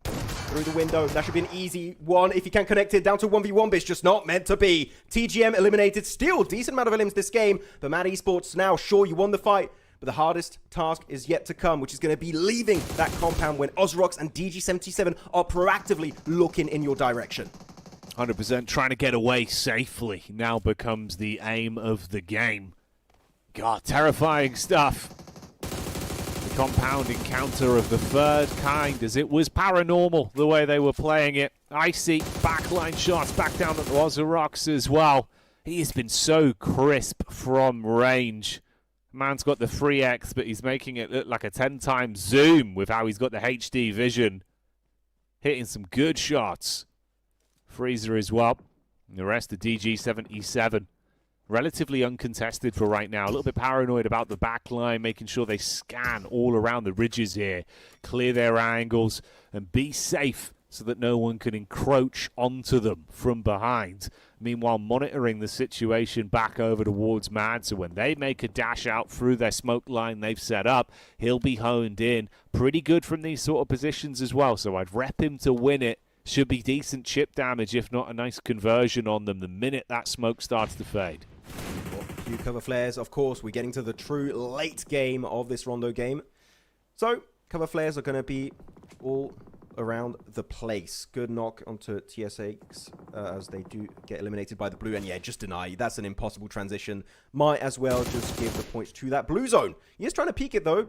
Through the window. That should be an easy one. If you can connect it down to 1v1, but it's just not meant to be. TGM eliminated. Still, decent amount of elims this game. But Mad Esports now, sure, you won the fight. But the hardest task is yet to come, which is going to be leaving that compound when Ozorox and DG77 are proactively looking in your direction. 100% trying to get away safely now becomes the aim of the game. God, terrifying stuff. The compound encounter of the third kind, as it was paranormal the way they were playing it. Icy backline shots back down at the Ozorox as well. He has been so crisp from range. Man's got the 3x, but he's making it look like a 10-time zoom with how he's got the HD vision. Hitting some good shots. Freezer as well. And the rest of DG77. Relatively uncontested for right now. A little bit paranoid about the back line, making sure they scan all around the ridges here. Clear their angles and be safe so that no one can encroach onto them from behind. Meanwhile, monitoring the situation back over towards Mad, so when they make a dash out through their smoke line they've set up, he'll be honed in. Pretty good from these sort of positions as well, so I'd rep him to win it. Should be decent chip damage, if not a nice conversion on them the minute that smoke starts to fade. A few cover flares, of course. We're getting to the true late game of this Rondo game. So, cover flares are going to be all around the place. Good knock onto TSX as they do get eliminated by the blue. And yeah, just deny. That's an impossible transition. Might as well just give the points to that blue zone. He is trying to peek it though.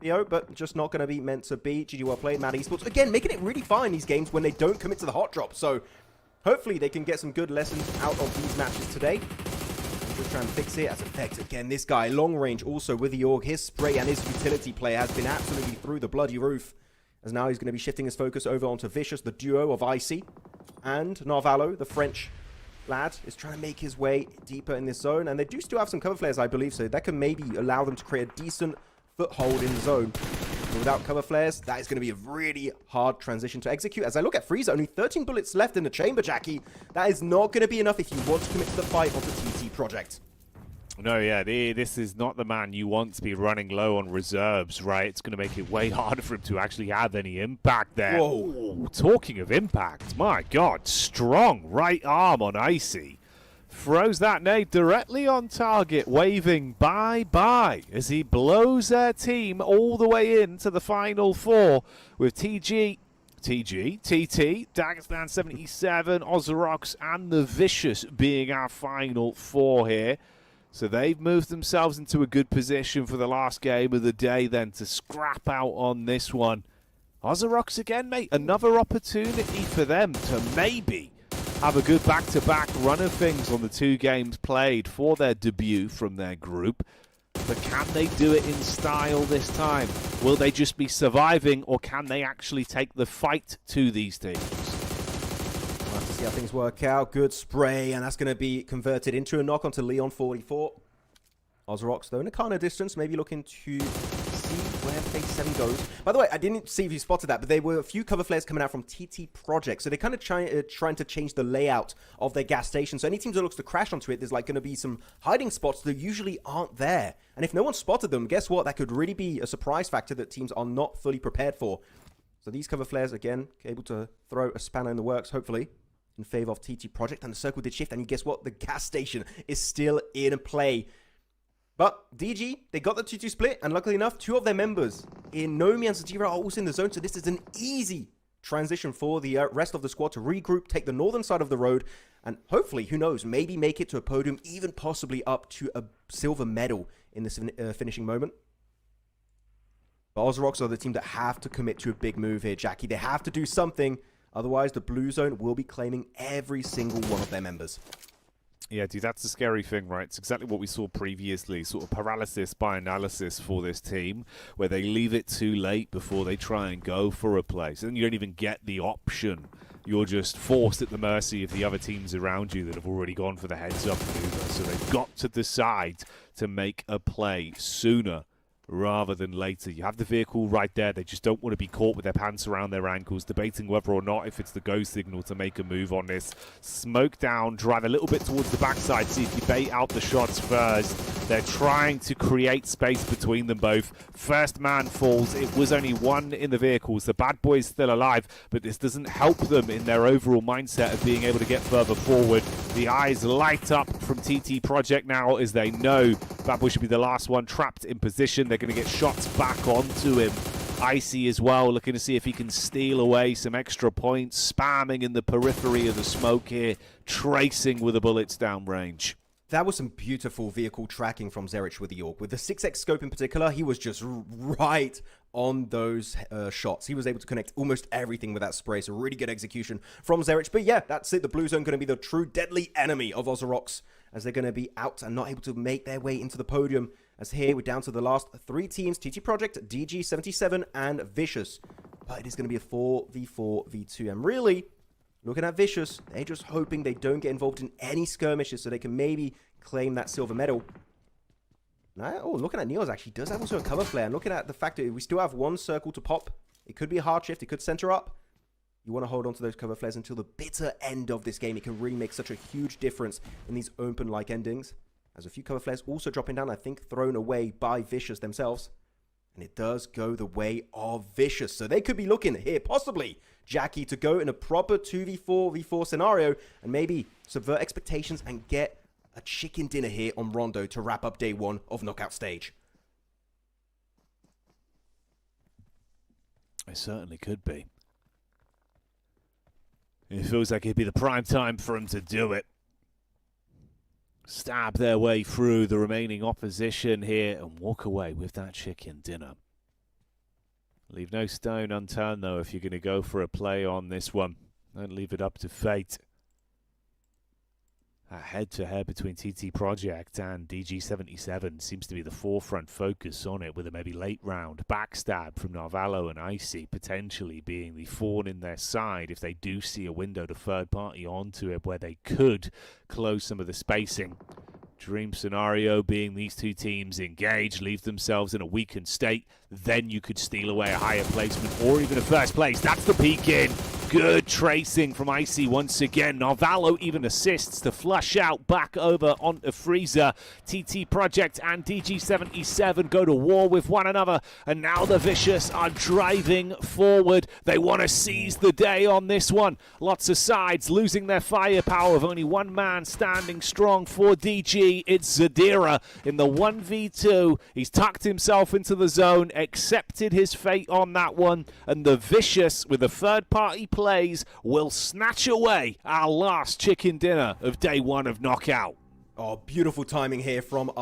But just not going to be meant to be. GG well played, Mad Esports. Again, making it really fine these games when they don't commit to the hot drop. So hopefully they can get some good lessons out of these matches today. Just try and fix it as effect. Again, this guy, long range also with the AUG. His spray and his utility play has been absolutely through the bloody roof. As now he's going to be shifting his focus over onto Vicious, the duo of Icy. And Narvalo, the French lad, is trying to make his way deeper in this zone. And they do still have some cover flares, I believe. So that can maybe allow them to create a decent foothold in the zone. But without cover flares, that is going to be a really hard transition to execute. As I look at Freezer, only 13 bullets left in the chamber, Jackie. That is not going to be enough if you want to commit to the fight of the TT project. No, yeah, this is not the man you want to be running low on reserves, right? It's going to make it way harder for him to actually have any impact there. Whoa. Ooh, talking of impact, my God, strong right arm on Icy. Throws that nade directly on target, waving bye-bye as he blows their team all the way into the final four with TT, Dagestan 77, Ozorox, and the Vicious being our final four here. So they've moved themselves into a good position for the last game of the day then to scrap out on this one. Ozorox again, mate. Another opportunity for them to maybe have a good back-to-back run of things on the 2 games played for their debut from their group. But can they do it in style this time? Will they just be surviving, or can they actually take the fight to these teams? We'll have to see how things work out. Good spray, and that's going to be converted into a knock onto Leon 44. Ozorox, though, in a kind of distance, maybe looking to see where phase 7 goes. By the way, I didn't see if you spotted that, but there were a few cover flares coming out from TT Project. So they're kind of trying to change the layout of their gas station. So any teams that looks to crash onto it, there's like going to be some hiding spots that usually aren't there. And if no one spotted them, guess what? That could really be a surprise factor that teams are not fully prepared for. So these cover flares, again, able to throw a spanner in the works, hopefully, in favor of TT Project. And the circle did shift, and you guess what? The gas station is still in play. But DG, they got the 2-2 split, and luckily enough, 2 of their members in Nomi and Zadira are also in the zone, so this is an easy transition for the rest of the squad to regroup, take the northern side of the road, and hopefully, who knows, maybe make it to a podium, even possibly up to a silver medal in this finishing moment. But Ozorox are the team that have to commit to a big move here, Jackie. They have to do something, otherwise the blue zone will be claiming every single one of their members. Yeah, dude, that's the scary thing, right? It's exactly what we saw previously, sort of paralysis by analysis for this team, where they leave it too late before they try and go for a place. And you don't even get the option. You're just forced at the mercy of the other teams around you that have already gone for the heads-up maneuver. So they've got to decide to make a play sooner rather than later. You have the vehicle right there. They just don't want to be caught with their pants around their ankles, debating whether or not if it's the go signal to make a move on this. Smoke down, drive a little bit towards the backside, see if you bait out the shots first. They're trying to create space between them both. First man falls. It was only 1 in the vehicles. The bad boy's still alive, but this doesn't help them in their overall mindset of being able to get further forward. The eyes light up from TT Project now as they know Bad Boy should be the last one trapped in position. They're going to get shots back onto him. Icy as well, looking to see if he can steal away some extra points, spamming in the periphery of the smoke here, tracing with the bullets downrange. That was some beautiful vehicle tracking from Zerich with the York. With the 6x scope in particular, he was just right on those shots. He was able to connect almost everything with that spray, so really good execution from Zerich. But yeah, that's it. The blue zone going to be the true deadly enemy of Ozorox, as they're going to be out and not able to make their way into the podium. As here, we're down to the last 3 teams, TT Project, DG77, and Vicious. But it is going to be a 4v4 v2. And really, looking at Vicious, they're just hoping they don't get involved in any skirmishes so they can maybe claim that silver medal. Now, oh, looking at Neos actually does have also a cover flare. And looking at the fact that we still have 1 circle to pop. It could be a hard shift. It could center up. You want to hold on to those cover flares until the bitter end of this game. It can really make such a huge difference in these open-like endings. As a few cover flares also dropping down, I think thrown away by Vicious themselves. And it does go the way of Vicious. So they could be looking here, possibly, Jackie, to go in a proper 2v4 v4 scenario and maybe subvert expectations and get a chicken dinner here on Rondo to wrap up day 1 of Knockout Stage. It certainly could be. It feels like it'd be the prime time for them to do it. Stab their way through the remaining opposition here and walk away with that chicken dinner. Leave no stone unturned, though, if you're going to go for a play on this one. Don't leave it up to fate. A head-to-head between TT Project and DG77 seems to be the forefront focus on it, with a maybe late round backstab from Narvalo and Icy potentially being the thorn in their side if they do see a window to third party onto it where they could close some of the spacing. Dream scenario being these 2 teams engage, leave themselves in a weakened state, then you could steal away a higher placement or even a first place. That's the peek in. Good tracing from Icy once again. Narvalo even assists to flush out back over onto Freezer. TT Project and DG77 go to war with one another, and now the Vicious are driving forward. They want to seize the day on this one. Lots of sides losing their firepower, with only 1 man standing strong for DG. It's Zadira in the 1v2. He's tucked himself into the zone, accepted his fate on that one, and the Vicious, with a third-party plays, will snatch away our last chicken dinner of day 1 of Knockout. Oh, beautiful timing here from IC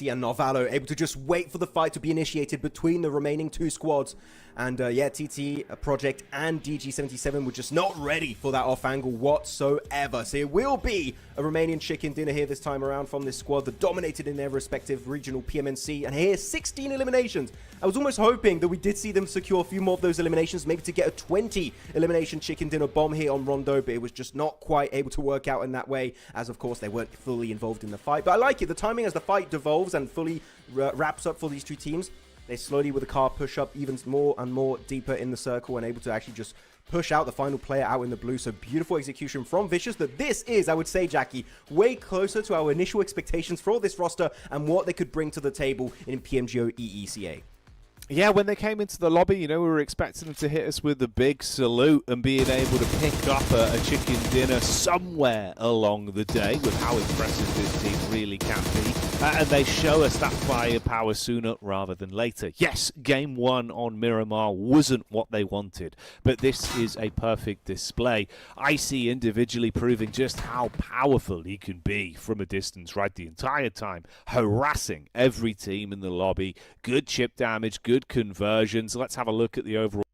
and Narvalo, able to just wait for the fight to be initiated between the remaining two squads. And yeah, TT Project and DG77 were just not ready for that off angle whatsoever. So it will be a Romanian chicken dinner here this time around from this squad that dominated in their respective regional PMNC. And here's 16 eliminations. I was almost hoping that we did see them secure a few more of those eliminations, maybe to get a 20 elimination chicken dinner bomb here on Rondo, but it was just not quite able to work out in that way, as of course they weren't fully involved in the fight. But I like it, the timing as the fight devolves and fully wraps up for these two teams. They slowly, with the car, push up even more and more deeper in the circle and able to actually just push out the final player out in the blue. So beautiful execution from Vicious. That this is, I would say, Jackie, way closer to our initial expectations for this roster and what they could bring to the table in PMGO EECA. Yeah, when they came into the lobby, you know, we were expecting them to hit us with a big salute and being able to pick up a chicken dinner somewhere along the day with how impressive this team really can be. And they show us that firepower sooner rather than later. Yes, game one on Miramar wasn't what they wanted, but this is a perfect display. IC individually proving just how powerful he can be from a distance right the entire time, harassing every team in the lobby. Good chip damage, good conversions. Let's have a look at the overall.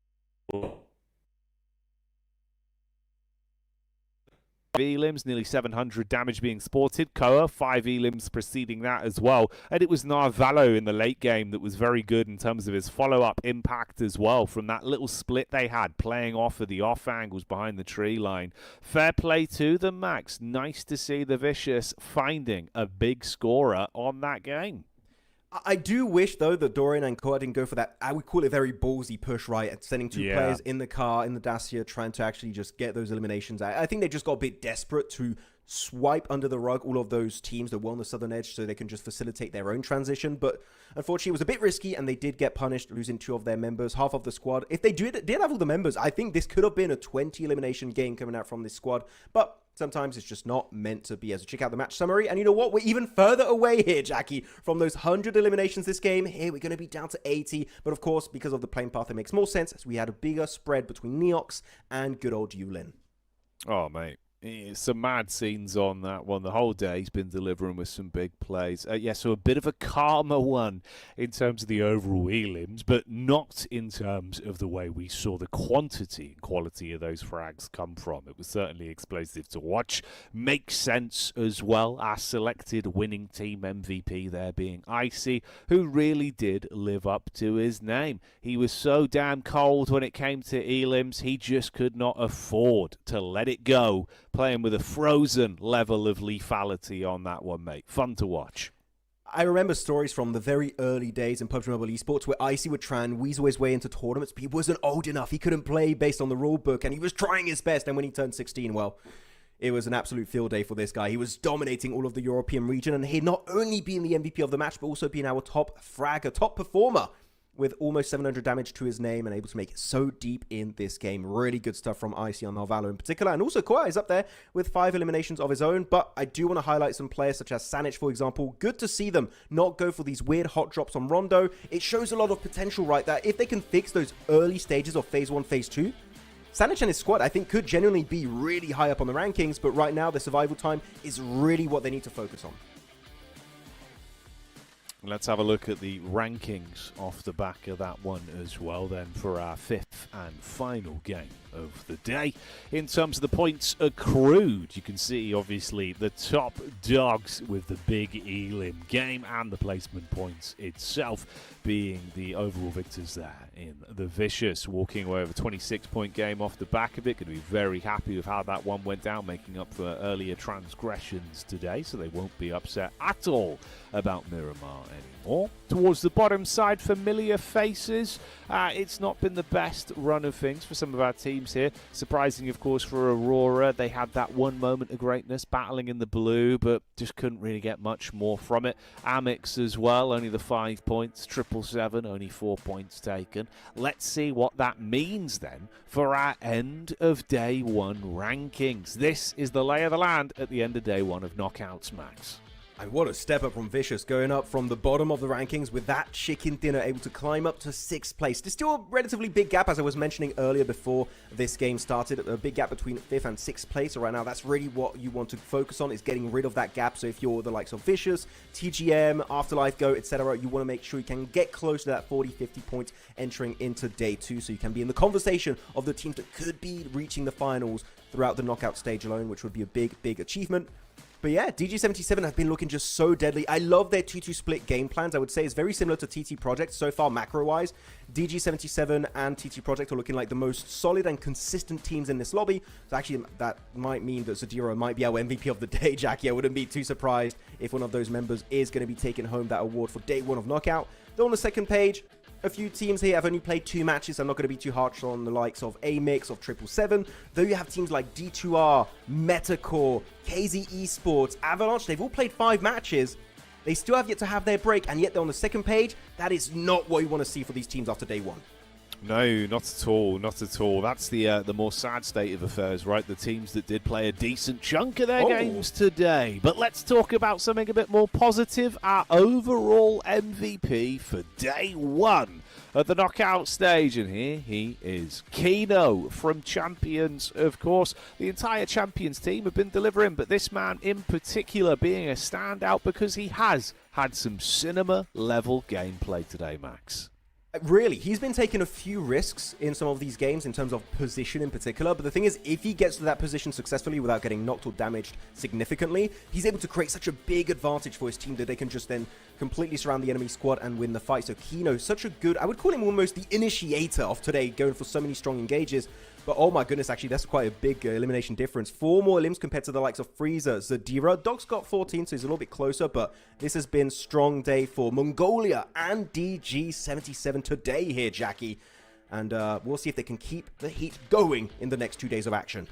Elims, nearly 700 damage being sported. Koa, 5 elims preceding that as well. And it was Narvalo in the late game that was very good in terms of his follow-up impact as well from that little split they had, playing off of the off angles behind the tree line. Fair play to them, Max. Nice to see the Vicious finding a big scorer on that game. I do wish, though, that Dorian and Koa didn't go for that, I would call it very ballsy push, right? At sending two players in the car, in the Dacia, trying to actually just get those eliminations. I think they just got a bit desperate to swipe under the rug all of those teams that were on the southern edge so they can just facilitate their own transition. But unfortunately, it was a bit risky, and they did get punished, losing 2 of their members, half of the squad. If they did have all the members, I think this could have been a 20 elimination game coming out from this squad. But sometimes it's just not meant to be. As we check out the match summary, and you know what? We're even further away here, Jackie, from those 100 eliminations this game. Here, we're going to be down to 80. But of course, because of the playing path, it makes more sense as we had a bigger spread between Neox and good old Yulin. Oh, mate. Some mad scenes on that one. The whole day he's been delivering with some big plays. Yeah, so a bit of a calmer one in terms of the overall elims, but not in terms of the way we saw the quantity and quality of those frags come from. It was certainly explosive to watch. Makes sense as well. Our selected winning team MVP there being Icy, who really did live up to his name. He was so damn cold when it came to elims, he just could not afford to let it go, playing with a frozen level of lethality on that one, mate. Fun to watch. I remember stories from the very early days in PUBG Mobile Esports where Icy would try and weasel his way into tournaments, but he wasn't old enough. He couldn't play based on the rule book, and he was trying his best. And when he turned 16, well, it was an absolute field day for this guy. He was dominating all of the European region, and he'd not only been the MVP of the match, but also been our top fragger, top performer, with almost 700 damage to his name and able to make it so deep in this game. Really good stuff from IC on Narvalo in particular. And also Koa is up there with 5 eliminations of his own. But I do want to highlight some players such as Sanich, for example. Good to see them not go for these weird hot drops on Rondo. It shows a lot of potential, right? That if they can fix those early stages of Phase 1, Phase 2, Sanich and his squad, I think, could genuinely be really high up on the rankings. But right now, the survival time is really what they need to focus on. Let's have a look at the rankings off the back of that one as well then for our 5th and final game of the day. In terms of the points accrued, you can see obviously the top dogs with the big elim game and the placement points itself being the overall victors there in the Vicious, walking away with a 26-point game off the back of it. Going to be very happy with how that one went down, making up for earlier transgressions today, so they won't be upset at all about Miramar anymore. Towards the bottom side, familiar faces. It's not been the best run of things for some of our teams here. Surprising, of course, for Aurora. They had that one moment of greatness battling in the blue, but just couldn't really get much more from it. Amix as well, only the 5 points. 777, only 4 points taken. Let's see what that means then for our end of day 1 rankings. This is the lay of the land at the end of day 1 of Knockouts, Max. And what a step up from Vicious, going up from the bottom of the rankings with that chicken dinner, able to climb up to 6th place. There's still a relatively big gap, as I was mentioning earlier before this game started, a big gap between 5th and 6th place. So right now, that's really what you want to focus on, is getting rid of that gap. So if you're the likes of Vicious, TGM, Afterlife Go, etc., you want to make sure you can get close to that 40-50 points entering into day 2, so you can be in the conversation of the teams that could be reaching the finals throughout the knockout stage alone, which would be a big achievement. But yeah, DG77 have been looking just so deadly. I love their 2-2 split game plans. I would say it's very similar to TT Project so far macro-wise. DG77 and TT Project are looking like the most solid and consistent teams in this lobby. So actually, that might mean that Zadira might be our MVP of the day, Jackie. I wouldn't be too surprised if one of those members is going to be taking home that award for day 1 of Knockout. Though on the second page, a few teams here have only played 2 matches. I'm not going to be too harsh on the likes of A-Mix, of 777. Though you have teams like D2R, Metacore, KZ Esports, Avalanche. They've all played 5 matches. They still have yet to have their break, and yet they're on the second page. That is not what you want to see for these teams after day 1. No, not at all, not at all. That's the more sad state of affairs, right? The teams that did play a decent chunk of their games today. But let's talk about something a bit more positive. Our overall MVP for day 1 at the knockout stage. And here he is, Kino from Champions, of course. The entire Champions team have been delivering, but this man in particular being a standout because he has had some cinema-level gameplay today, Max. Really, he's been taking a few risks in some of these games in terms of position in particular, but the thing is, if he gets to that position successfully without getting knocked or damaged significantly, he's able to create such a big advantage for his team that they can just then completely surround the enemy squad and win the fight. So Kino, such a good, I would call him almost the initiator of today, going for so many strong engages. But oh my goodness, actually, that's quite a big elimination difference. 4 more elims compared to the likes of Freezer, Zadira. Doc's got 14, so he's a little bit closer, but this has been strong day for Mongolia and DG77 today here, Jackie. And we'll see if they can keep the heat going in the next 2 days of action.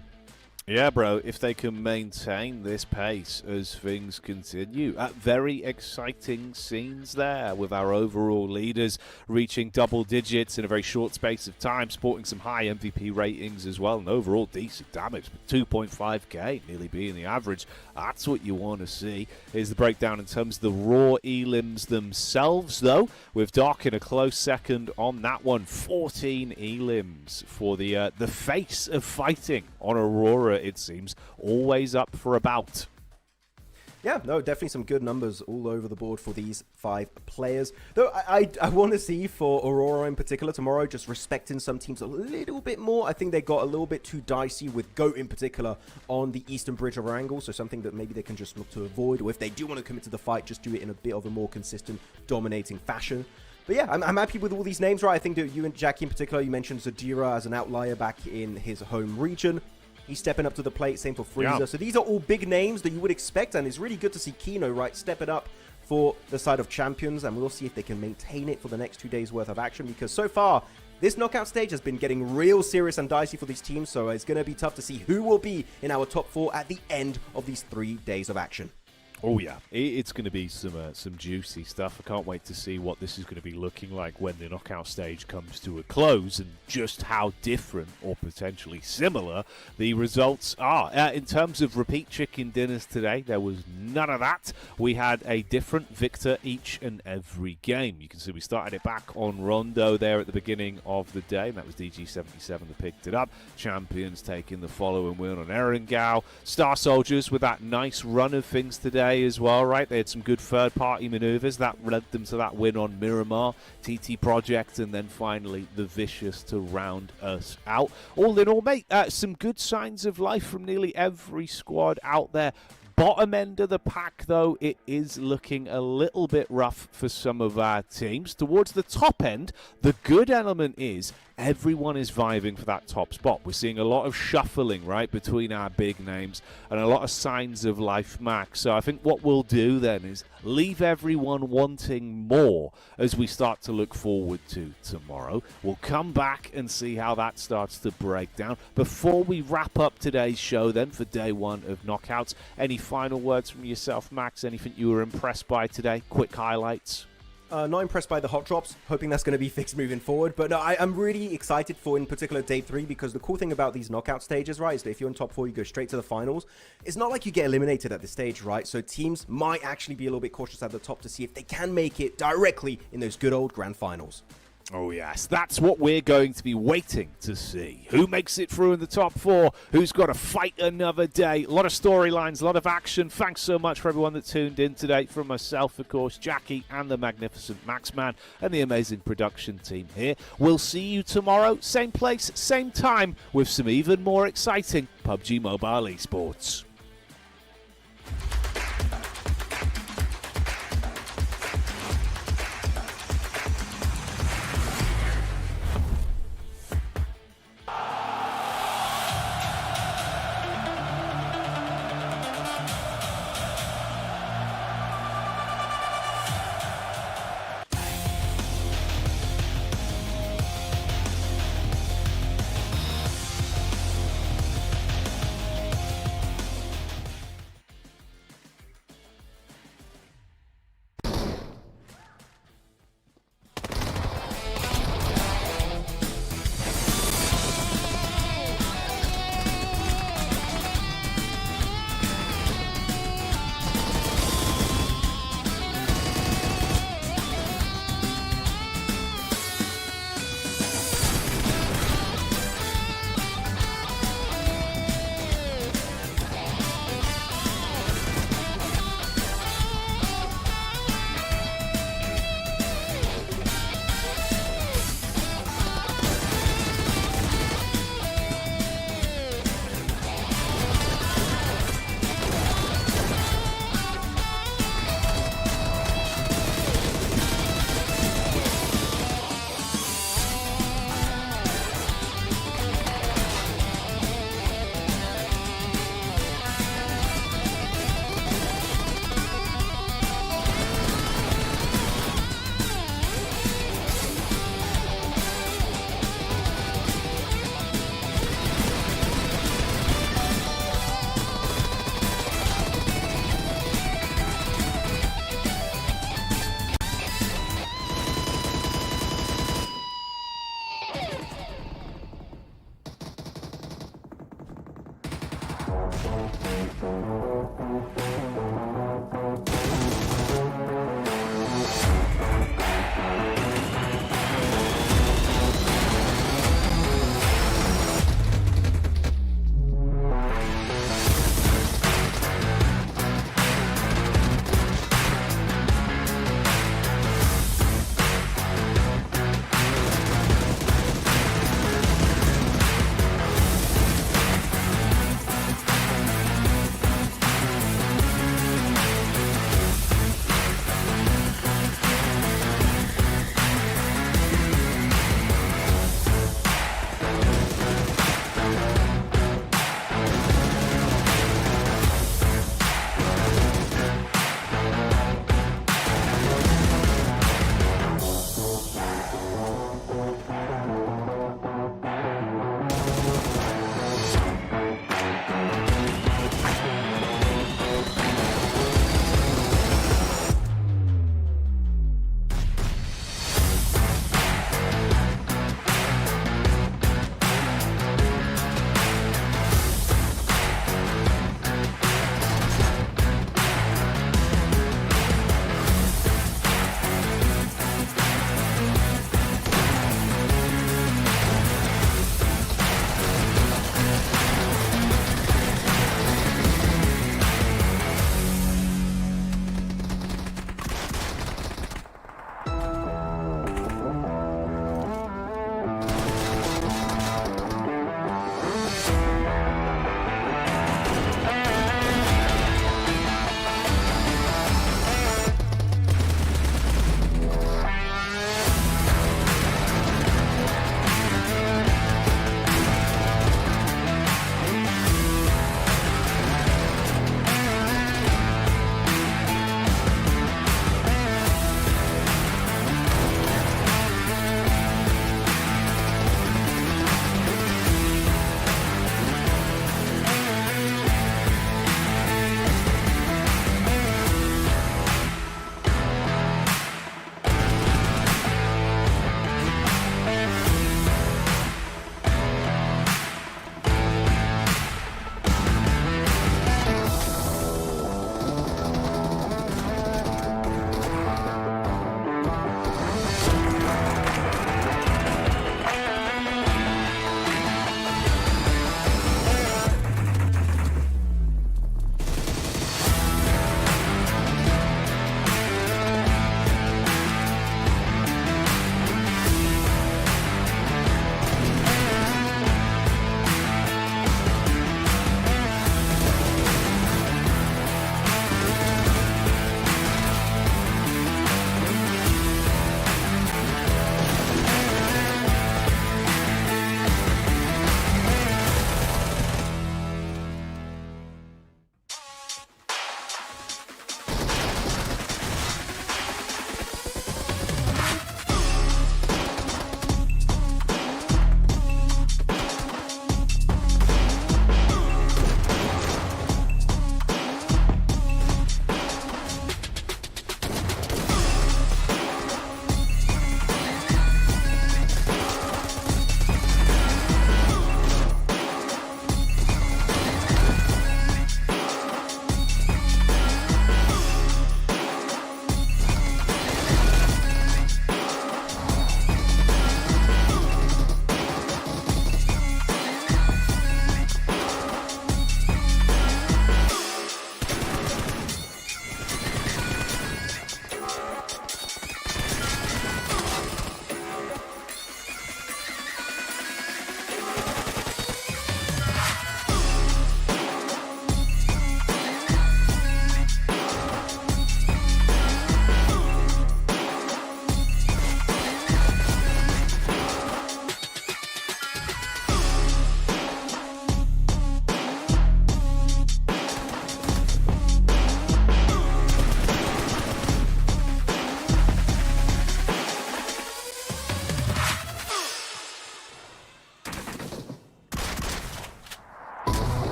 Yeah, bro, if they can maintain this pace as things continue. Very exciting scenes there with our overall leaders reaching double digits in a very short space of time, sporting some high MVP ratings as well, and overall decent damage. 2.5k nearly being the average. That's what you want to see. Here's the breakdown in terms of the raw elims themselves, though, with Doc in a close second on that one. 14 elims for the face of fighting on Aurora, it seems, always up for a bout. Yeah, no, definitely some good numbers all over the board for these 5 players. Though I want to see for Aurora in particular tomorrow, just respecting some teams a little bit more. I think they got a little bit too dicey with GOAT in particular on the eastern bridge of Erangel, so something that maybe they can just look to avoid, or if they do want to commit to the fight, just do it in a bit of a more consistent, dominating fashion. But yeah, I'm happy with all these names, right? I think that you and Jackie in particular, you mentioned Zadira as an outlier back in his home region. He's stepping up to the plate, same for Freezer. Yeah. So these are all big names that you would expect, and it's really good to see Kino, right, step it up for the side of Champions, and we'll see if they can maintain it for the next 2 days worth of action, because so far, this knockout stage has been getting real serious and dicey for these teams, so it's going to be tough to see who will be in our top 4 at the end of these 3 days of action. Oh yeah, it's going to be some juicy stuff. I can't wait to see what this is going to be looking like when the knockout stage comes to a close, and just how different or potentially similar the results are. In terms of repeat chicken dinners today, there was none of that. We had a different victor each and every game. You can see we started it back on Rondo there at the beginning of the day, and that was DG77 that picked it up. Champions taking the following win on Erangel. Star Soldiers with that nice run of things today as well, right? They had some good third-party maneuvers that led them to that win on Miramar, TT Project, and then finally the Vicious to round us out. All in all, mate, some good signs of life from nearly every squad out there. Bottom end of the pack, though, it is looking a little bit rough for some of our teams. Towards the top end, the good element is everyone is vying for that top spot. We're seeing a lot of shuffling, right, between our big names and a lot of signs of life, Max. So I think what we'll do then is leave everyone wanting more as we start to look forward to tomorrow. We'll come back and see how that starts to break down. Before we wrap up today's show then for day 1 of knockouts, any final words from yourself, Max? Anything you were impressed by today? Quick highlights? Not impressed by the hot drops. Hoping that's going to be fixed moving forward. But no, I'm really excited for, in particular, day 3, because the cool thing about these knockout stages, right, is that if you're in top 4, you go straight to the finals. It's not like you get eliminated at this stage, right? So teams might actually be a little bit cautious at the top to see if they can make it directly in those good old grand finals. Oh, yes. That's what we're going to be waiting to see. Who makes it through in the top 4? Who's got to fight another day? A lot of storylines, a lot of action. Thanks so much for everyone that tuned in today. From myself, of course, Jackie, and the magnificent Maxman, and the amazing production team here. We'll see you tomorrow, same place, same time, with some even more exciting PUBG Mobile Esports.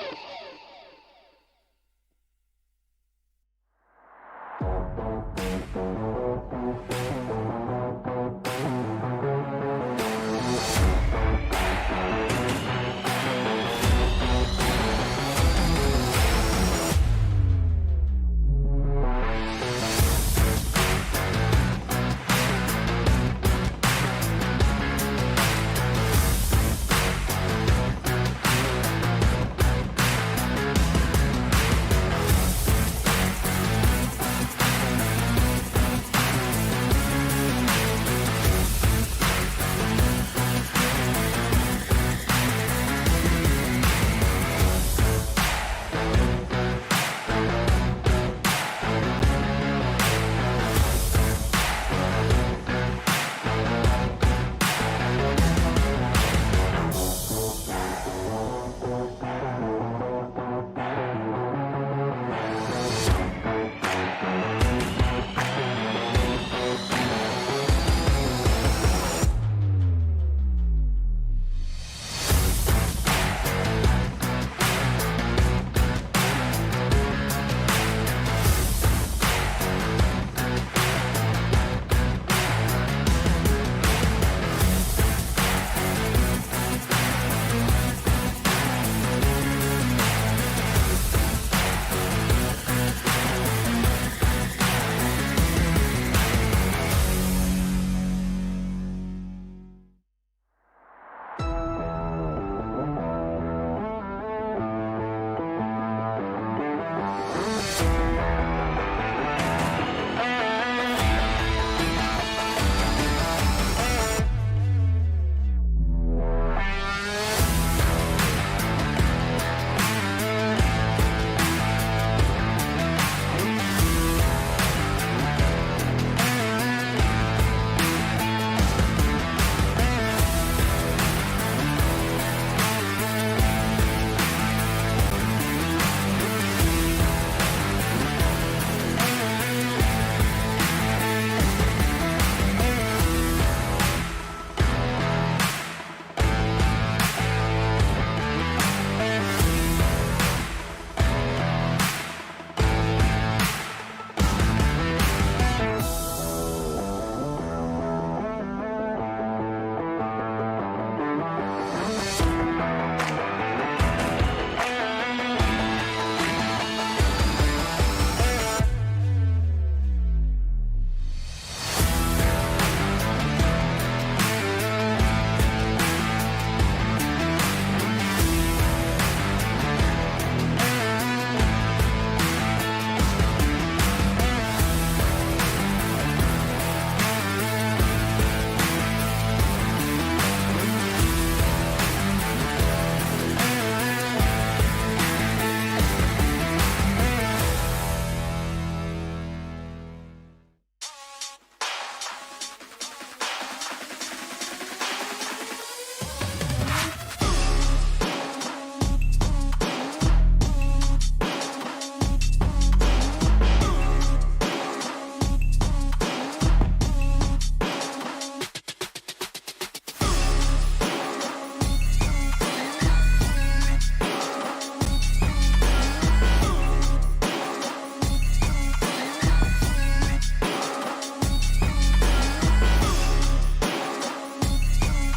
Woo!